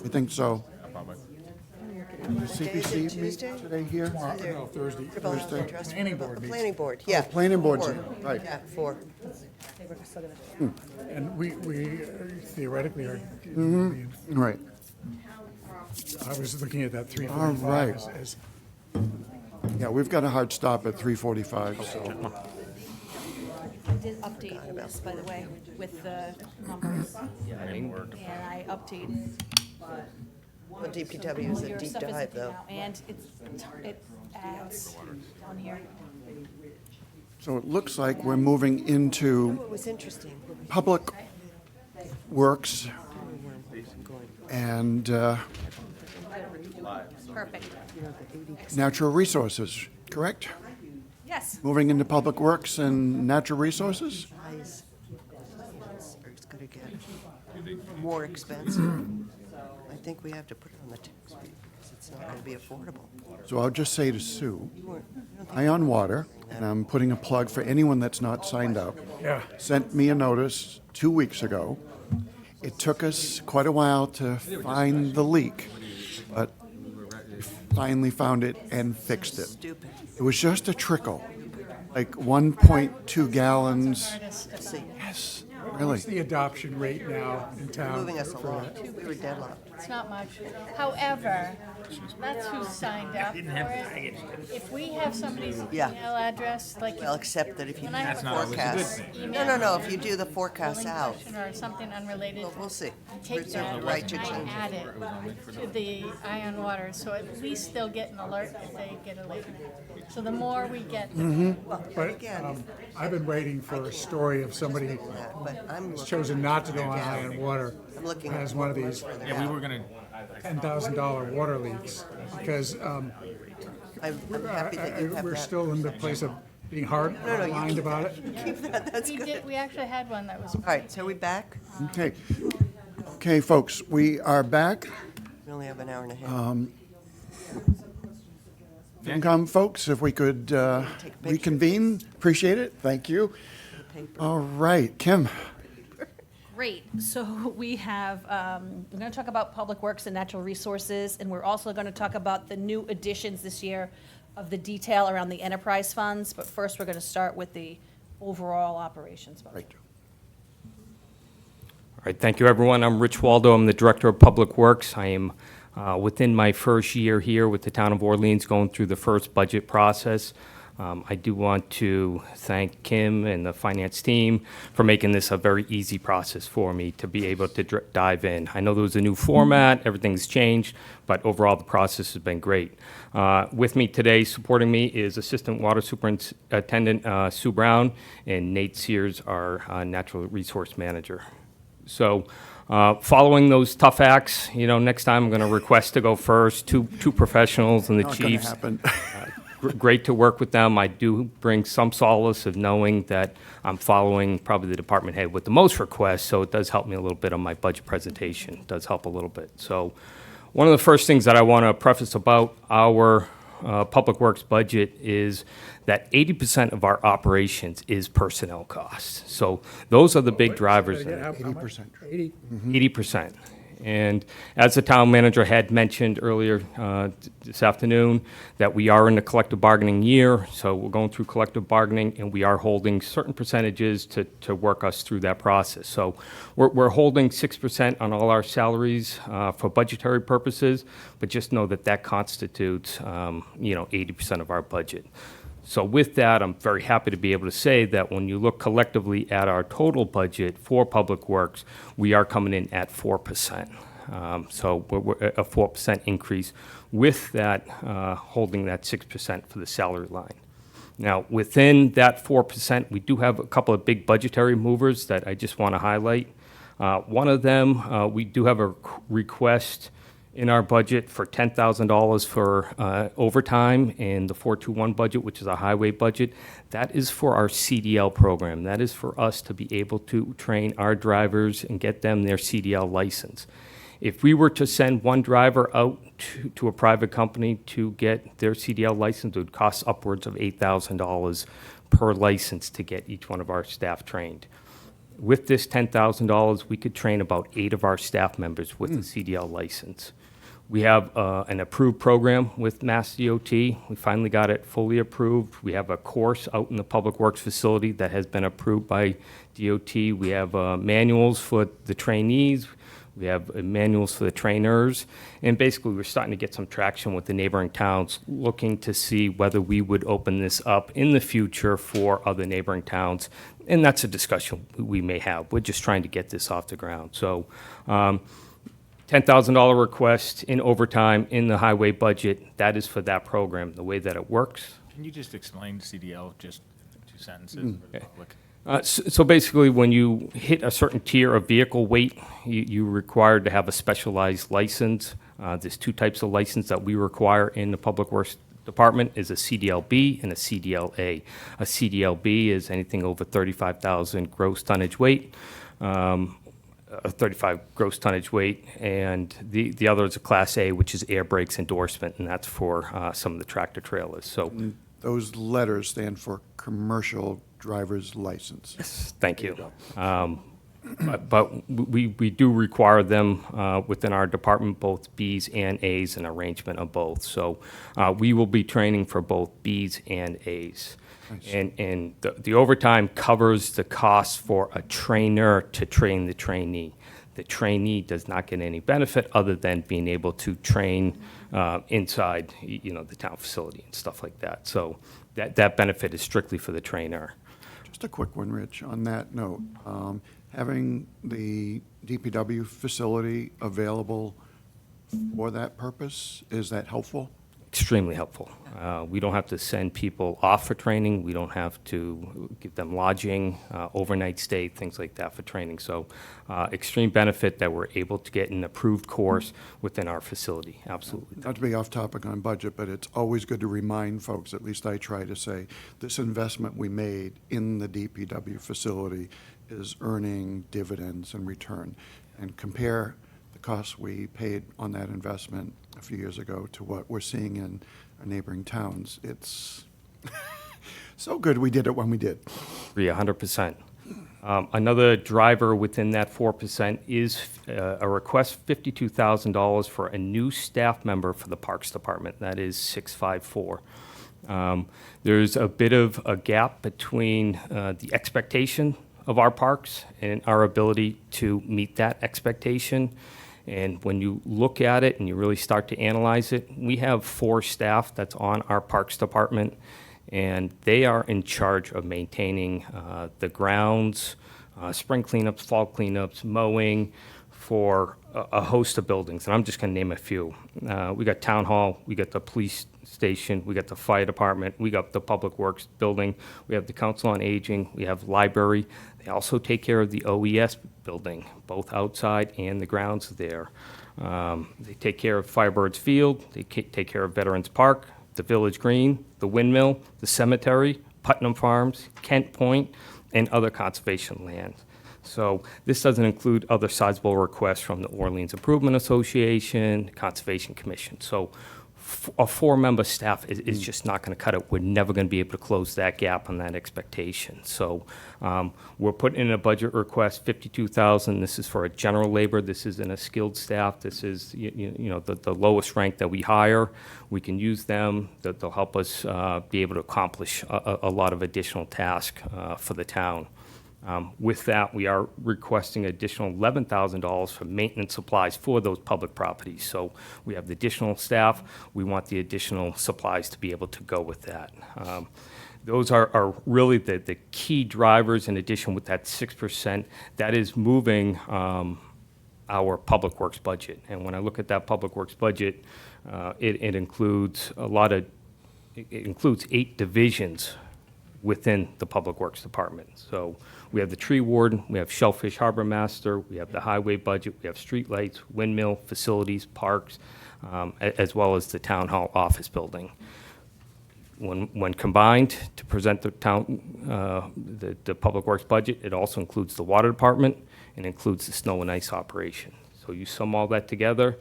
I think so. No problem. CPC meet Tuesday? today here? No, Thursday. What about Thursday. the Planning board meets. Planning board, yeah. Planning board's 4. in, right. Yeah, 4. think we're still gonna do it. And we theoretically are. Right. I was looking at that All right. 345 as Yeah, we've got a hard stop at 3:45, so. I did update this, by the way, with the numbers. And I updated. Well, DPW is a Your deep stuff is dive, looking though. out, and it adds down here. So it looks like we're moving into What was interesting, Public Works and Perfect. Natural Resources, correct? Yes. Moving into Public Works and Natural Resources? guys, it's gonna get more expensive. I think we have to put it on the tax rate because it's not gonna be affordable. So I'll just say to Sue, You weren't- I don't think- Ion Water, and I'm putting a plug for anyone that's not signed up, Yeah. sent me a notice 2 weeks ago. It took us quite a while to find the leak, but we finally found it and fixed it. Stupid. It was just a trickle, like 1.2 gallons. See, Yes, really. What's the adoption rate now in town? moving us for along. that? We were deadlocked. It's not much. However, that's who signed up for it. If we have somebody's Yeah. email address, like Well, except that if you do When I the have a forecast. email No, no, no, if you do the forecast building out, question or something unrelated, well, we'll see. take Reserve that the right to and I change add it to the Ion Water, so at least they'll get an alert if they get a leak. So the more we get, But Again, I've been waiting for a story of somebody that, but I'm who's looking, chosen not to go on Iron Water, I'm looking. has one of these further Yeah, we out. were gonna, $10,000 water leaks, because I'm happy that you have we're that. still in the place of being hard, No, you lined keep about that. it. Keep that, that's we good. did, we actually had one that was. All right, so are we back? Okay. Okay, folks, we are back. We only have an hour and a half. FinCom folks, if we could reconvene, appreciate it, thank you. All right, Kim. Great. So we have, we're going to talk about Public Works and Natural Resources, and we're also going to talk about the new additions this year of the detail around the enterprise funds. But first, we're going to start with the overall operations budget. Right. All right, thank you, everyone. I'm Rich Waldo. I'm the Director of Public Works. I am within my first year here with the Town of Orleans, going through the first budget process. I do want to thank Kim and the finance team for making this a very easy process for me to be able to dive in. I know there was a new format, everything's changed, but overall, the process has been great. With me today, supporting me, is Assistant Water Superintendent Sue Brown, and Nate Sears, our Natural Resource Manager. So, following those tough acts, you know, next time I'm going to request to go first. Two professionals and the Not gonna chiefs. happen. Great to work with them. I do bring some solace of knowing that I'm following probably the department head with the most requests, so it does help me a little bit on my budget presentation. It does help a little bit. So, one of the first things that I want to preface about our Public Works budget is that 80% of our operations is personnel costs. So those are the big drivers. in it. How much? 80%. 80? 80%. And as the town manager had mentioned earlier this afternoon, that we are in the collective bargaining year, so we're going through collective bargaining, and we are holding certain percentages to work us through that process. So we're holding 6% on all our salaries for budgetary purposes, but just know that that constitutes, 80% of our budget. So with that, I'm very happy to be able to say that when you look collectively at our total budget for Public Works, we are coming in at 4%. So we're a 4% increase with that, holding that 6% for the salary line. Now, within that 4%, we do have a couple of big budgetary movers that I just want to highlight. One of them, we do have a request in our budget for $10,000 for overtime in the 421 budget, which is a highway budget. That is for our CDL program. That is for us to be able to train our drivers and get them their CDL license. If we were to send one driver out to a private company to get their CDL license, it would cost upwards of $8,000 per license to get each one of our staff trained. With this $10,000, we could train about 8 of our staff members with a CDL license. We have an approved program with Mass DOT. We finally got it fully approved. We have a course out in the Public Works facility that has been approved by DOT. We have manuals for the trainees. We have manuals for the trainers. And basically, we're starting to get some traction with the neighboring towns, looking to see whether we would open this up in the future for other neighboring towns. And that's a discussion we may have. We're just trying to get this off the ground. So, $10,000 request in overtime in the highway budget, that is for that program, the way that it works. Can you just explain CDL, just 2 sentences for the public? So basically, when you hit a certain tier of vehicle weight, you're required to have a specialized license. There's 2 types of license that we require in the Public Works Department, is a CDLB and a CDLA. A CDLB is anything over 35,000 gross tonnage weight. 35 gross tonnage weight, and the other is a Class A, which is air brakes endorsement, and that's for some of the tractor trailers. So, Those letters stand for commercial driver's license. thank you. But we do require them within our department, both Bs and As, an arrangement of both. So we will be training for both Bs and As. And the overtime covers the cost for a trainer to train the trainee. The trainee does not get any benefit other than being able to train inside, the town facility and stuff like that. So that benefit is strictly for the trainer. Just a quick one, Rich, on that note. Having the DPW facility available for that purpose, is that helpful? Extremely helpful. We don't have to send people off for training. We don't have to give them lodging, overnight stay, things like that for training. So extreme benefit that we're able to get an approved course within our facility, absolutely. Not to be off topic on budget, but it's always good to remind folks, at least I try to say, this investment we made in the DPW facility is earning dividends and return. And compare the costs we paid on that investment a few years ago to what we're seeing in our neighboring towns. It's so good we did it when we did. Agree 100%. Another driver within that 4% is a request $52,000 for a new staff member for the Parks Department. That is 654. There's a bit of a gap between the expectation of our parks and our ability to meet that expectation. And when you look at it and you really start to analyze it, we have 4 staff that's on our Parks Department, and they are in charge of maintaining the grounds, spring cleanups, fall cleanups, mowing for a host of buildings. And I'm just going to name a few. We got Town Hall, we got the police station, we got the fire department, we got the Public Works building, we have the Council on Aging, we have library. They also take care of the OES building, both outside and the grounds there. They take care of Firebirds Field, they take care of Veterans Park, the Village Green, the Windmill, the cemetery, Putnam Farms, Kent Point, and other conservation lands. So this doesn't include other sizable requests from the Orleans Improvement Association, Conservation Commission. So a 4-member staff is just not going to cut it. We're never going to be able to close that gap on that expectation. So we're putting in a budget request, $52,000. This is for a general labor. This isn't a skilled staff. This is the lowest rank that we hire. We can use them. They'll help us be able to accomplish a lot of additional tasks for the town. With that, we are requesting additional $11,000 for maintenance supplies for those public properties. So we have the additional staff. We want the additional supplies to be able to go with that. Those are really the key drivers. In addition, with that 6%, that is moving our Public Works budget. And when I look at that Public Works budget, it includes it includes 8 divisions within the Public Works Department. So we have the tree warden, we have Shellfish Harbor Master, we have the highway budget, we have streetlights, windmill, facilities, parks, as well as the town hall office building. When combined to present the the Public Works budget, it also includes the water department and includes the snow and ice operation. So you sum all that together,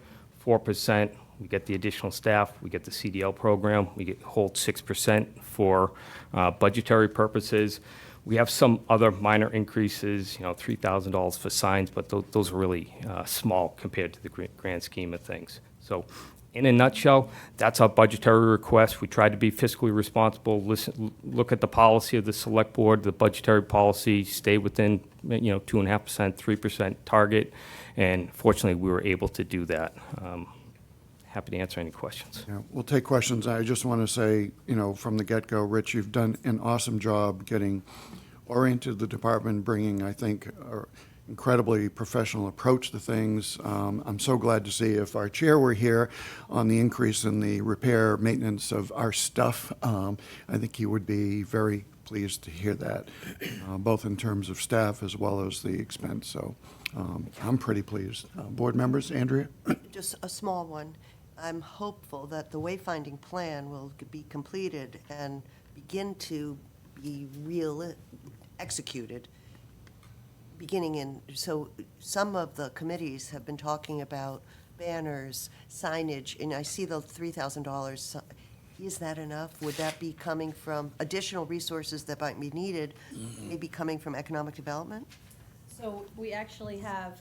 4%, we get the additional staff, we get the CDL program, we hold 6% for budgetary purposes. We have some other minor increases, $3,000 for signs, but those are really small compared to the grand scheme of things. So in a nutshell, that's our budgetary request. We tried to be fiscally responsible, look at the policy of the select board, the budgetary policy, stay within, 2.5%, 3% target, and fortunately, we were able to do that. Happy to answer any questions. Yeah, we'll take questions. I just want to say, from the get-go, Rich, you've done an awesome job getting oriented the department, bringing, I think, an incredibly professional approach to things. I'm so glad to see if our chair were here on the increase in the repair, maintenance of our stuff. I think he would be very pleased to hear that, both in terms of staff as well as the expense. So I'm pretty pleased. Board members, Andrea? Just a small one. I'm hopeful that the wayfinding plan will be completed and begin to be executed, beginning in, so some of the committees have been talking about banners, signage, and I see the $3,000. Is that enough? Would that be coming from additional resources that might be needed, maybe coming from economic development? So we actually have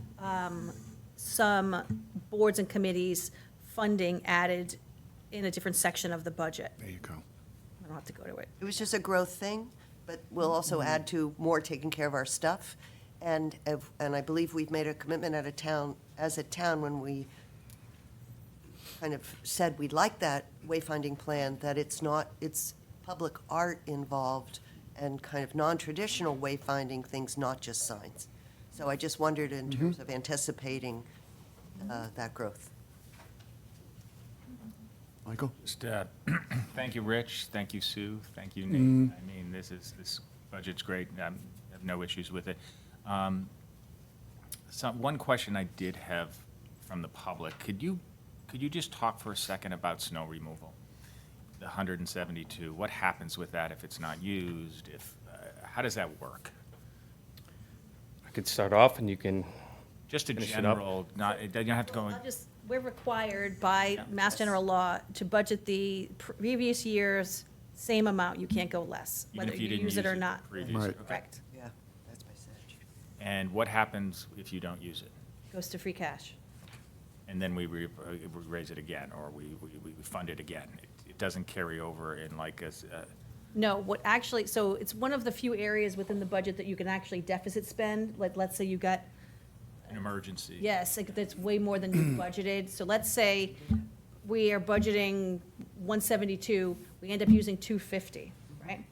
some boards and committees funding added in a different section of the budget. There you go. I don't have to go to it. It was just a growth thing, but we'll also add to more taking care of our stuff. And I believe we've made a commitment as a town, when we kind of said we'd like that wayfinding plan, that it's public art involved and kind of non-traditional wayfinding things, not just signs. So I just wondered in terms of anticipating that growth. Michael? Just, thank you, Rich. Thank you, Sue. Thank you, Nate. I mean, this budget's great. I have no issues with it. One question I did have from the public, could you just talk for a second about snow removal? The 172, what happens with that if it's not used? How does that work? I could start off and you can. Just a finish it up. general, you don't have to go in. We're required by Mass General Law to budget the previous year's same amount. You can't go less, Even whether if you you didn't use it or not. previous- Right. okay. Correct. Yeah, that's my statute. And what happens if you don't use it? Goes to free cash. And then we raise it again, or we fund it again? It doesn't carry over in like No, so it's one of the few areas within the budget that you can actually deficit spend. Like, let's say you got, an emergency. yes, like, that's way more than you budgeted. So let's say we are budgeting 172, we end up using 250, right?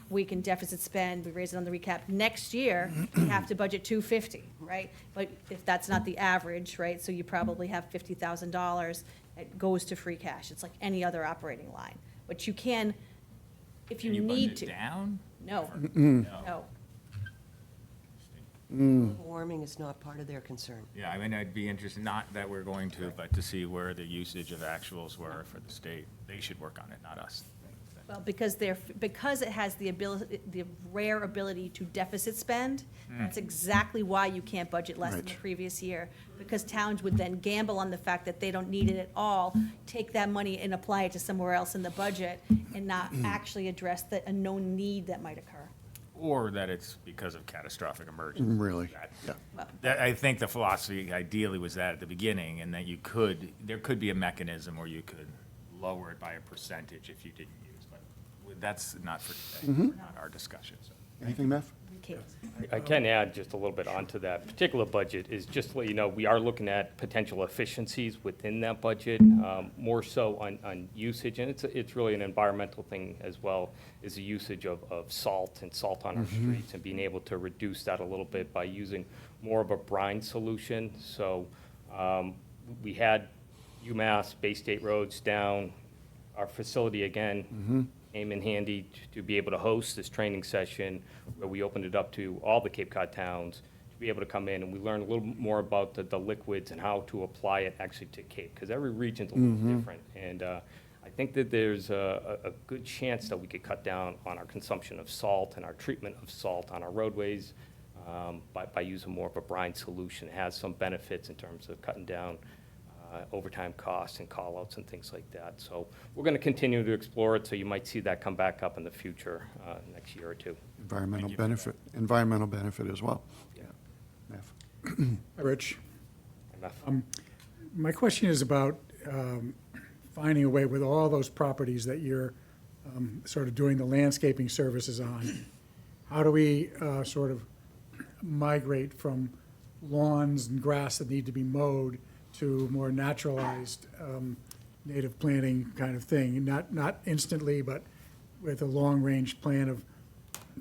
We can deficit spend, we raise it on the recap. Next year, we have to budget 250, right? But if that's not the average, right, so you probably have $50,000 that goes to free cash. It's like any other operating line. But you can, if you Can you need budget to. down? No, No. no. Warming is not part of their concern. Yeah, I mean, I'd be interested, not that we're going to, but to see where the usage of actuals were for the state. They should work on it, not us. Well, because it has the ability, the rare ability to deficit spend, that's exactly why you can't budget less than the Right. previous year. Because towns would then gamble on the fact that they don't need it at all, take that money and apply it to somewhere else in the budget, and not actually address a known need that might occur. Or that it's because of catastrophic emergency. Really? That- Well, I think the philosophy ideally was that at the beginning, and that there could be a mechanism where you could lower it by a percentage if you didn't use, but that's not for today, not our discussion, so. Anything, Mev? okay. I can add just a little bit onto that particular budget, is just to let you know, we are looking at potential efficiencies within that budget, more so on usage, and it's really an environmental thing as well, is the usage of salt and salt on our streets, and being able to reduce that a little bit by using more of a brine solution. So we had UMass Bay State Roads down, our facility again came in handy to be able to host this training session where we opened it up to all the Cape Cod towns to be able to come in, and we learned a little more about the liquids and how to apply it actually to Cape, because every region's a little different. And I think that there's a good chance that we could cut down on our consumption of salt and our treatment of salt on our roadways by using more of a brine solution. It has some benefits in terms of cutting down overtime costs and call-outs and things like that. So we're going to continue to explore it, so you might see that come back up in the future, next year or two. Environmental benefit as well. Yeah. Mev? Hi, Rich. Enough. My question is about finding a way with all those properties that you're sort of doing the landscaping services on, how do we sort of migrate from lawns and grass that need to be mowed to more naturalized native planting kind of thing? Not instantly, but with a long-range plan of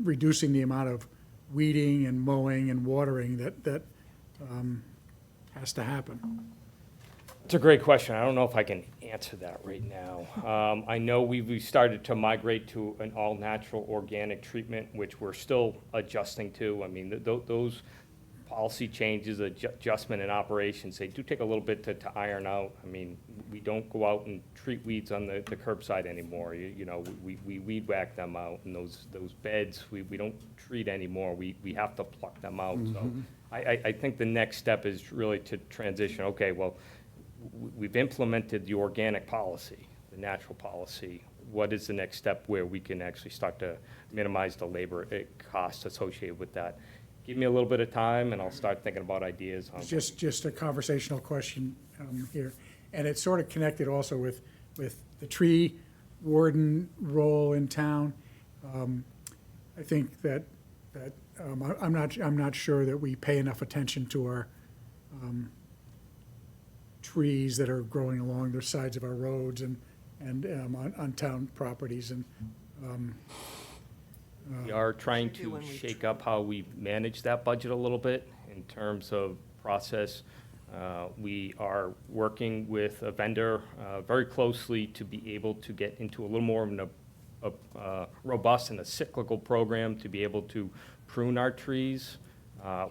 reducing the amount of weeding and mowing and watering that has to happen. It's a great question. I don't know if I can answer that right now. I know we started to migrate to an all-natural organic treatment, which we're still adjusting to. I mean, those policy changes, adjustment in operations, they do take a little bit to iron out. I mean, we don't go out and treat weeds on the curbside anymore. You know, we weed whack them out, and those beds, we don't treat anymore. We have to pluck them out. So I think the next step is really to transition, okay, well, we've implemented the organic policy, the natural policy. What is the next step where we can actually start to minimize the labor costs associated with that? Give me a little bit of time, and I'll start thinking about ideas on. Just a conversational question here, and it's sort of connected also with the tree warden role in town. I think that I'm not sure that we pay enough attention to our trees that are growing along the sides of our roads and on town properties, and We are trying do to when we shake up how we manage that budget a little bit in terms of process. We are working with a vendor very closely to be able to get into a little more of a robust and a cyclical program to be able to prune our trees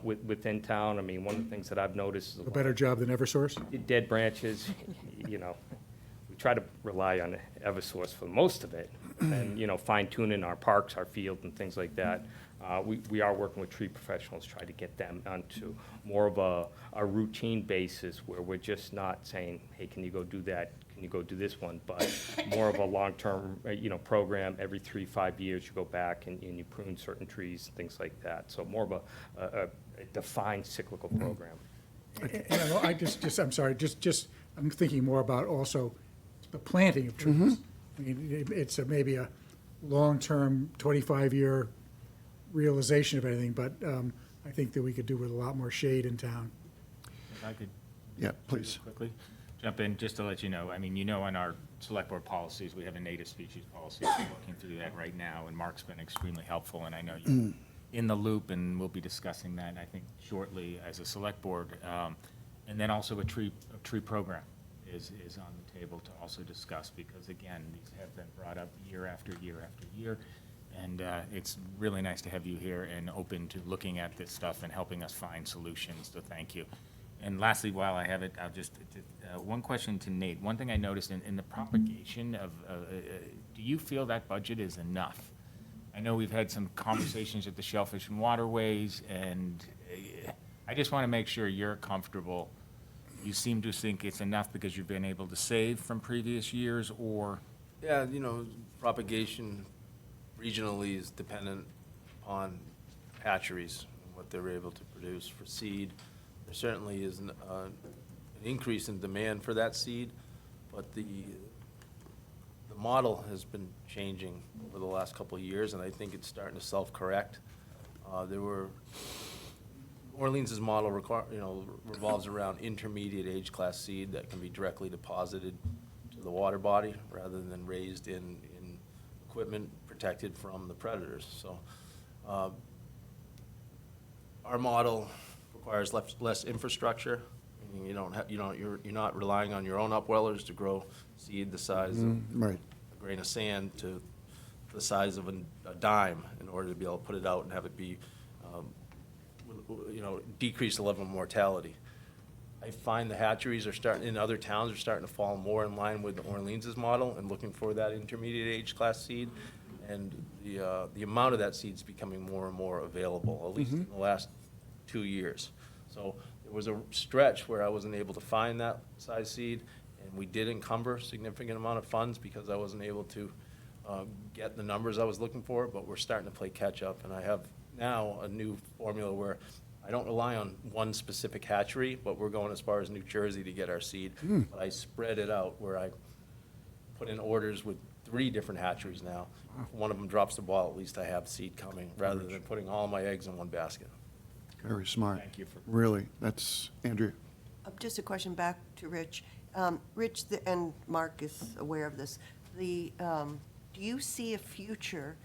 within town. I mean, one of the things that I've noticed is a better job than Eversource? dead branches, you know, we try to rely on Eversource for most of it, and, you know, fine tuning our parks, our fields, and things like that. We are working with tree professionals, try to get them onto more of a routine basis where we're just not saying, hey, can you go do that? Can you go do this one? But more of a long-term, you know, program. Every 3-5 years, you go back and you prune certain trees, things like that. So more of a defined cyclical program. And I'm sorry, I'm thinking more about also the planting of trees. I mean, it's maybe a long-term, 25-year realization of anything, but I think that we could do with a lot more shade in town. If I could Yeah, please. quickly jump in, just to let you know, I mean, you know, in our select board policies, we have a native species policy. We're working through that right now, and Mark's been extremely helpful, and I know you're in the loop, and we'll be discussing that, I think, shortly as a select board. And then also a tree program is on the table to also discuss, because again, these have been brought up year after year after year. And it's really nice to have you here and open to looking at this stuff and helping us find solutions, so thank you. And lastly, while I have it, I'll just, one question to Nate. One thing I noticed in the propagation of, do you feel that budget is enough? I know we've had some conversations at the Shellfish and Waterways, and I just want to make sure you're comfortable. You seem to think it's enough because you've been able to save from previous years, or? Yeah, you know, propagation regionally is dependent on hatcheries, and what they're able to produce for seed. There certainly is an increase in demand for that seed, but the model has been changing over the last couple of years, and I think it's starting to self-correct. Orleans's model revolves around intermediate age class seed that can be directly deposited to the water body rather than raised in equipment protected from the predators. So our model requires less infrastructure. I mean, you're not relying on your own upwellers to grow seed the size of Right. a grain of sand to the size of a dime in order to be able to put it out and have it be, decrease the level of mortality. I find the hatcheries in other towns are starting to fall more in line with Orleans's model and looking for that intermediate age class seed. And the amount of that seed is becoming more and more available, at least in the last 2 years. So there was a stretch where I wasn't able to find that size seed, and we did encumber a significant amount of funds because I wasn't able to get the numbers I was looking for, but we're starting to play catch up, and I have now a new formula where I don't rely on one specific hatchery, but we're going as far as New Jersey to get our seed. But I spread it out where I put in orders with 3 different hatcheries now. If one of them drops the ball, at least I have seed coming, rather than putting all my eggs in one basket. Very smart. Thank you for. Really, that's, Andrea. Just a question back to Rich. Rich, and Mark is aware of this, do you see a future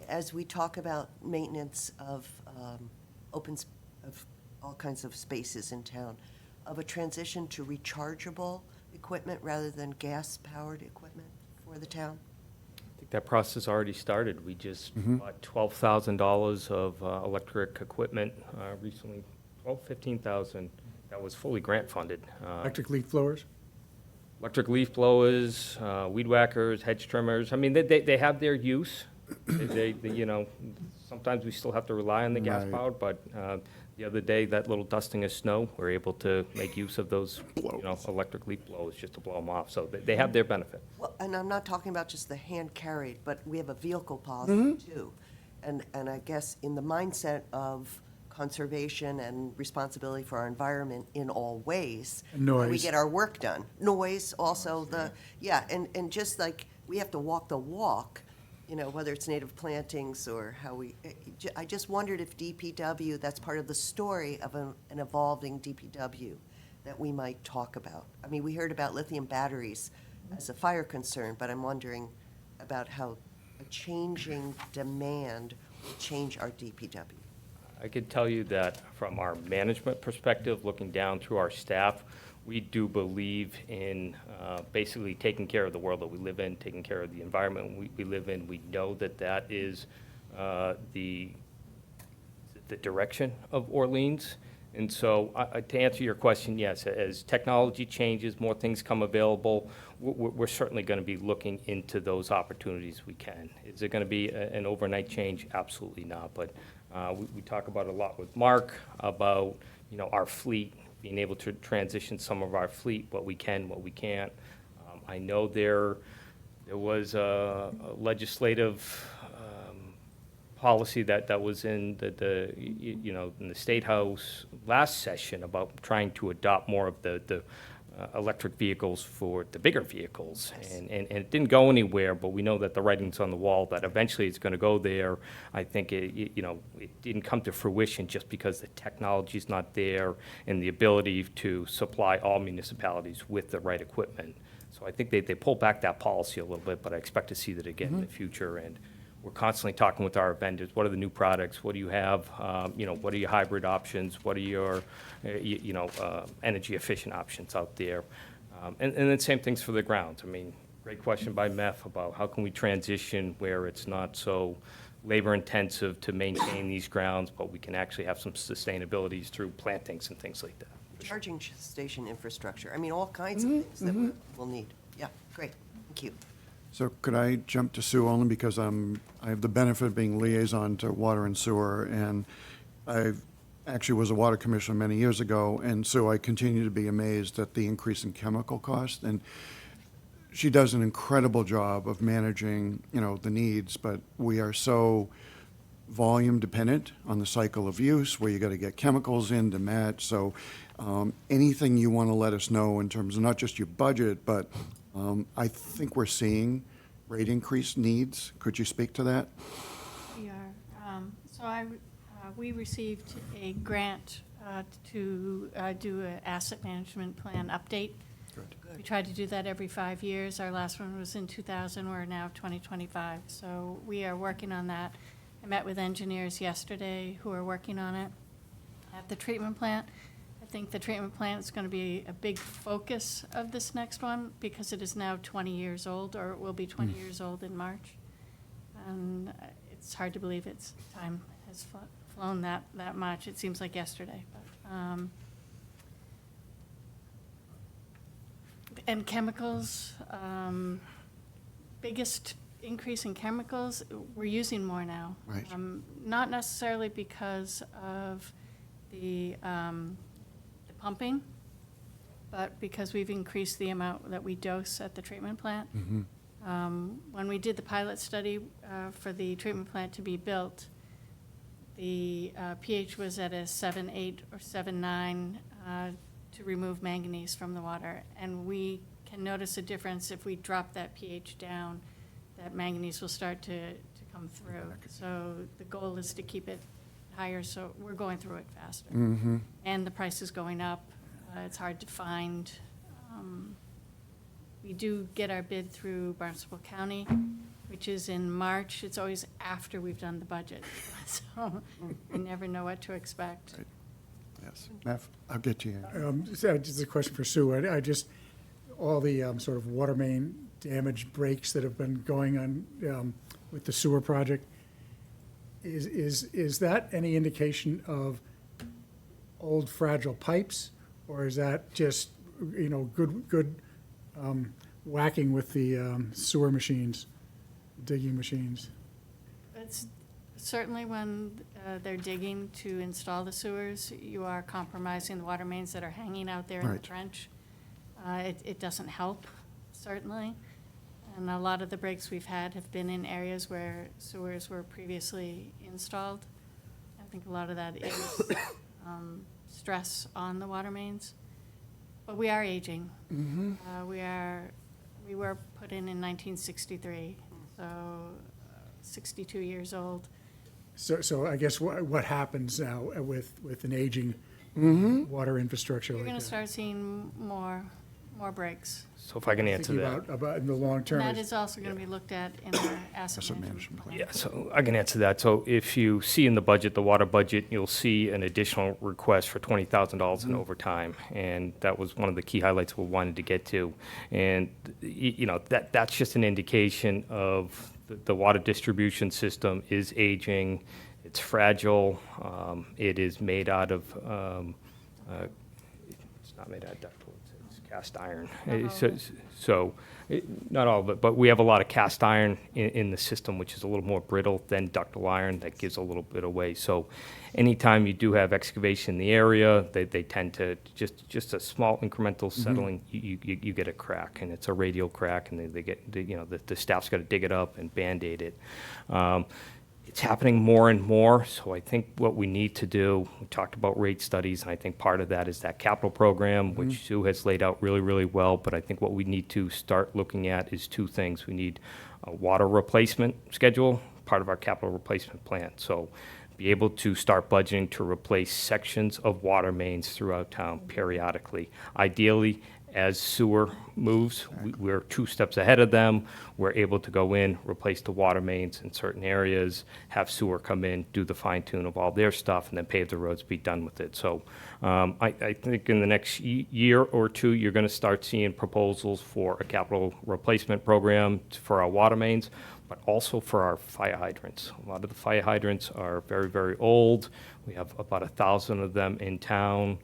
as we talk about maintenance of of all kinds of spaces in town, of a transition to rechargeable equipment rather than gas-powered equipment for the town? I think that process already started. We just bought $12,000 of electric equipment recently, 15,000. That was fully grant funded. Electric leaf blowers? Electric leaf blowers, weed whackers, hedge trimmers. I mean, they have their use. You know, sometimes we still have to rely on the gas powered, but the other day, that little dusting of snow, we're able to make use of those, you know, electric leaf blowers just to blow them off. So they have their benefit. Well, and I'm not talking about just the hand carried, but we have a vehicle policy too. And I guess in the mindset of conservation and responsibility for our environment in all ways. Noise. We get our work done. Noise, also and just like we have to walk the walk, you know, whether it's native plantings or how I just wondered if DPW, that's part of the story of an evolving DPW that we might talk about. I mean, we heard about lithium batteries as a fire concern, but I'm wondering about how a changing demand will change our DPW. I could tell you that from our management perspective, looking down through our staff, we do believe in basically taking care of the world that we live in, taking care of the environment we live in. We know that that is the direction of Orleans. And so to answer your question, yes, as technology changes, more things come available, we're certainly going to be looking into those opportunities we can. Is it going to be an overnight change? Absolutely not. But we talk about a lot with Mark about, you know, our fleet, being able to transition some of our fleet, what we can, what we can't. I know there was a legislative policy that was in you know, in the State House last session about trying to adopt more of the electric vehicles for the bigger vehicles. And it didn't go anywhere, but we know that the writing's on the wall, that eventually it's going to go there. I think, you know, it didn't come to fruition just because the technology's not there and the ability to supply all municipalities with the right equipment. So I think they pulled back that policy a little bit, but I expect to see that again in the future. And we're constantly talking with our vendors. What are the new products? What do you have? You know, what are your hybrid options? What are your, you know, energy efficient options out there? And then same things for the grounds. I mean, great question by Meth about how can we transition where it's not so labor intensive to maintain these grounds, but we can actually have some sustainabilities through plantings and things like that. Charging station infrastructure, I mean, all kinds of things that we'll need. Yeah, great, thank you. So could I jump to Sue only because I have the benefit of being liaison to water and sewer, and I actually was a water commissioner many years ago, and so I continue to be amazed at the increase in chemical cost. And she does an incredible job of managing, you know, the needs, but we are so volume dependent on the cycle of use where you got to get chemicals in to match. So anything you want to let us know in terms of not just your budget, but I think we're seeing rate increase needs. Could you speak to that? We are. We received a grant to do an asset management plan update. Good. We try to do that every 5 years. Our last one was in 2000. We're now 2025. So we are working on that. I met with engineers yesterday who are working on it at the treatment plant. I think the treatment plant is going to be a big focus of this next one because it is now 20 years old, or it will be 20 years old in March. And it's hard to believe time has flown that much. It seems like yesterday. But, and chemicals, biggest increase in chemicals, we're using more now. Right. Not necessarily because of the pumping, but because we've increased the amount that we dose at the treatment plant. When we did the pilot study for the treatment plant to be built, the pH was at a 7.8 or 7.9 to remove manganese from the water. And we can notice a difference if we drop that pH down, that manganese will start to come through. So the goal is to keep it higher, so we're going through it faster. And the price is going up. It's hard to find. We do get our bid through Barnstable County, which is in March. It's always after we've done the budget. So we never know what to expect. Right. Yes. Matt, I'll get to you. Just a question for Sue. I just, all the sort of water main damage breaks that have been going on with the sewer project, is that any indication of old fragile pipes? Or is that just, good whacking with the sewer machines, digging machines? It's certainly when they're digging to install the sewers, you are compromising the water mains that are hanging out there in the Right. trench. It doesn't help, certainly. And a lot of the breaks we've had have been in areas where sewers were previously installed. I think a lot of that is stress on the water mains. But we are aging. We were put in 1963, so 62 years old. So I guess what happens now with an aging water infrastructure You're like going to that? start seeing more breaks. So if I can answer Thinking that. about in the long term. And that is also going to be looked at in our asset management plan. Yeah, so I can answer that. So if you see in the budget, the water budget, you'll see an additional request for $20,000 in overtime. And that was one of the key highlights we wanted to get to. And, that's just an indication of the water distribution system is aging. It's fragile. It is made out of, it's not made out of ductile, it's cast iron. Not all of it, but we have a lot of cast iron in the system, which is a little more brittle than ductile iron. That gives a little bit away. So anytime you do have excavation in the area, they tend to, just a small incremental settling, you get a crack, and it's a radial crack, and they get, the staff's got to dig it up and Band-Aid it. It's happening more and more, so I think what we need to do, we talked about rate studies, and I think part of that is that capital program, which Sue has laid out really, really well, but I think what we need to start looking at is two things. We need a water replacement schedule, part of our capital replacement plan. So be able to start budgeting to replace sections of water mains throughout town periodically. Ideally, as sewer moves, we're 2 steps ahead of them. We're able to go in, replace the water mains in certain areas, have sewer come in, do the fine tune of all their stuff, and then pave the roads, be done with it. So I think in the next year or two, you're going to start seeing proposals for a capital replacement program for our water mains, but also for our fire hydrants. A lot of the fire hydrants are very, very old. We have about 1,000 of them in town.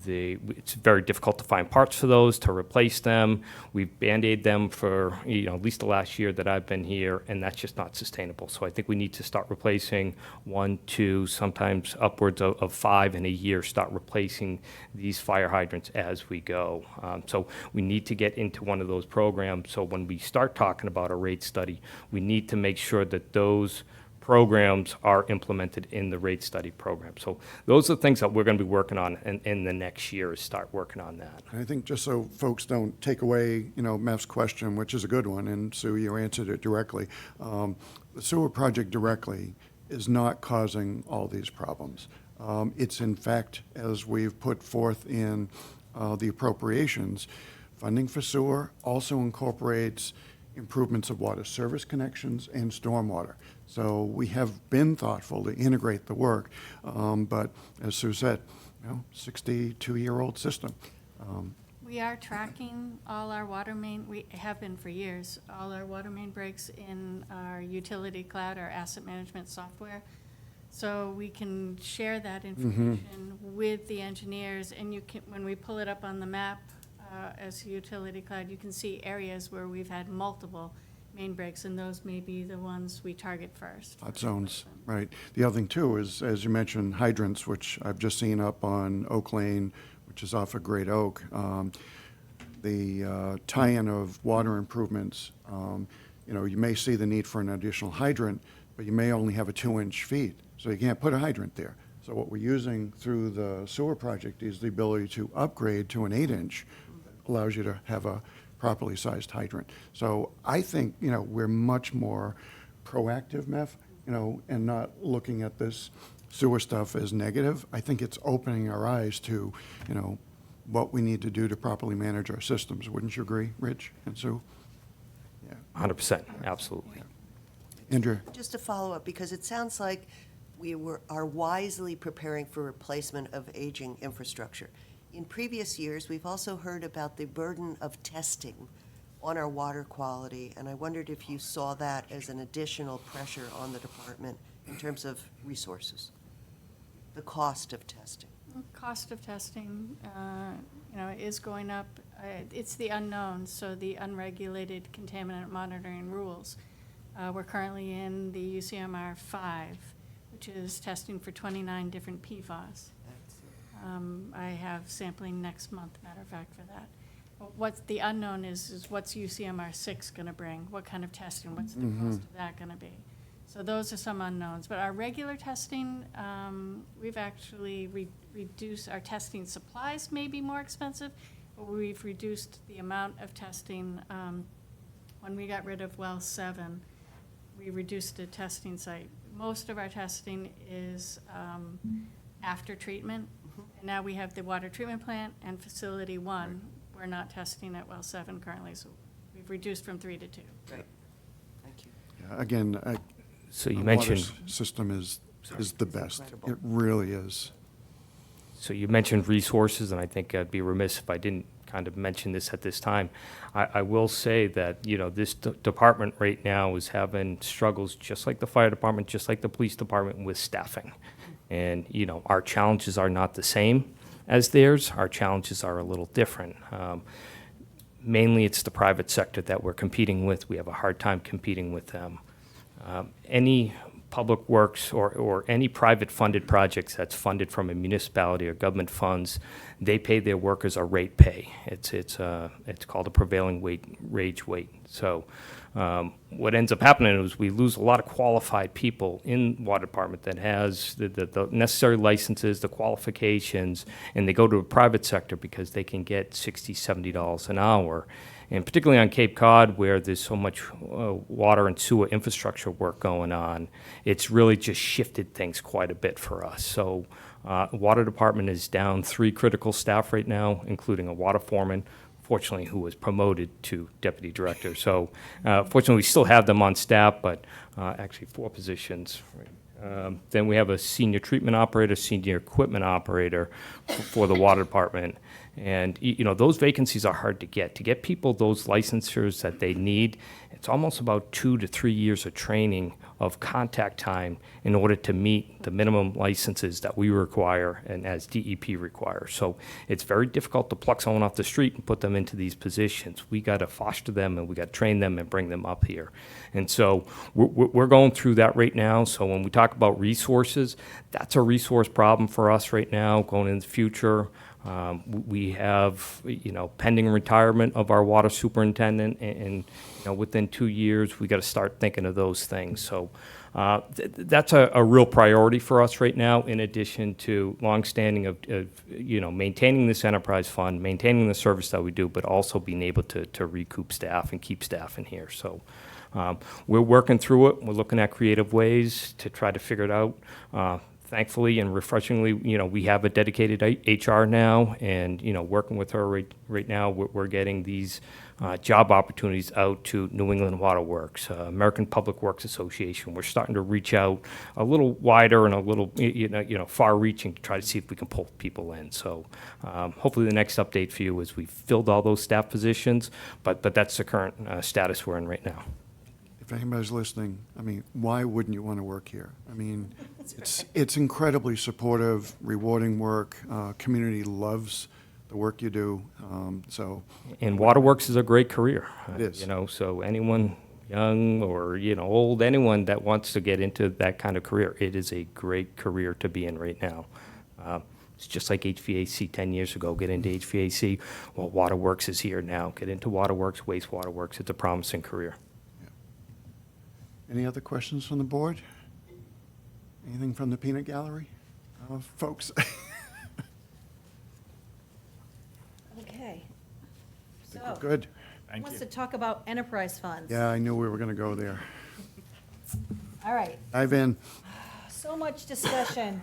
It's very difficult to find parts for those, to replace them. We've Band-Aid them for, at least the last year that I've been here, and that's just not sustainable. So I think we need to start replacing 1, 2, sometimes upwards of 5 in a year, start replacing these fire hydrants as we go. So we need to get into one of those programs. So when we start talking about a rate study, we need to make sure that those programs are implemented in the rate study program. So those are the things that we're going to be working on in the next year, is start working on that. I think just so folks don't take away, Mev's question, which is a good one, and Sue, you answered it directly. The sewer project directly is not causing all these problems. It's in fact, as we've put forth in the appropriations, funding for sewer also incorporates improvements of water service connections and stormwater. So we have been thoughtful to integrate the work, but as Sue said, 62-year-old system. We are tracking all our water main, we have been for years, all our water main breaks in our utility cloud, our asset management software. So we can share that information with the engineers, and when we pull it up on the map as a utility cloud, you can see areas where we've had multiple main breaks, and those may be the ones we target first. Hot zones, right. The other thing too is, as you mentioned, hydrants, which I've just seen up on Oak Lane, which is off of Great Oak. The tie-in of water improvements, you may see the need for an additional hydrant, but you may only have a 2-inch feed. So you can't put a hydrant there. So what we're using through the sewer project is the ability to upgrade to an 8-inch, allows you to have a properly sized hydrant. So I think, you know, we're much more proactive, Meph, you know, and not looking at this sewer stuff as negative. I think it's opening our eyes to, you know, what we need to do to properly manage our systems. Wouldn't you agree, Rich and Sue? 100%, absolutely. Andrea? Just to follow up, because it sounds like are wisely preparing for replacement of aging infrastructure. In previous years, we've also heard about the burden of testing on our water quality, and I wondered if you saw that as an additional pressure on the department in terms of resources, the cost of testing. Cost of testing, you know, is going up. It's the unknown, so the unregulated contaminant monitoring rules. We're currently in the UCMR 5, which is testing for 29 different PFAS. I have sampling next month, matter of fact, for that. What's the unknown is what's UCMR 6 going to bring? What kind of testing? What's the cost of that going to be? So those are some unknowns. But our regular testing, we've actually reduced our testing supplies may be more expensive, but we've reduced the amount of testing. When we got rid of well 7, we reduced the testing site. Most of our testing is after treatment. And now we have the water treatment plant and facility 1. We're not testing at well 7 currently, so we've reduced from 3 to 2. Great, thank you. Yeah, again, So you our mentioned, water system is the best. It really is. so you mentioned resources, and I think I'd be remiss if I didn't kind of mention this at this time. I will say that, you know, this department right now is having struggles, just like the fire department, just like the police department, with staffing. And, you know, our challenges are not the same as theirs. Our challenges are a little different. Mainly, it's the private sector that we're competing with. We have a hard time competing with them. Any public works or any private funded projects that's funded from a municipality or government funds, they pay their workers a rate pay. It's called a prevailing wage rate. So what ends up happening is we lose a lot of qualified people in water department that has the necessary licenses, the qualifications, and they go to a private sector because they can get $60, $70 an hour. And particularly on Cape Cod, where there's so much water and sewer infrastructure work going on, it's really just shifted things quite a bit for us. So water department is down 3 critical staff right now, including a water foreman, fortunately, who was promoted to deputy director. So fortunately, we still have them on staff, but actually 4 positions. Then we have a senior treatment operator, senior equipment operator for the water department. And, you know, those vacancies are hard to get. To get people those licensures that they need, it's almost about 2 to 3 years of training of contact time in order to meet the minimum licenses that we require and as DEP requires. So it's very difficult to pluck someone off the street and put them into these positions. We got to foster them and we got to train them and bring them up here. And so we're going through that right now. So when we talk about resources, that's a resource problem for us right now going into the future. We have, you know, pending retirement of our water superintendent, and you know, within 2 years, we got to start thinking of those things. So that's a real priority for us right now, in addition to longstanding of, you know, maintaining this enterprise fund, maintaining the service that we do, but also being able to recoup staff and keep staff in here. So we're working through it. We're looking at creative ways to try to figure it out. Thankfully and refreshingly, you know, we have a dedicated HR now, and, you know, working with her right now, we're getting these job opportunities out to New England Water Works, American Public Works Association. We're starting to reach out a little wider and a little, you know, far-reaching to try to see if we can pull people in. So hopefully the next update for you is we've filled all those staff positions, but that's the current status we're in right now. If anybody's listening, I mean, why wouldn't you want to work here? I mean, it's incredibly supportive, rewarding work. Community loves the work you do. And Waterworks is a great career. It is. You know, so anyone young or, you know, old, anyone that wants to get into that kind of career, it is a great career to be in right now. It's just like HVAC 10 years ago. Get into HVAC. Well, Waterworks is here now. Get into Waterworks, wastewater works. It's a promising career. Any other questions from the board? Anything from the peanut gallery, folks? Okay. We're So, good. who Thank wants you. to talk about enterprise funds? Yeah, I knew we were going to go there. All right. Dive in. So much discussion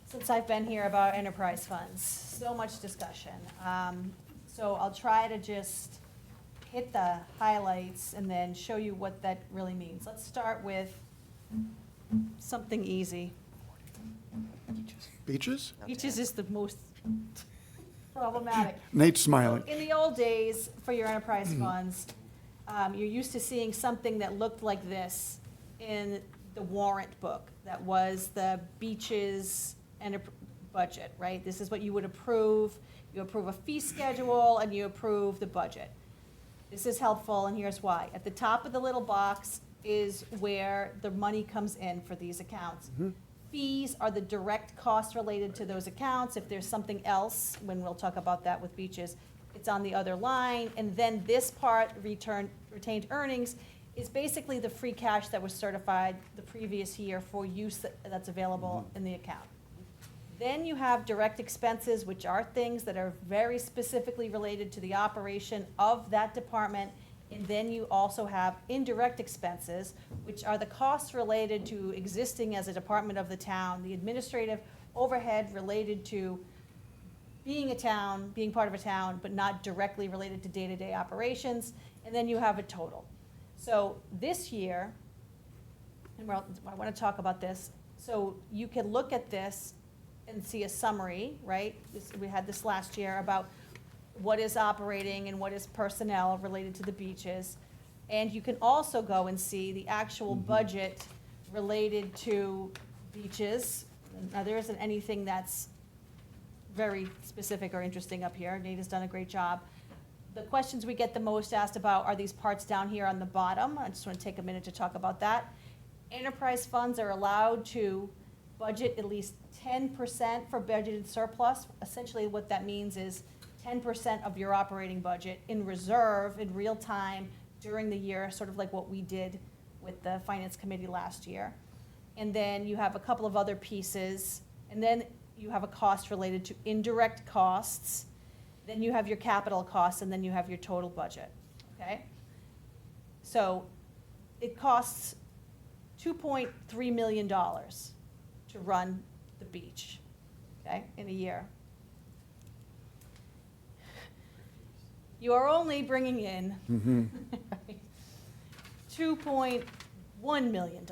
since I've been here about enterprise funds, so much discussion. So I'll try to just hit the highlights and then show you what that really means. Let's start with something easy. Beaches? Beaches is the most problematic. Nate's smiling. In the old days, for your enterprise funds, you're used to seeing something that looked like this in the warrant book. That was the beaches budget, right? This is what you would approve. You approve a fee schedule and you approve the budget. This is helpful, and here's why. At the top of the little box is where the money comes in for these accounts. Fees are the direct costs related to those accounts. If there's something else, when we'll talk about that with beaches, it's on the other line. And then this part, retained earnings, is basically the free cash that was certified the previous year for use that's available in the account. Then you have direct expenses, which are things that are very specifically related to the operation of that department. And then you also have indirect expenses, which are the costs related to existing as a department of the town, the administrative overhead related to being a town, being part of a town, but not directly related to day-to-day operations. And then you have a total. So this year, and I want to talk about this, so you can look at this and see a summary, right? We had this last year about what is operating and what is personnel related to the beaches. And you can also go and see the actual budget related to beaches. Now, there isn't anything that's very specific or interesting up here. Nate has done a great job. The questions we get the most asked about are these parts down here on the bottom. I just want to take a minute to talk about that. Enterprise funds are allowed to budget at least 10% for budgeted surplus. Essentially, what that means is 10% of your operating budget in reserve in real time during the year, sort of like what we did with the Finance Committee last year. And then you have a couple of other pieces, and then you have a cost related to indirect costs, then you have your capital costs, and then you have your total budget, okay? So it costs $2.3 million to run the beach, okay, in a year. You are only bringing in $2.1 million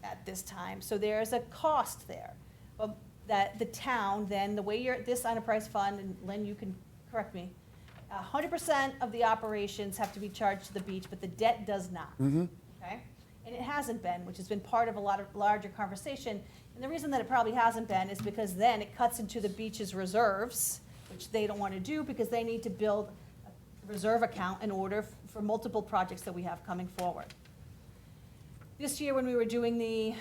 at this time, so there's a cost there. But that the town, then, the way you're, this enterprise fund, and Lynn, you can correct me, 100% of the operations have to be charged to the beach, but the debt does not, okay? And it hasn't been, which has been part of a lot of larger conversation. And the reason that it probably hasn't been is because then it cuts into the beach's reserves, which they don't want to do because they need to build a reserve account in order for multiple projects that we have coming forward. This year, when we were doing the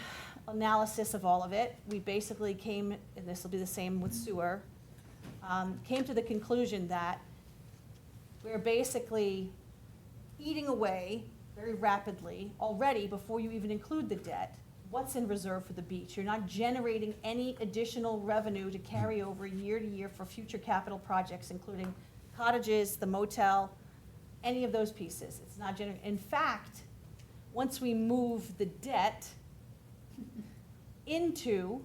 analysis of all of it, we basically came, and this will be the same with sewer, came to the conclusion that we're basically eating away very rapidly already before you even include the debt. What's in reserve for the beach? You're not generating any additional revenue to carry over year to year for future capital projects, including cottages, the motel, any of those pieces. It's not generating. In fact, once we move the debt into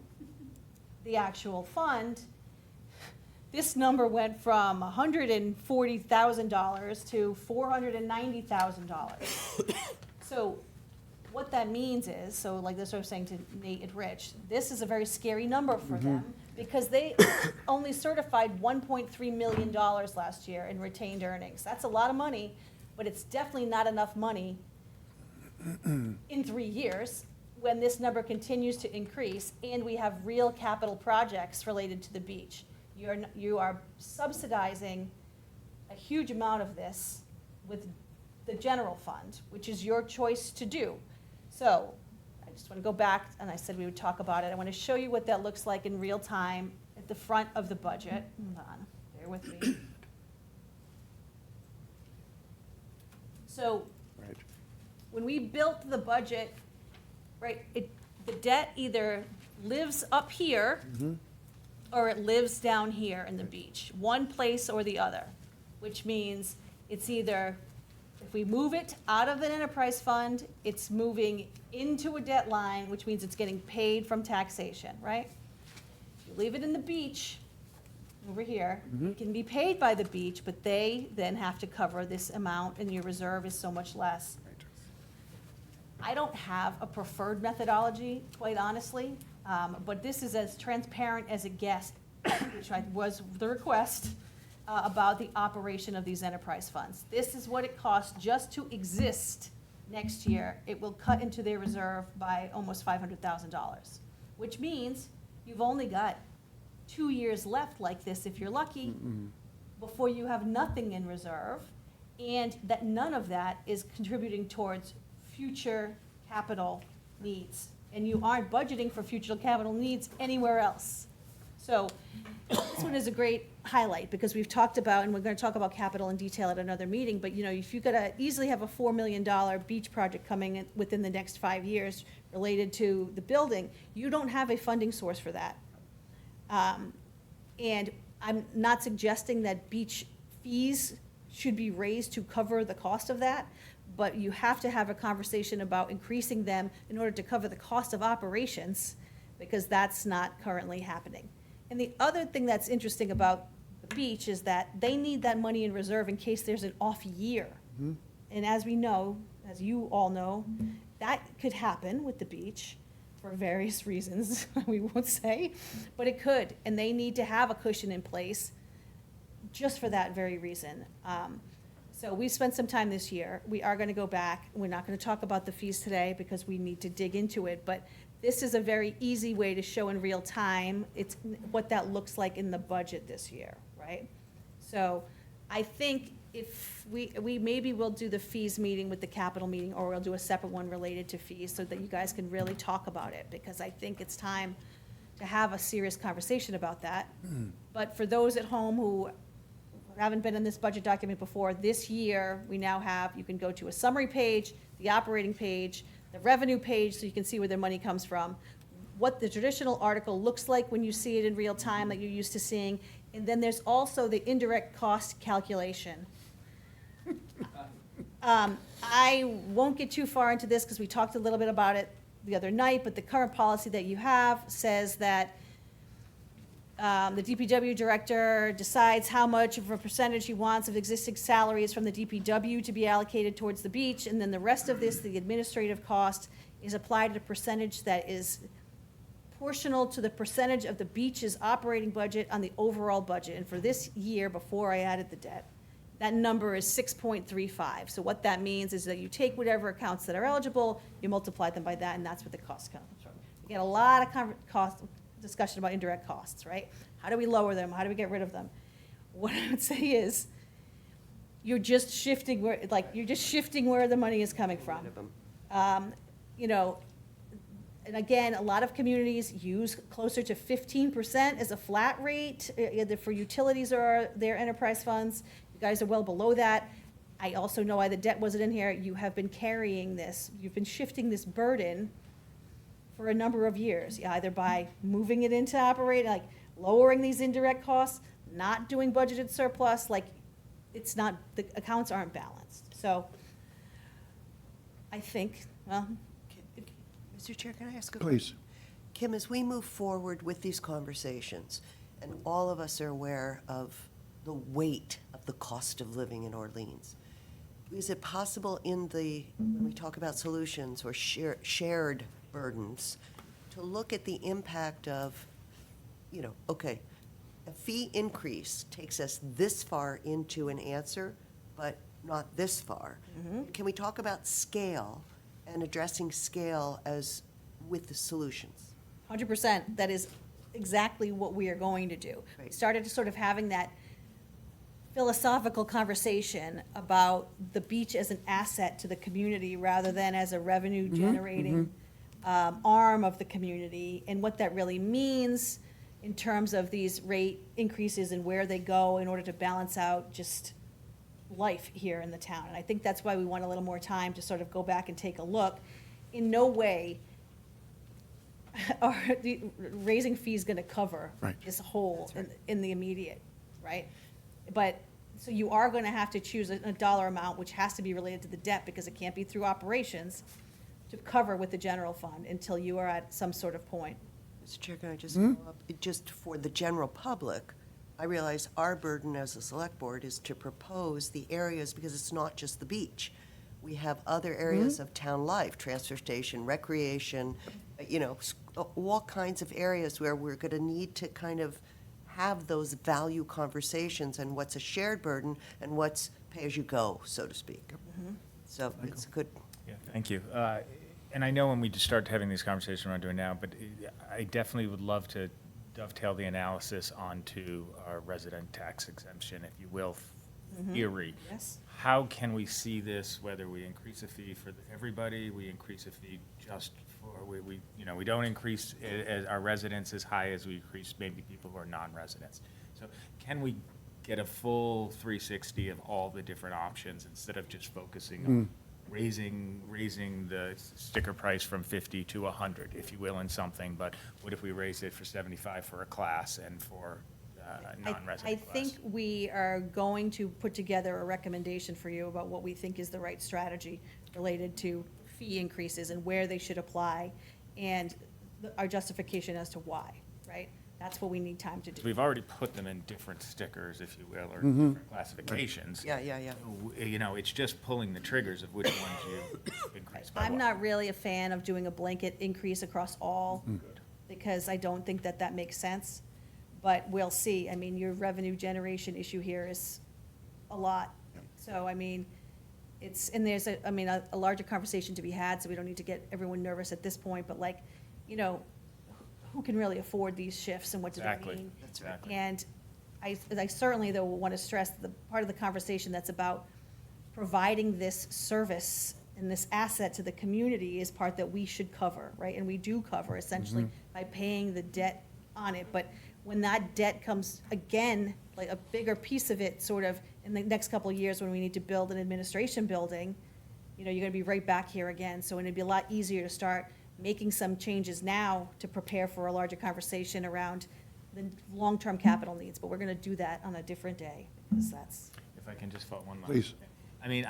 the actual fund, this number went from $140,000 to $490,000. So what that means is, so like this I was saying to Nate and Rich, this is a very scary number for them because they only certified $1.3 million last year in retained earnings. That's a lot of money, but it's definitely not enough money in 3 years when this number continues to increase and we have real capital projects related to the beach. You are subsidizing a huge amount of this with the general fund, which is your choice to do. So I just want to go back, and I said we would talk about it. I want to show you what that looks like in real time at the front of the budget. Hold on, bear with me. So when we built the budget, right, the debt either lives up here or it lives down here in the beach, one place or the other, which means it's either, if we move it out of an enterprise fund, it's moving into a debt line, which means it's getting paid from taxation, right? If you leave it in the beach, over here, it can be paid by the beach, but they then have to cover this amount, and your reserve is so much less. I don't have a preferred methodology, quite honestly, but this is as transparent as it gets, which was the request about the operation of these enterprise funds. This is what it costs just to exist next year. It will cut into their reserve by almost $500,000, which means you've only got 2 years left like this, if you're lucky, before you have nothing in reserve, and that none of that is contributing towards future capital needs. And you aren't budgeting for future capital needs anywhere else. So this one is a great highlight, because we've talked about, and we're gonna talk about capital in detail at another meeting, but you know, if you could easily have a $4 million beach project coming in within the next 5 years related to the building, you don't have a funding source for that. And I'm not suggesting that beach fees should be raised to cover the cost of that, but you have to have a conversation about increasing them in order to cover the cost of operations, because that's not currently happening. And the other thing that's interesting about the beach is that they need that money in reserve in case there's an off year. And as we know, as you all know, that could happen with the beach for various reasons, we won't say, but it could, and they need to have a cushion in place just for that very reason. So we spent some time this year. We are gonna go back. We're not gonna talk about the fees today because we need to dig into it, but this is a very easy way to show in real time what that looks like in the budget this year, right? So I think if we maybe we'll do the fees meeting with the capital meeting, or we'll do a separate one related to fees so that you guys can really talk about it, because I think it's time to have a serious conversation about that. But for those at home who haven't been in this budget document before, this year, we now have, you can go to a summary page, the operating page, the revenue page, so you can see where their money comes from, what the traditional article looks like when you see it in real time that you're used to seeing, and then there's also the indirect cost calculation. I won't get too far into this because we talked a little bit about it the other night, but the current policy that you have says that the DPW director decides how much of a percentage he wants of existing salaries from the DPW to be allocated towards the beach, and then the rest of this, the administrative cost, is applied at a percentage that is proportional to the percentage of the beach's operating budget on the overall budget. And for this year, before I added the debt, that number is 6.35. So what that means is that you take whatever accounts that are eligible, you multiply them by that, and that's what the cost comes from. You get a lot of discussion about indirect costs, right? How do we lower them? How do we get rid of them? What I would say is, you're just shifting where the money is coming from. You know, and again, a lot of communities use closer to 15% as a flat rate, either for utilities or their enterprise funds. You guys are well below that. I also know why the debt wasn't in here. You have been carrying this, you've been shifting this burden for a number of years, either by moving it into operate, like lowering these indirect costs, not doing budgeted surplus, like it's not, the accounts aren't balanced. So I think, well, Mr. Chair, can I ask a Please. question? Kim, as we move forward with these conversations, and all of us are aware of the weight of the cost of living in Orleans, is it possible when we talk about solutions or shared burdens, to look at the impact of, okay, a fee increase takes us this far into an answer, but not this far. Can we talk about scale and addressing scale as with the solutions? 100%, that is exactly what we are going to do. We started sort of having that philosophical conversation about the beach as an asset to the community rather than as a revenue generating arm of the community, and what that really means in terms of these rate increases and where they go in order to balance out just life here in the town. And I think that's why we want a little more time to sort of go back and take a look. In no way are raising fees gonna cover Right. this hole in the immediate, right? But, so you are gonna have to choose a dollar amount, which has to be related to the debt, because it can't be through operations, to cover with the general fund until you are at some sort of point. Mr. Chair, can I just follow up? Just for the general public, I realize our burden as a select board is to propose the areas, because it's not just the beach. We have other areas of town life, transfer station, recreation, all kinds of areas where we're gonna need to kind of have those value conversations and what's a shared burden and what's pay-as-you-go, so to speak. So it's good. Yeah, thank you. And I know when we just start having these conversations we're not doing now, but I definitely would love to dovetail the analysis onto our resident tax exemption, if you will, theory. Yes. How can we see this, whether we increase a fee for everybody, we increase a fee just for, we don't increase as our residents as high as we increase maybe people who are non-residents. So can we get a full 360 of all the different options instead of just focusing on raising the sticker price from 50 to 100, if you will, in something, but what if we raise it for 75 for a class and for non-resident I class? think we are going to put together a recommendation for you about what we think is the right strategy related to fee increases and where they should apply, and our justification as to why, right? That's what we need time to do. We've already put them in different stickers, if you will, or different classifications. Yeah. It's just pulling the triggers of which ones you increase by I'm what. not really a fan of doing a blanket increase across all, because I don't think that that makes sense. But we'll see. I mean, your revenue generation issue here is a lot. So, I mean, there's a larger conversation to be had, so we don't need to get everyone nervous at this point, but like, who can really afford these shifts and what do they Exactly. mean? Exactly. And I certainly, though, want to stress the part of the conversation that's about providing this service and this asset to the community is part that we should cover, right? And we do cover essentially by paying the debt on it. But when that debt comes again, like a bigger piece of it, sort of in the next couple of years when we need to build an administration building, you're gonna be right back here again. So it'd be a lot easier to start making some changes now to prepare for a larger conversation around the long-term capital needs. But we're gonna do that on a different day, because that's. If I can just follow one last Please. thing. I mean,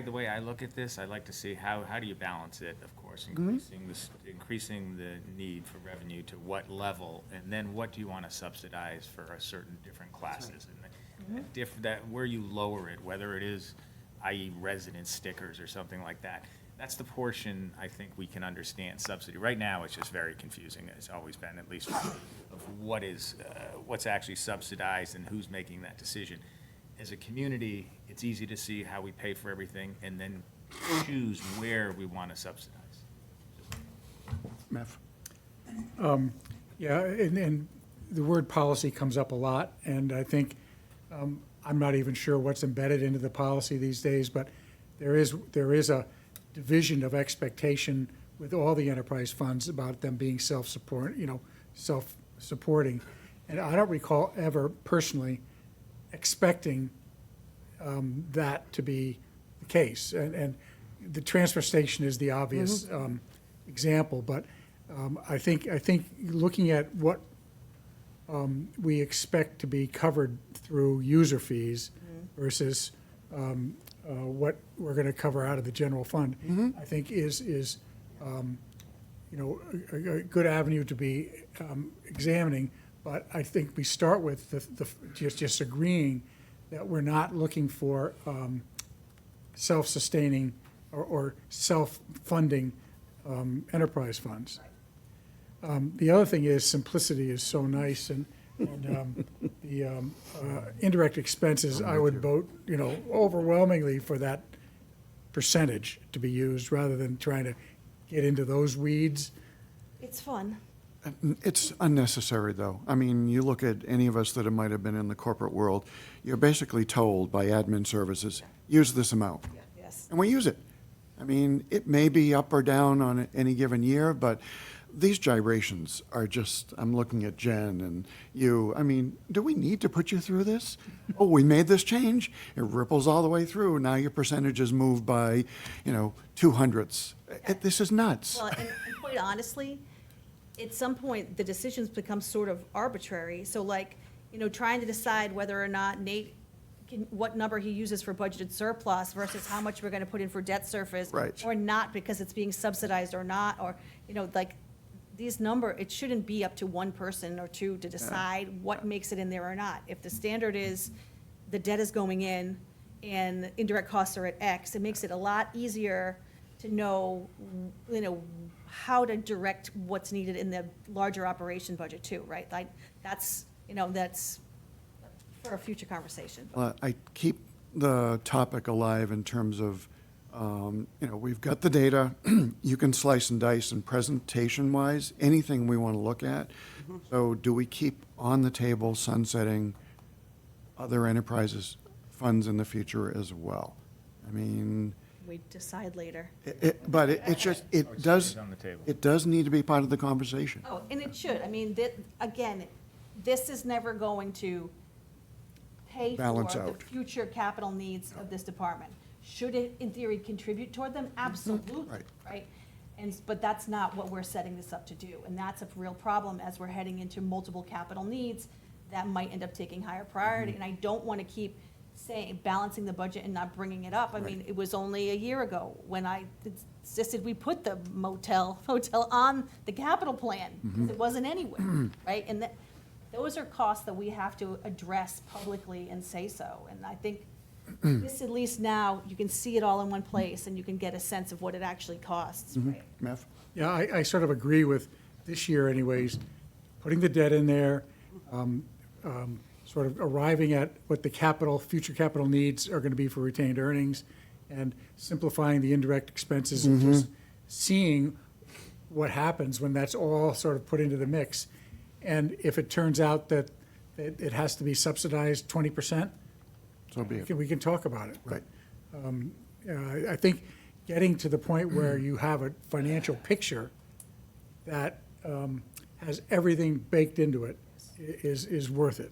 the way I look at this, I'd like to see how do you balance it, of course, increasing the need for revenue to what level, and then what do you want to subsidize for a certain different classes? And that where you lower it, whether it is, i.e. resident stickers or something like that. That's the portion I think we can understand subsidy. Right now, it's just very confusing. It's always been, at least, of what's actually subsidized and who's making that decision. As a community, it's easy to see how we pay for everything and then choose where we want to subsidize. Meth. Yeah, and the word policy comes up a lot, and I think, I'm not even sure what's embedded into the policy these days, but there is a division of expectation with all the enterprise funds about them being self-supporting. And I don't recall ever personally expecting that to be the case. And the transfer station is the obvious example, but I think looking at what we expect to be covered through user fees versus what we're going to cover out of the general fund, I think is a good avenue to be examining. But I think we start with just agreeing that we're not looking for self-sustaining or self-funding enterprise funds. The other thing is simplicity is so nice, and the indirect expenses, I would vote, overwhelmingly for that percentage to be used rather than trying to get into those weeds. It's fun. It's unnecessary, though. I mean, you look at any of us that might have been in the corporate world, you're basically told by admin services, use this amount. Yes. And we use it. I mean, it may be up or down on any given year, but these gyrations are just, I'm looking at Jen and you, I mean, do we need to put you through this? Oh, we made this change. It ripples all the way through. Now your percentage is moved by, 200ths. This is nuts. Well, and quite honestly, at some point, the decisions become sort of arbitrary. So like, trying to decide whether or not Nate what number he uses for budgeted surplus versus how much we're gonna put in for debt service. Right. Or not, because it's being subsidized or not, or, like, it shouldn't be up to one person or two to decide what makes it in there or not. If the standard is, the debt is going in and indirect costs are at X, it makes it a lot easier to know, how to direct what's needed in the larger operation budget too, right? Like, that's for a future conversation. I keep the topic alive in terms of, we've got the data, you can slice and dice, and presentation-wise, anything we want to look at. So do we keep on the table sunsetting other enterprises funds in the future as well? I mean, We decide later. but it just, it does, on the table. it does need to be part of the conversation. Oh, and it should. I mean, again, this is never going to pay for Balance the out. future capital needs of this department. Should it, in theory, contribute toward them? Absolutely, Right. right? But that's not what we're setting this up to do, and that's a real problem as we're heading into multiple capital needs that might end up taking higher priority, and I don't want to keep balancing the budget and not bringing it up. I mean, it was only a year ago when I insisted we put the hotel on the capital plan, because it wasn't anywhere, right? And those are costs that we have to address publicly and say so, and I think this, at least now, you can see it all in one place, and you can get a sense of what it actually costs, right? Meth? Yeah, I sort of agree with this year anyways, putting the debt in there, sort of arriving at what the future capital needs are gonna be for retained earnings, and simplifying the indirect expenses and just seeing what happens when that's all sort of put into the mix. And if it turns out that it has to be subsidized 20%, So be it. we can talk about it. Right. I think getting to the point where you have a financial picture that has everything baked into it is worth it.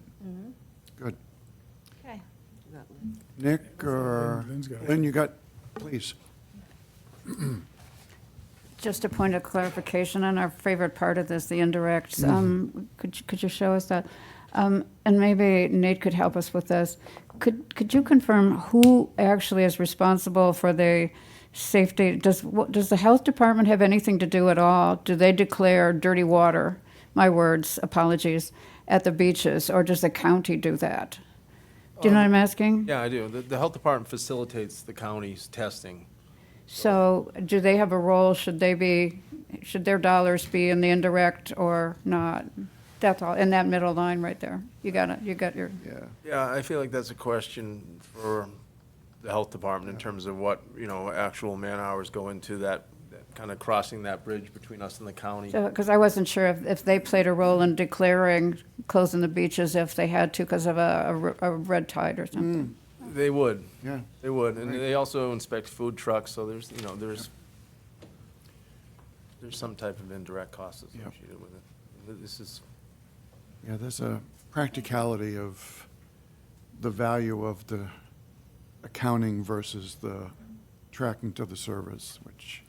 Good. Okay. Nick, or Lynn's got it. Lynn, you got, please. Just a point of clarification on our favorite part of this, the indirects. Could you show us that? And maybe Nate could help us with this. Could you confirm who actually is responsible for the safety? Does the health department have anything to do at all? Do they declare dirty water, my words, apologies, at the beaches, or does the county do that? Do you know what I'm asking? Yeah, I do. The health department facilitates the county's testing. So do they have a role? Should their dollars be in the indirect or not? That's all, in that middle line right there. You got your, Yeah. Yeah, I feel like that's a question for the health department in terms of what, actual man-hours go into that kind of crossing that bridge between us and the county. because I wasn't sure if they played a role in declaring closing the beaches if they had to because of a red tide or something. They would. Yeah. They would, and they also inspect food trucks, so there's some type of indirect cost associated with it. This is, Yeah, there's a practicality of the value of the accounting versus the tracking to the service, which,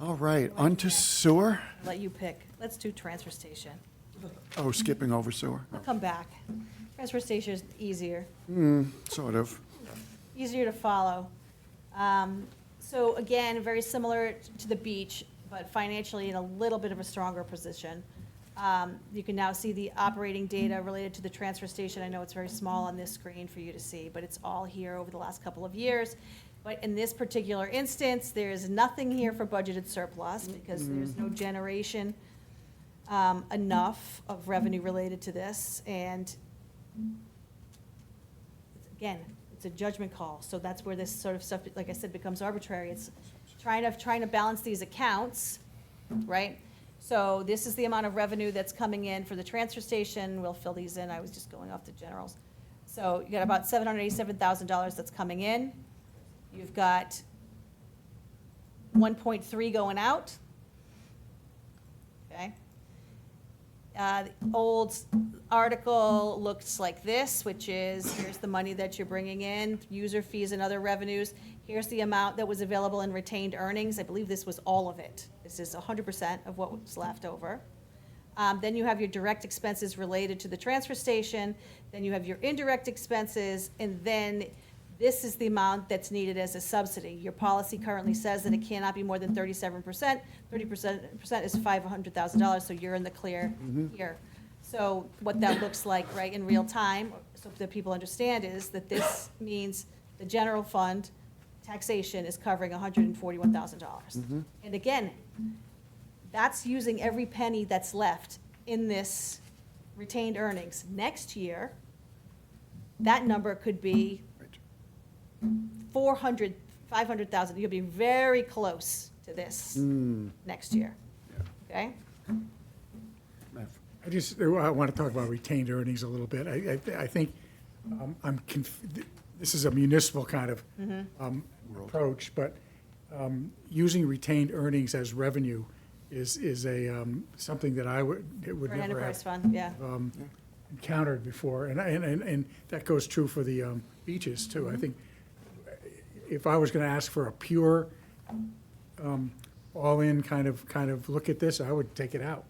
all right, on to sewer. Let you pick. Let's do transfer station. Oh, skipping over sewer? I'll come back. Transfer station is easier. Sort of. Easier to follow. So again, very similar to the beach, but financially in a little bit of a stronger position. You can now see the operating data related to the transfer station. I know it's very small on this screen for you to see, but it's all here over the last couple of years. But in this particular instance, there is nothing here for budgeted surplus because there's no generation enough of revenue related to this. And again, it's a judgment call. So that's where this sort of stuff, like I said, becomes arbitrary. It's trying to balance these accounts, right? So this is the amount of revenue that's coming in for the transfer station. We'll fill these in. I was just going off the generals. So you got about $787,000 that's coming in. You've got 1.3 going out. Okay. The old article looks like this, which is, here's the money that you're bringing in, user fees and other revenues. Here's the amount that was available in retained earnings. I believe this was all of it. This is 100% of what was left over. Then you have your direct expenses related to the transfer station, then you have your indirect expenses, and then this is the amount that's needed as a subsidy. Your policy currently says that it cannot be more than 37%. 30% is $500,000, so you're in the clear here. So what that looks like, right, in real time, so that people understand, is that this means the general fund taxation is covering $141,000. And again, that's using every penny that's left in this retained earnings. Next year, that number could be 400, 500,000. You'll be very close to this next year. Okay? I want to talk about retained earnings a little bit. I think this is a municipal kind of approach, but using retained earnings as revenue is something that I would For an never enterprise have fund, yeah. encountered before, and that goes true for the beaches too. I think if I was going to ask for a pure all-in kind of look at this, I would take it out.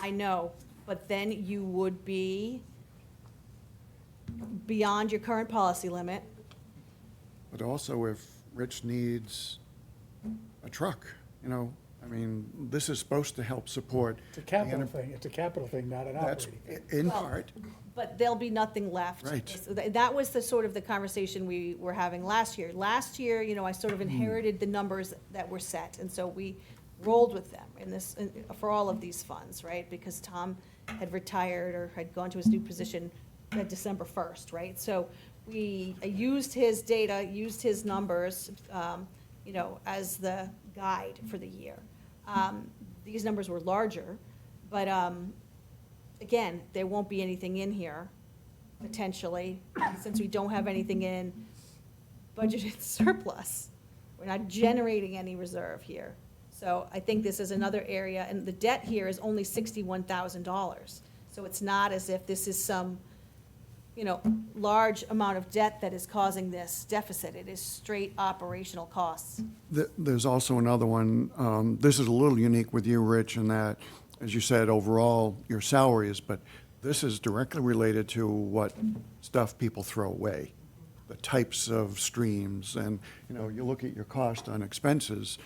I know, but then you would be beyond your current policy limit. But also if Rich needs a truck, you know, I mean, this is supposed to help support. It's a capital thing. It's a capital thing, not an That's operating thing. in Well, part. But there'll be nothing left. Right. So that was the sort of the conversation we were having last year. Last year, you know, I sort of inherited the numbers that were set, and so we rolled with them for all of these funds, right? Because Tom had retired or had gone to his new position at December 1st, right? So I used his data, used his numbers, you know, as the guide for the year. These numbers were larger, but again, there won't be anything in here, potentially, since we don't have anything in budgeted surplus. We're not generating any reserve here. So I think this is another area, and the debt here is only $61,000. So it's not as if this is some, you know, large amount of debt that is causing this deficit. It is straight operational costs. There's also another one, this is a little unique with you, Rich, in that, as you said, overall, your salaries, but this is directly related to what stuff people throw away, the types of streams, and, you know, you look at your cost on expenses,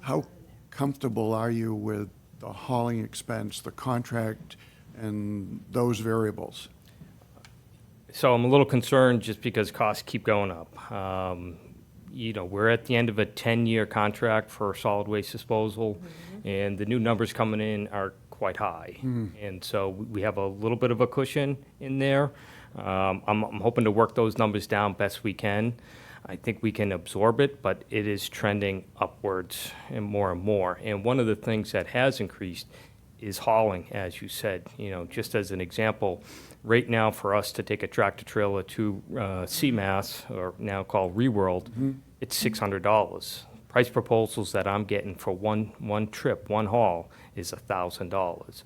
how comfortable are you with the hauling expense, the contract, and those variables? So I'm a little concerned just because costs keep going up. You know, we're at the end of a 10-year contract for solid waste disposal, and the new numbers coming in are quite high. And so we have a little bit of a cushion in there. I'm hoping to work those numbers down best we can. I think we can absorb it, but it is trending upwards and more. And one of the things that has increased is hauling, as you said. You know, just as an example, right now for us to take a tractor trailer to CMAS, or now called ReWorld, it's $600. Price proposals that I'm getting for one trip, one haul, is $1,000.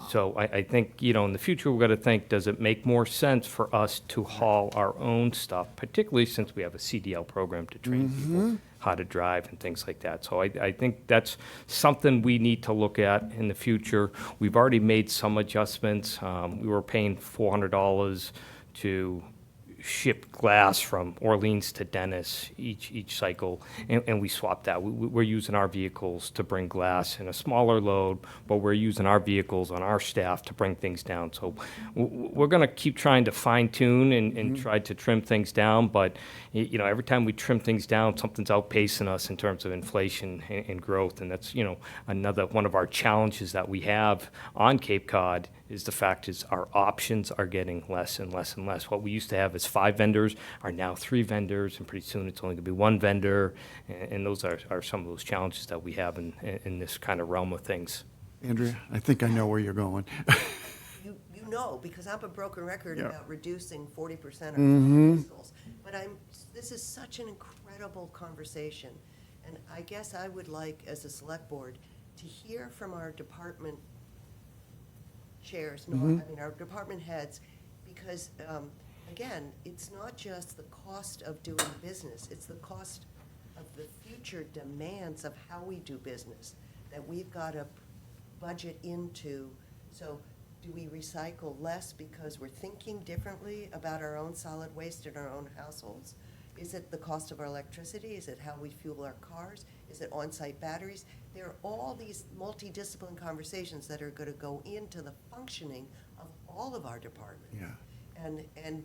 So I think, you know, in the future, we've got to think, does it make more sense for us to haul our own stuff, particularly since we have a CDL program to train people how to drive and things like that. So I think that's something we need to look at in the future. We've already made some adjustments. We were paying $400 to ship glass from Orleans to Dennis each cycle, and we swapped that. We're using our vehicles to bring glass in a smaller load, but we're using our vehicles on our staff to bring things down. So we're going to keep trying to fine tune and try to trim things down, but you know, every time we trim things down, something's outpacing us in terms of inflation and growth, and that's, you know, another one of our challenges that we have on Cape Cod is the fact is our options are getting less and less and less. What we used to have as 5 vendors are now 3 vendors, and pretty soon it's only going to be 1 vendor. And those are some of those challenges that we have in this kind of realm of things. Andrea, I think I know where you're going. You know, because I'm a broken record Yeah. about reducing 40% of our fiscals. But this is such an incredible conversation. And I guess I would like, as a select board, to hear from our department chairs, I mean, our department heads, because, again, it's not just the cost of doing business, it's the cost of the future demands of how we do business. that we've got to budget into. So do we recycle less because we're thinking differently about our own solid waste in our own households? Is it the cost of our electricity? Is it how we fuel our cars? Is it on-site batteries? There are all these multidisciplinary conversations that are going to go into the functioning of all of our departments. Yeah. And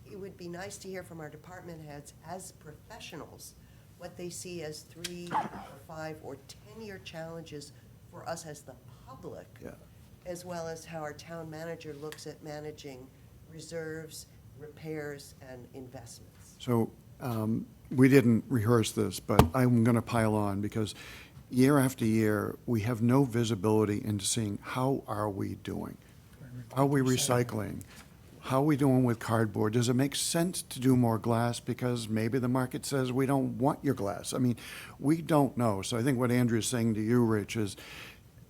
it would be nice to hear from our department heads as professionals what they see as 3 or 5 or 10-year challenges for us as the public, Yeah. as well as how our town manager looks at managing reserves, repairs, and investments. So we didn't rehearse this, but I'm going to pile on because year after year, we have no visibility into seeing how are we doing? How are we recycling? How are we doing with cardboard? Does it make sense to do more glass because maybe the market says we don't want your glass? I mean, we don't know. So I think what Andrew is saying to you, Rich, is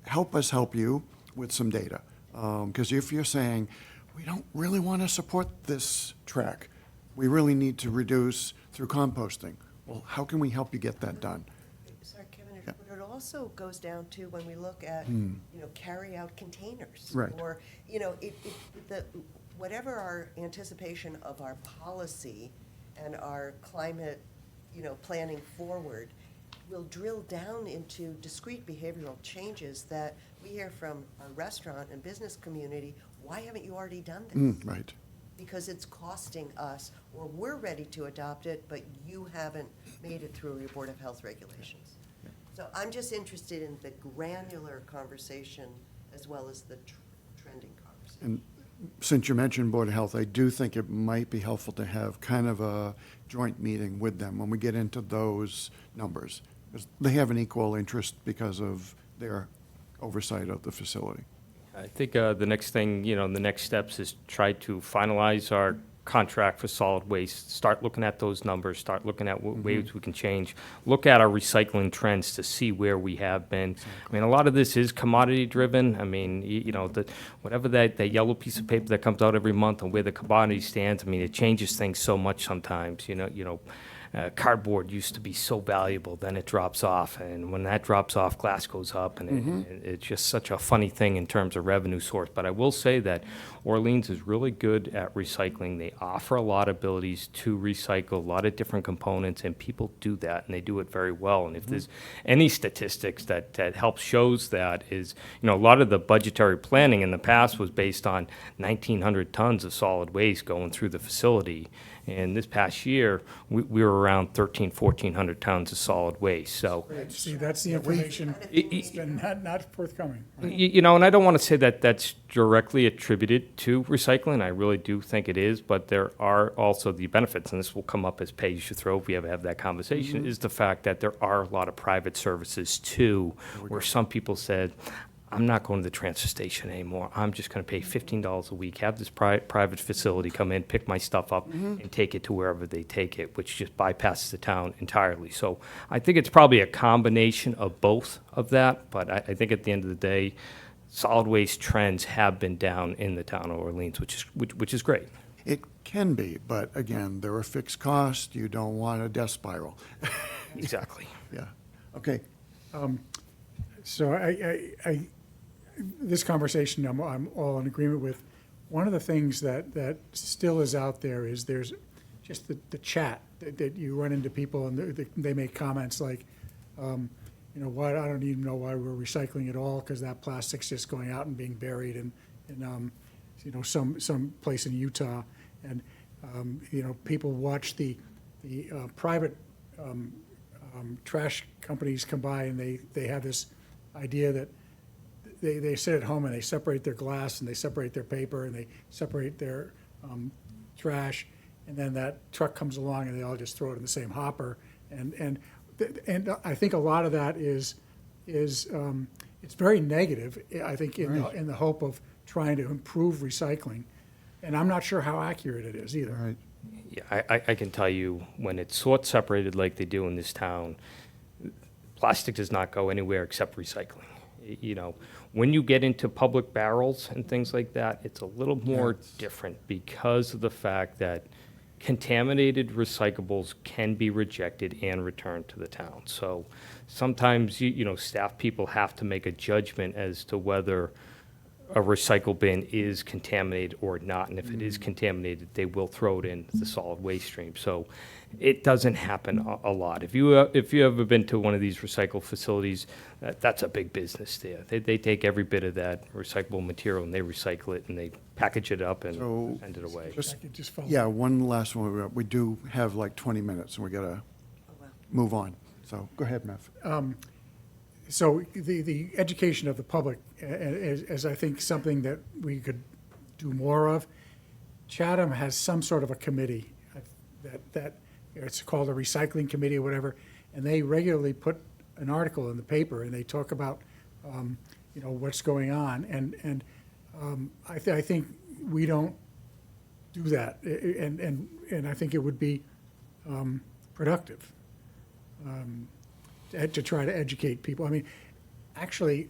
help us help you with some data. Because if you're saying, we don't really want to support this track, we really need to reduce through composting. Well, how can we help you get that done? Sorry, Kevin, Yeah. but it also goes down to when we look at, carry-out containers. Right. Or, whatever our anticipation of our policy and our climate, planning forward, will drill down into discrete behavioral changes that we hear from our restaurant and business community. Why haven't you already done this? Right. Because it's costing us, or we're ready to adopt it, but you haven't made it through your Board of Health regulations. So I'm just interested in the granular conversation as well as the trending conversation. And since you mentioned Board of Health, I do think it might be helpful to have kind of a joint meeting with them when we get into those numbers. Because they have an equal interest because of their oversight of the facility. I think the next thing, the next steps is try to finalize our contract for solid waste, start looking at those numbers, start looking at what ways we can change, look at our recycling trends to see where we have been. I mean, a lot of this is commodity driven. I mean, whatever that yellow piece of paper that comes out every month and where the commodity stands, I mean, it changes things so much sometimes, cardboard used to be so valuable, then it drops off, and when that drops off, glass goes up, and it's just such a funny thing in terms of revenue source. But I will say that Orleans is really good at recycling. They offer a lot of abilities to recycle a lot of different components, and people do that, and they do it very well. And if there's any statistics that help shows that is, a lot of the budgetary planning in the past was based on 1,900 tons of solid waste going through the facility. And this past year, we were around 1,400 tons of solid waste, so. See, that's the information that's been not forthcoming. And I don't want to say that that's directly attributed to recycling. I really do think it is, but there are also the benefits, and this will come up as pay as you throw if we ever have that conversation, is the fact that there are a lot of private services too, where some people said, I'm not going to the transfer station anymore. I'm just going to pay $15 a week, have this private facility come in, pick my stuff up, and take it to wherever they take it, which just bypasses the town entirely. So I think it's probably a combination of both of that, but I think at the end of the day, solid waste trends have been down in the town of Orleans, which is great. It can be, but again, there are fixed costs. You don't want a death spiral. Exactly. Yeah. Okay. So this conversation, I'm all in agreement with. One of the things that still is out there is there's just the chat that you run into people and they make comments like, what, I don't even know why we're recycling at all because that plastic's just going out and being buried in some place in Utah. And, people watch the private trash companies come by and they have this idea that they sit at home and they separate their glass and they separate their paper and they separate their trash, and then that truck comes along and they all just throw it in the same hopper. And I think a lot of that is it's very negative. I think in the hope of trying to improve recycling, and I'm not sure how accurate it is either. Right. Yeah, I can tell you, when it's sort separated like they do in this town, plastic does not go anywhere except recycling. When you get into public barrels and things like that, it's a little more different because of the fact that contaminated recyclables can be rejected and returned to the town. So sometimes, staff people have to make a judgment as to whether a recycle bin is contaminated or not. And if it is contaminated, they will throw it in the solid waste stream. So it doesn't happen a lot. If you ever been to one of these recycle facilities, that's a big business there. They take every bit of that recyclable material and they recycle it and they package it up and So, send it away. just, I could just follow. yeah, one last one. We do have like 20 minutes, and we got to move on. So go ahead, Mev. So the education of the public is, I think, something that we could do more of. Chatham has some sort of a committee that it's called a recycling committee or whatever, and they regularly put an article in the paper and they talk about, what's going on. And I think we don't do that, and I think it would be productive to try to educate people. I mean, actually,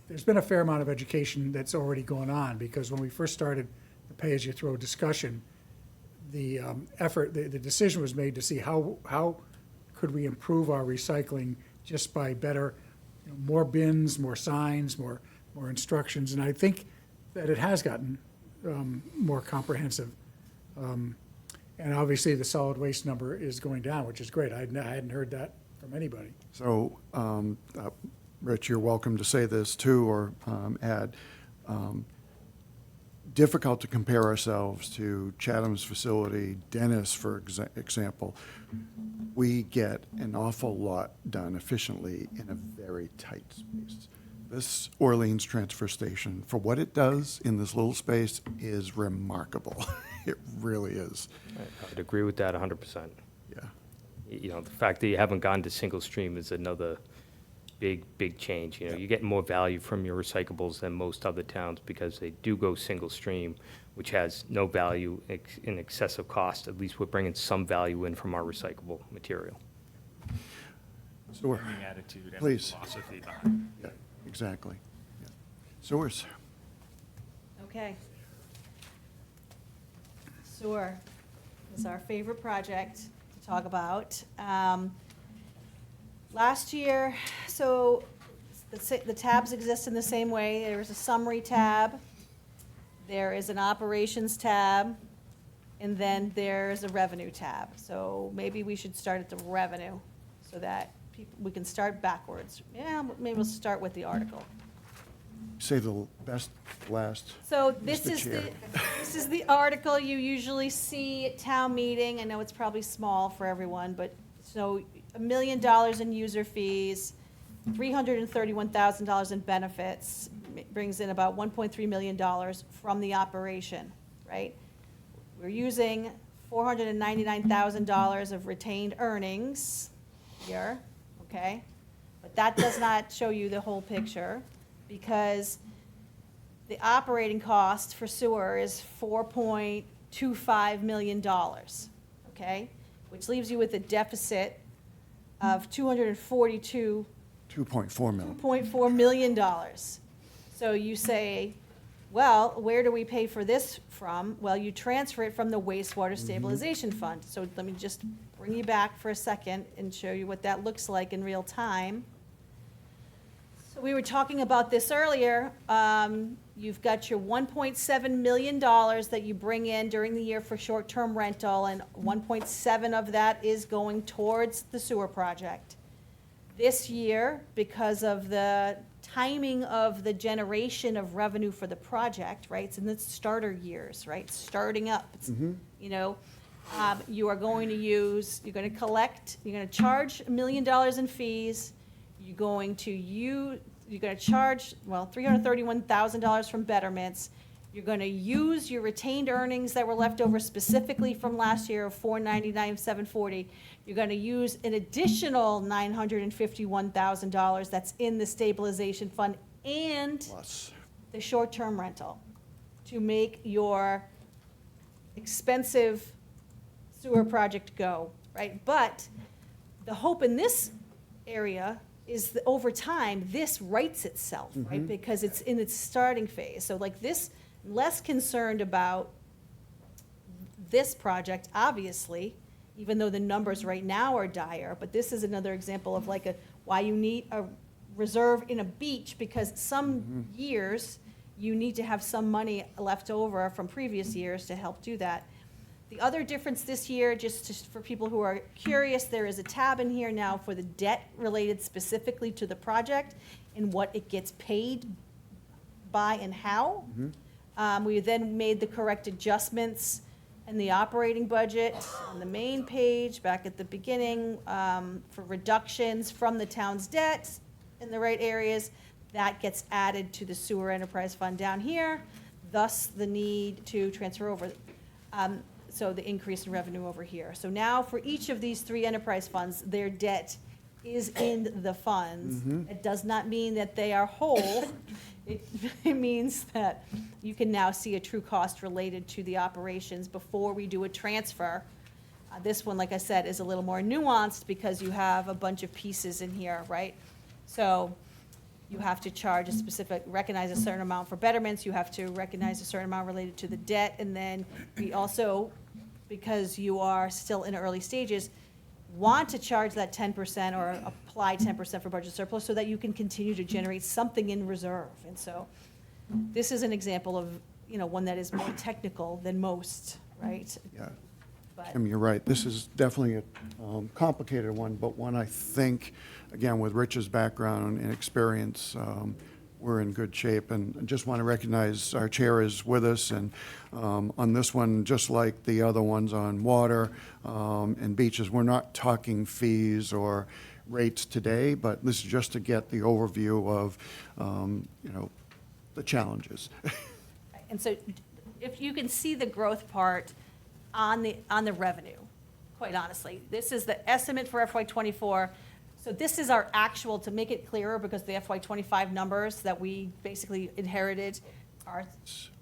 there's been a fair amount of education that's already gone on, because when we first started the pay-as-you-throw discussion, the the decision was made to see how could we improve our recycling just by better, more bins, more signs, more instructions, and I think that it has gotten more comprehensive. And obviously, the solid waste number is going down, which is great. I hadn't heard that from anybody. So, Rich, you're welcome to say this too, or add. Difficult to compare ourselves to Chatham's facility, Dennis, for example. We get an awful lot done efficiently in a very tight space. This Orleans transfer station, for what it does in this little space, is remarkable. It really is. I'd agree with that 100%. Yeah. The fact that you haven't gone to single stream is another big change. You get more value from your recyclables than most other towns because they do go single stream, which has no value in excessive cost. At least we're bringing some value in from our recyclable material. So we're, Bringing attitude and please. philosophy behind. Yeah, exactly. Yeah. Sewers. Okay. Sewer is our favorite project to talk about. Last year, so the tabs exist in the same way. There is a summary tab, there is an operations tab, and then there's a revenue tab. So maybe we should start at the revenue so that we can start backwards. Yeah, maybe we'll start with the article. Say the best last. So this Mr. is Chair. this is the article you usually see at town meeting. I know it's probably small for everyone, but so $1 million in user fees, $331,000 in benefits, brings in about $1.3 million from the operation, right? We're using $499,000 of retained earnings here, okay? But that does not show you the whole picture, because the operating cost for sewer is $4.25 million, okay? Which leaves you with a deficit of $242.4 $2.4 million. million. So you say, well, where do we pay for this from? Well, you transfer it from the wastewater stabilization fund. So let me just bring you back for a second and show you what that looks like in real time. So we were talking about this earlier. You've got your $1.7 million that you bring in during the year for short-term rental, and 1.7 of that is going towards the sewer project. This year, because of the timing of the generation of revenue for the project, right, it's in the starter years, right, starting up, it's, you are going to use, you're going to collect, you're going to charge $1 million in fees, you're going to charge, well, $331,000 from betterments. You're going to use your retained earnings that were left over specifically from last year of $499,740. You're going to use an additional $951,000 that's in the stabilization fund and Plus. the short-term rental to make your expensive sewer project go, right? But the hope in this area is that over time, this rights itself, right? Because it's in its starting phase. So like this, less concerned about this project, obviously, even though the numbers right now are dire, but this is another example of like why you need a reserve in a beach, because some years, you need to have some money left over from previous years to help do that. The other difference this year, for people who are curious, there is a tab in here now for the debt related specifically to the project and what it gets paid by and how. We then made the correct adjustments in the operating budget on the main page, back at the beginning, for reductions from the town's debt in the right areas. That gets added to the sewer enterprise fund down here, thus the need to transfer over. So the increase in revenue over here. So now for each of these three enterprise funds, their debt is in the funds. It does not mean that they are whole. It means that you can now see a true cost related to the operations before we do a transfer. This one, like I said, is a little more nuanced because you have a bunch of pieces in here, right? So you have to charge recognize a certain amount for betterments, you have to recognize a certain amount related to the debt, and then we also, because you are still in early stages, want to charge that 10% or apply 10% for budget surplus so that you can continue to generate something in reserve. And so this is an example of, one that is more technical than most, right? Yeah. But Kim, you're right. This is definitely a complicated one, but one I think, again, with Rich's background and experience, we're in good shape. And I just want to recognize our chair is with us, and on this one, just like the other ones on water and beaches, we're not talking fees or rates today, but this is just to get the overview of, the challenges. And so if you can see the growth part on the revenue, quite honestly. This is the estimate for FY '24. So this is our actual, to make it clearer, because the FY '25 numbers that we basically inherited are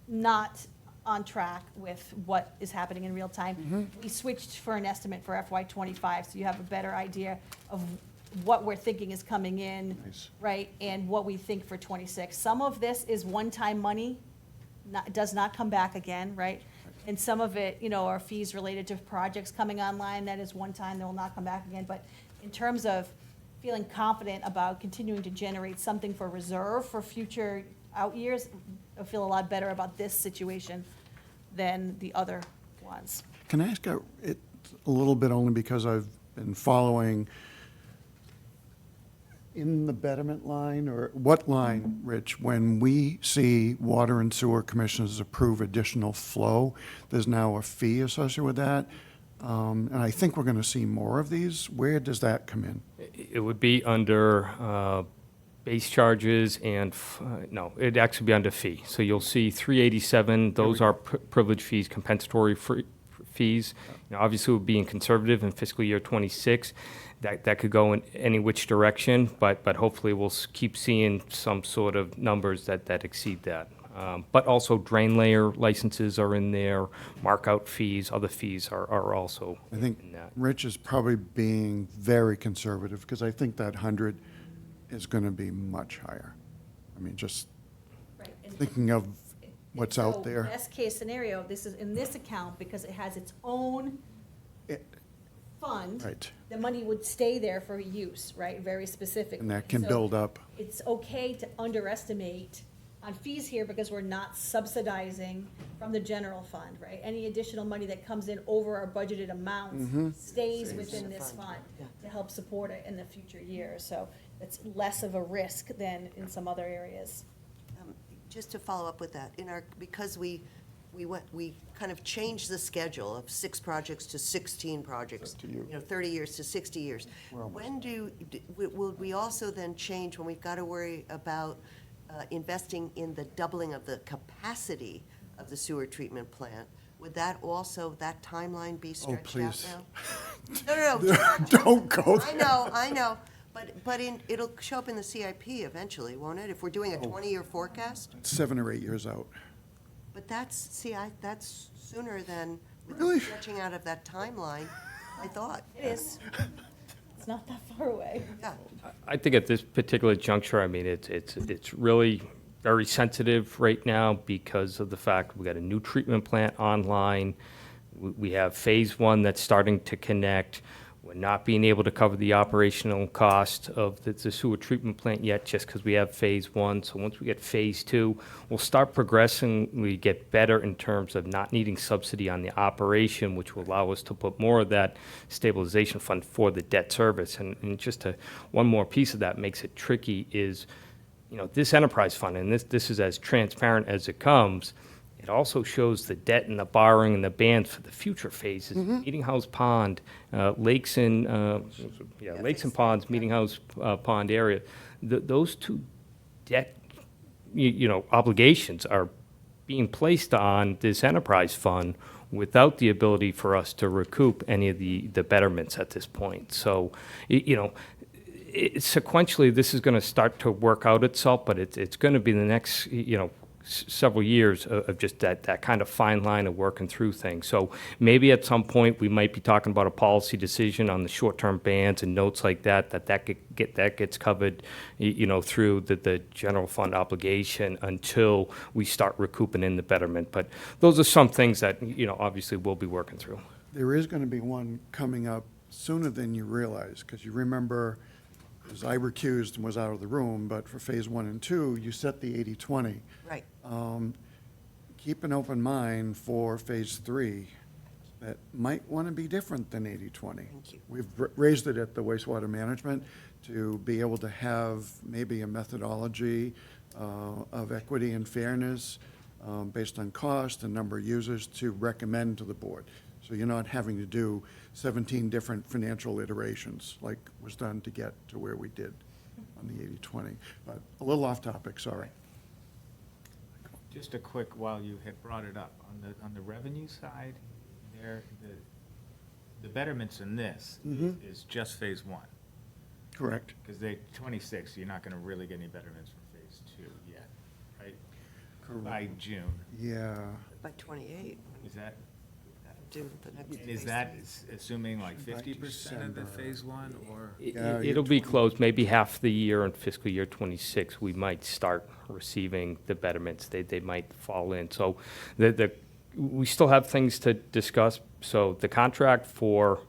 not on track with what is happening in real time. We switched for an estimate for FY '25, so you have a better idea of what we're thinking is coming in, Nice. right? And what we think for '26. Some of this is one-time money, does not come back again, right? And some of it, are fees related to projects coming online, that is one time, they will not come back again. But in terms of feeling confident about continuing to generate something for reserve for future out years, I feel a lot better about this situation than the other ones. Can I ask it a little bit, only because I've been following in the betterment line, or what line, Rich, when we see water and sewer commissioners approve additional flow, there's now a fee associated with that? And I think we're going to see more of these. Where does that come in? It would be under base charges and, no, it'd actually be under fee. So you'll see 387, those are privilege fees, compensatory fees. Obviously, we're being conservative in fiscal year '26. That could go in any which direction, but hopefully we'll keep seeing some sort of numbers that exceed that. But also drain layer licenses are in there, mark-out fees, other fees are also I think in that. Rich is probably being very conservative, because I think that 100 is going to be much higher. I mean, just Right. And thinking of what's so out there. Best case scenario, this is in this account, because it has its own It- fund. Right. The money would stay there for use, right, very specific. And that can So build up. It's okay to underestimate on fees here, because we're not subsidizing from the general fund, right? Any additional money that comes in over our budgeted amounts stays within this fund to help support it in the future years. So it's less of a risk than in some other areas. Just to follow up with that, because we kind of changed the schedule of 6 projects to 16 projects. Up to you. 30 years to 60 years. When will we also then change, when we've got to worry about investing in the doubling of the capacity of the sewer treatment plant? Would that timeline be stretched out please. now? No. Don't go there. I know, but it'll show up in the CIP eventually, won't it? If we're doing a 20-year forecast? 7 or 8 years out. But that's sooner than with Really? the stretching out of that timeline, I thought. It is. It's not that far away. Yeah. I think at this particular juncture, I mean, it's really very sensitive right now because of the fact we got a new treatment plant online. We have Phase 1 that's starting to connect. We're not being able to cover the operational cost of the sewer treatment plant yet, just because we have Phase 1. So once we get Phase 2, we'll start progressing. We get better in terms of not needing subsidy on the operation, which will allow us to put more of that stabilization fund for the debt service. And just one more piece of that makes it tricky is, this enterprise fund, and this is as transparent as it comes, it also shows the debt and the borrowing and the bands for the future phases. Meeting House Pond, lakes and ponds, Meeting House Pond area. Those two debt, obligations are being placed on this enterprise fund without the ability for us to recoup any of the betterments at this point. So, sequentially, this is going to start to work out itself, but it's going to be the next, several years of just that kind of fine line of working through things. So maybe at some point, we might be talking about a policy decision on the short-term bans and notes like that gets covered, through the general fund obligation until we start recouping in the betterment. But those are some things that, obviously we'll be working through. There is going to be one coming up sooner than you realize, because you remember, as I recused and was out of the room, but for Phase 1 and 2, you set the 80/20. Right. Keep an open mind for Phase 3 that might want to be different than 80/20. Thank you. We've raised it at the wastewater management to be able to have maybe a methodology of equity and fairness based on cost and number of users to recommend to the board. So you're not having to do 17 different financial iterations like was done to get to where we did on the 80/20. But a little off topic, sorry. Just a quick, while you had brought it up, on the revenue side, the betterments in this is just Phase 1. Correct. Because 26, you're not going to really get any betterments from Phase 2 yet, right? By June. Yeah. By 28, Is that, do the next. and is phase. that assuming like By 50% of the December. Phase 1, or? Yeah, It'll be close, maybe half the year in fiscal year '26, we might start receiving the betterments. They might fall in. So we still have things to discuss. So the contract for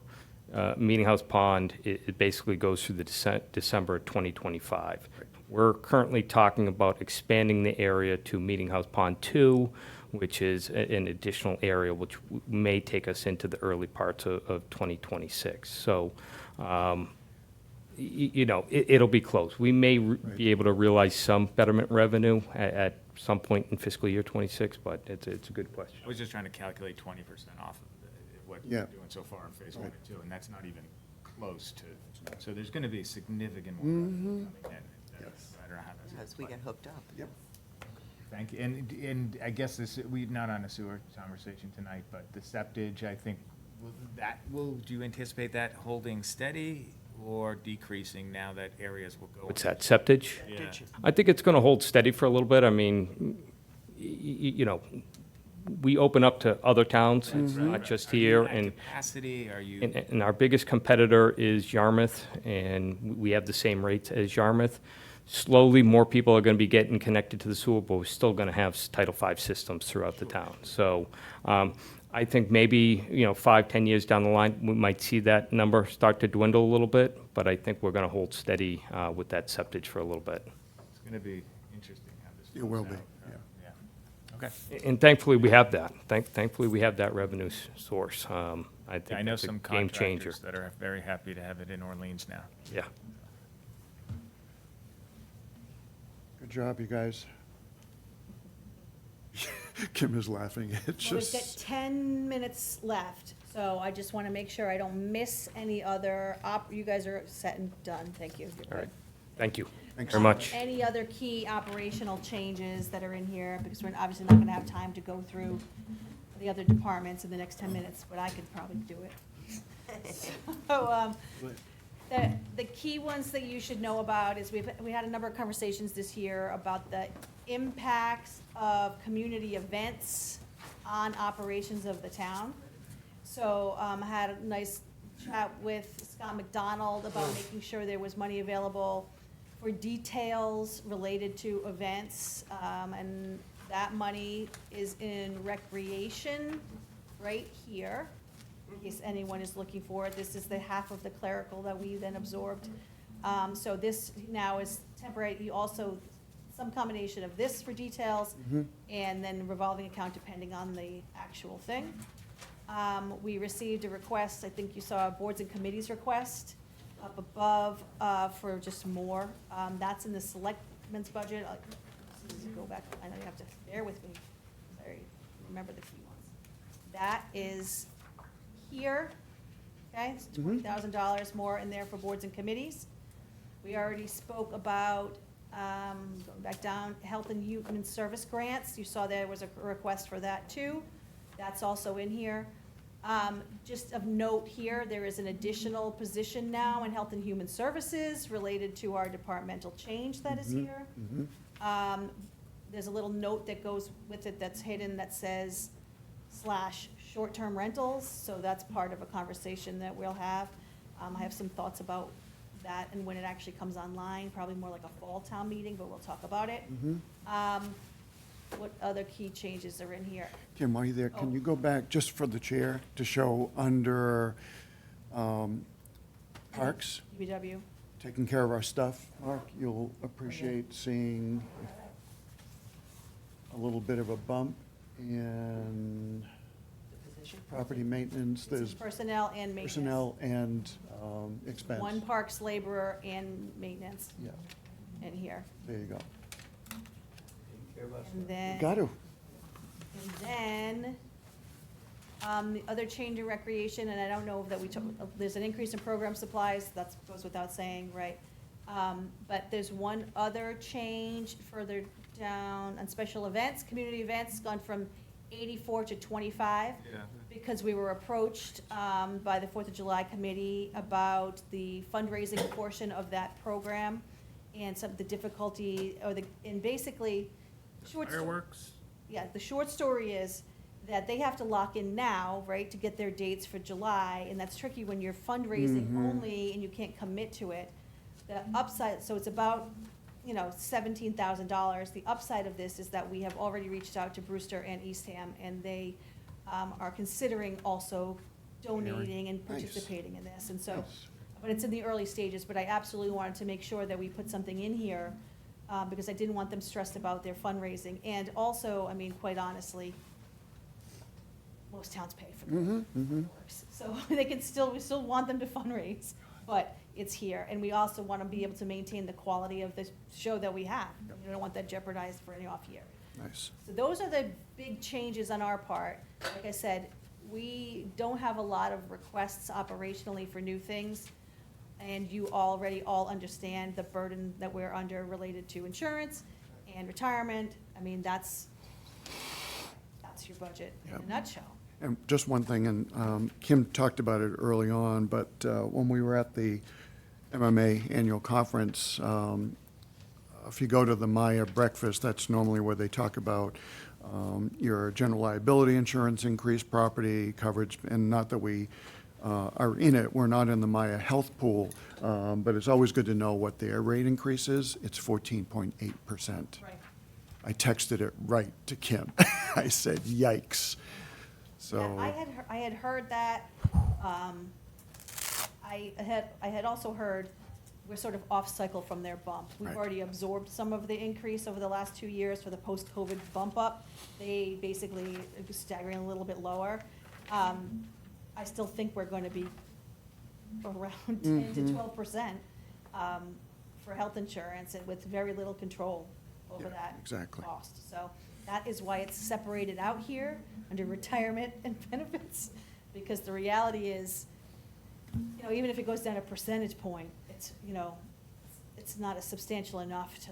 Meeting House Pond, it basically goes through the December 2025. We're currently talking about expanding the area to Meeting House Pond 2, which is an additional area which may take us into the early parts of 2026. So, it'll be close. We may be able to realize some betterment revenue at some point in fiscal year '26, but it's a good question. I was just trying to calculate 20% off of what Yeah. you're doing so far in Phase 1 and 2, and that's not even close to, so there's going to be a significant more revenue coming in. Yes. I don't know how that's. As we get hooked up. Yep. Thank you. And I guess we're not on a sewer conversation tonight, but the septage, I think, do you anticipate that holding steady or decreasing now that areas will go? What's that, septage? Yeah. I think it's going to hold steady for a little bit. I mean, we open up to other towns, it's not just here. Are you And at capacity, are you? And our biggest competitor is Yarmouth, and we have the same rates as Yarmouth. Slowly, more people are going to be getting connected to the sewer, but we're still going to have Title V systems throughout the town. So I think maybe, 5, 10 years down the line, we might see that number start to dwindle a little bit, but I think we're going to hold steady with that septage for a little bit. It's going to be interesting how this. It will plays be, out. yeah. Okay. And thankfully, we have that. Thankfully, we have that revenue source. I think I know that's a some game changer. contractors that are very happy to have it in Orleans now. Yeah. Good job, you guys. Kim is laughing. It's Well, we've got just, 10 minutes left, so I just want to make sure I don't miss any other, you guys are set and done, thank you. You're All right. good. Thank you Thanks. very much. Any other key operational changes that are in here, because we're obviously not going to have time to go through the other departments in the next 10 minutes, but I could probably do it. So, the key ones that you should know about is we had a number of conversations this year about the impacts of community events on operations of the town. So, I had a nice chat with Scott McDonald about making sure there was money available for details related to events, and that money is in recreation right here, in case anyone is looking for it. This is the half of the clerical that we then absorbed. So this now is temporary. You also, some combination of this for details, and then revolving account depending on the actual thing. We received a request, I think you saw a boards and committees request up above, for just more. That's in the selectmen's budget. Go back, I know you have to bear with me, sorry, remember the key ones. That is here, okay, it's $20,000 more in there for boards and committees. We already spoke about, going back down, health and human service grants. You saw there was a request for that too. That's also in here. Just of note here, there is an additional position now in Health and Human Services related to our departmental change that is here. There's a little note that goes with it that's hidden that says / short-term rentals, so that's part of a conversation that we'll have. I have some thoughts about that and when it actually comes online, probably more like a fall town meeting, but we'll talk about it. What other key changes are in here? Kim, while you're there, can you go back just for the chair to show under parks, UBW. taking care of our stuff? Mark, you'll appreciate seeing a little bit of a bump in property maintenance. This is There's personnel and maintenance. personnel and expense. One parks laborer and maintenance Yeah, in here. there you go. And then. Got to. And then, the other change in recreation, and I don't know that we took, there's an increase in program supplies, that goes without saying, right? But there's one other change further down on special events, community events, gone from 84 to 25. Because we were approached, by the Fourth of July committee about the fundraising portion of that program and some of the difficulty, and basically, short. Fireworks? Yeah, the short story is that they have to lock in now, right, to get their dates for July, and that's tricky when you're fundraising only and you can't commit to it. The upside, so it's about, $17,000. The upside of this is that we have already reached out to Brewster and Eastham, and they are considering also donating and Nice. participating in this, and so, Nice. but it's in the early stages, but I absolutely wanted to make sure that we put something in here, because I didn't want them stressed about their fundraising. And also, I mean, quite honestly, most towns pay for their fireworks. So they can still, we still want them to fundraise, but it's here. And we also want to be able to maintain the quality of the show that we have. We don't want that jeopardized for any off year. Nice. So those are the big changes on our part. Like I said, we don't have a lot of requests operationally for new things. And you already all understand the burden that we're under related to insurance and retirement. I mean, that's your budget in Yep. a nutshell. And just one thing, and Kim talked about it early on, but when we were at the MMA annual conference, if you go to the Maya breakfast, that's normally where they talk about your general liability insurance, increased property coverage, and not that we are in it, we're not in the Maya health pool, but it's always good to know what their rate increase is. It's 14.8%. Right. I texted it right to Kim. I said, yikes. So. Yeah, I had heard that. I had also heard we're sort of off cycle from their bump. We've Right. already absorbed some of the increase over the last 2 years for the post-COVID bump up. They basically are staggering a little bit lower. I still think we're going to be around 10 to 12% for health insurance, and with very little control over Yeah, that exactly. cost. So that is why it's separated out here under retirement and benefits, because the reality is, even if it goes down a percentage point, it's not as substantial enough to,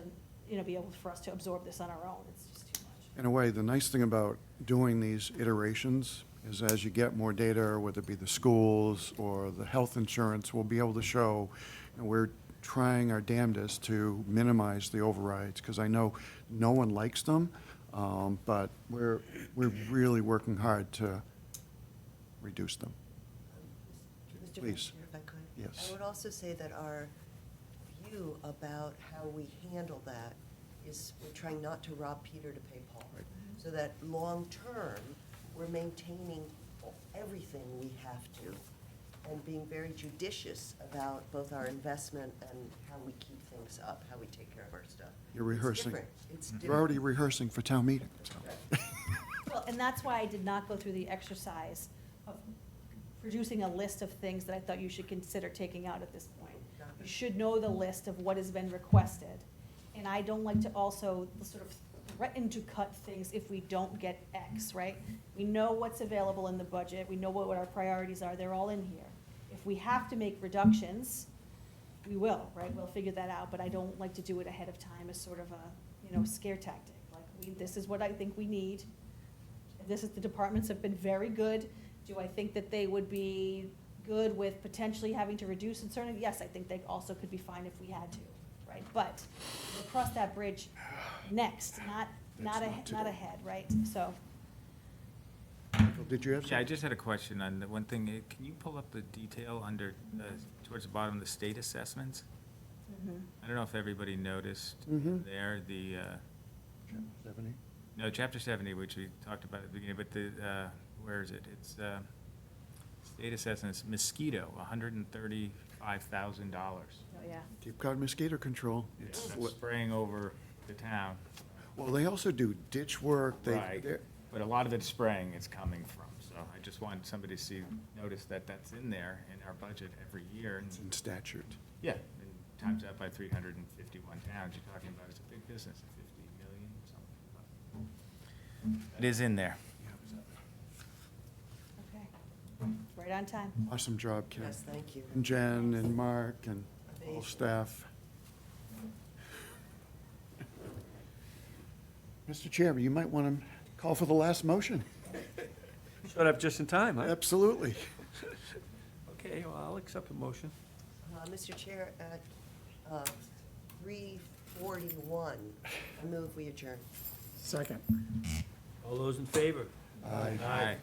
be able for us to absorb this on our own. It's just too much. In a way, the nice thing about doing these iterations is as you get more data, whether it be the schools or the health insurance, we'll be able to show, we're trying our damnedest to minimize the overrides, because I know no one likes them, but we're really working hard to reduce them. Mr. Please. Commissioner, if I could. Yes. I would also say that our view about how we handle that is we're trying not to rob Peter to pay Paul. Right. So that long-term, we're maintaining everything we have to, and being very judicious about both our investment and how we keep things up, how we take care of our stuff. You're rehearsing. It's different. It's You're different. already rehearsing for town meeting, so. Well, and that's why I did not go through the exercise of producing a list of things that I thought you should consider taking out at this point. You should know the list of what has been requested. And I don't like to also sort of threaten to cut things if we don't get X, right? We know what's available in the budget, we know what our priorities are, they're all in here. If we have to make reductions, we will, right? We'll figure that out, but I don't like to do it ahead of time as sort of a, scare tactic. Like, this is what I think we need. The departments have been very good. Do I think that they would be good with potentially having to reduce in certain? Yes, I think they also could be fine if we had to, right? But we'll cross that bridge next, not ahead, right? So, Michael, did you have Yeah, I something? just had a question on the one thing. Can you pull up the detail under, towards the bottom, the state assessments? I don't know if everybody noticed there, the, 70? no, chapter 70, which we talked about at the beginning, but the, where is it? It's, state assessments, mosquito, $135,000. oh, yeah. Cape Cod mosquito control. It's That's what- spraying over the town. Well, they also do ditch work. Right, but a lot of it's spraying it's coming from, so I just wanted somebody to notice that that's in there in our budget every year. It's in statute. Yeah, and times that by 351 towns, you're talking about, it's a big business, 50 million, something. It is in there. Okay. Right on time. Awesome job, Kim. Yes, thank you. And Jen and Mark and all staff. Mr. Chairman, you might want to call for the last motion. Showed up just in time, huh? Absolutely. Okay, well, I'll accept the motion. Mr. Chair, at 3:41, I move we adjourn. Second. All those in favor? Aye. Aye.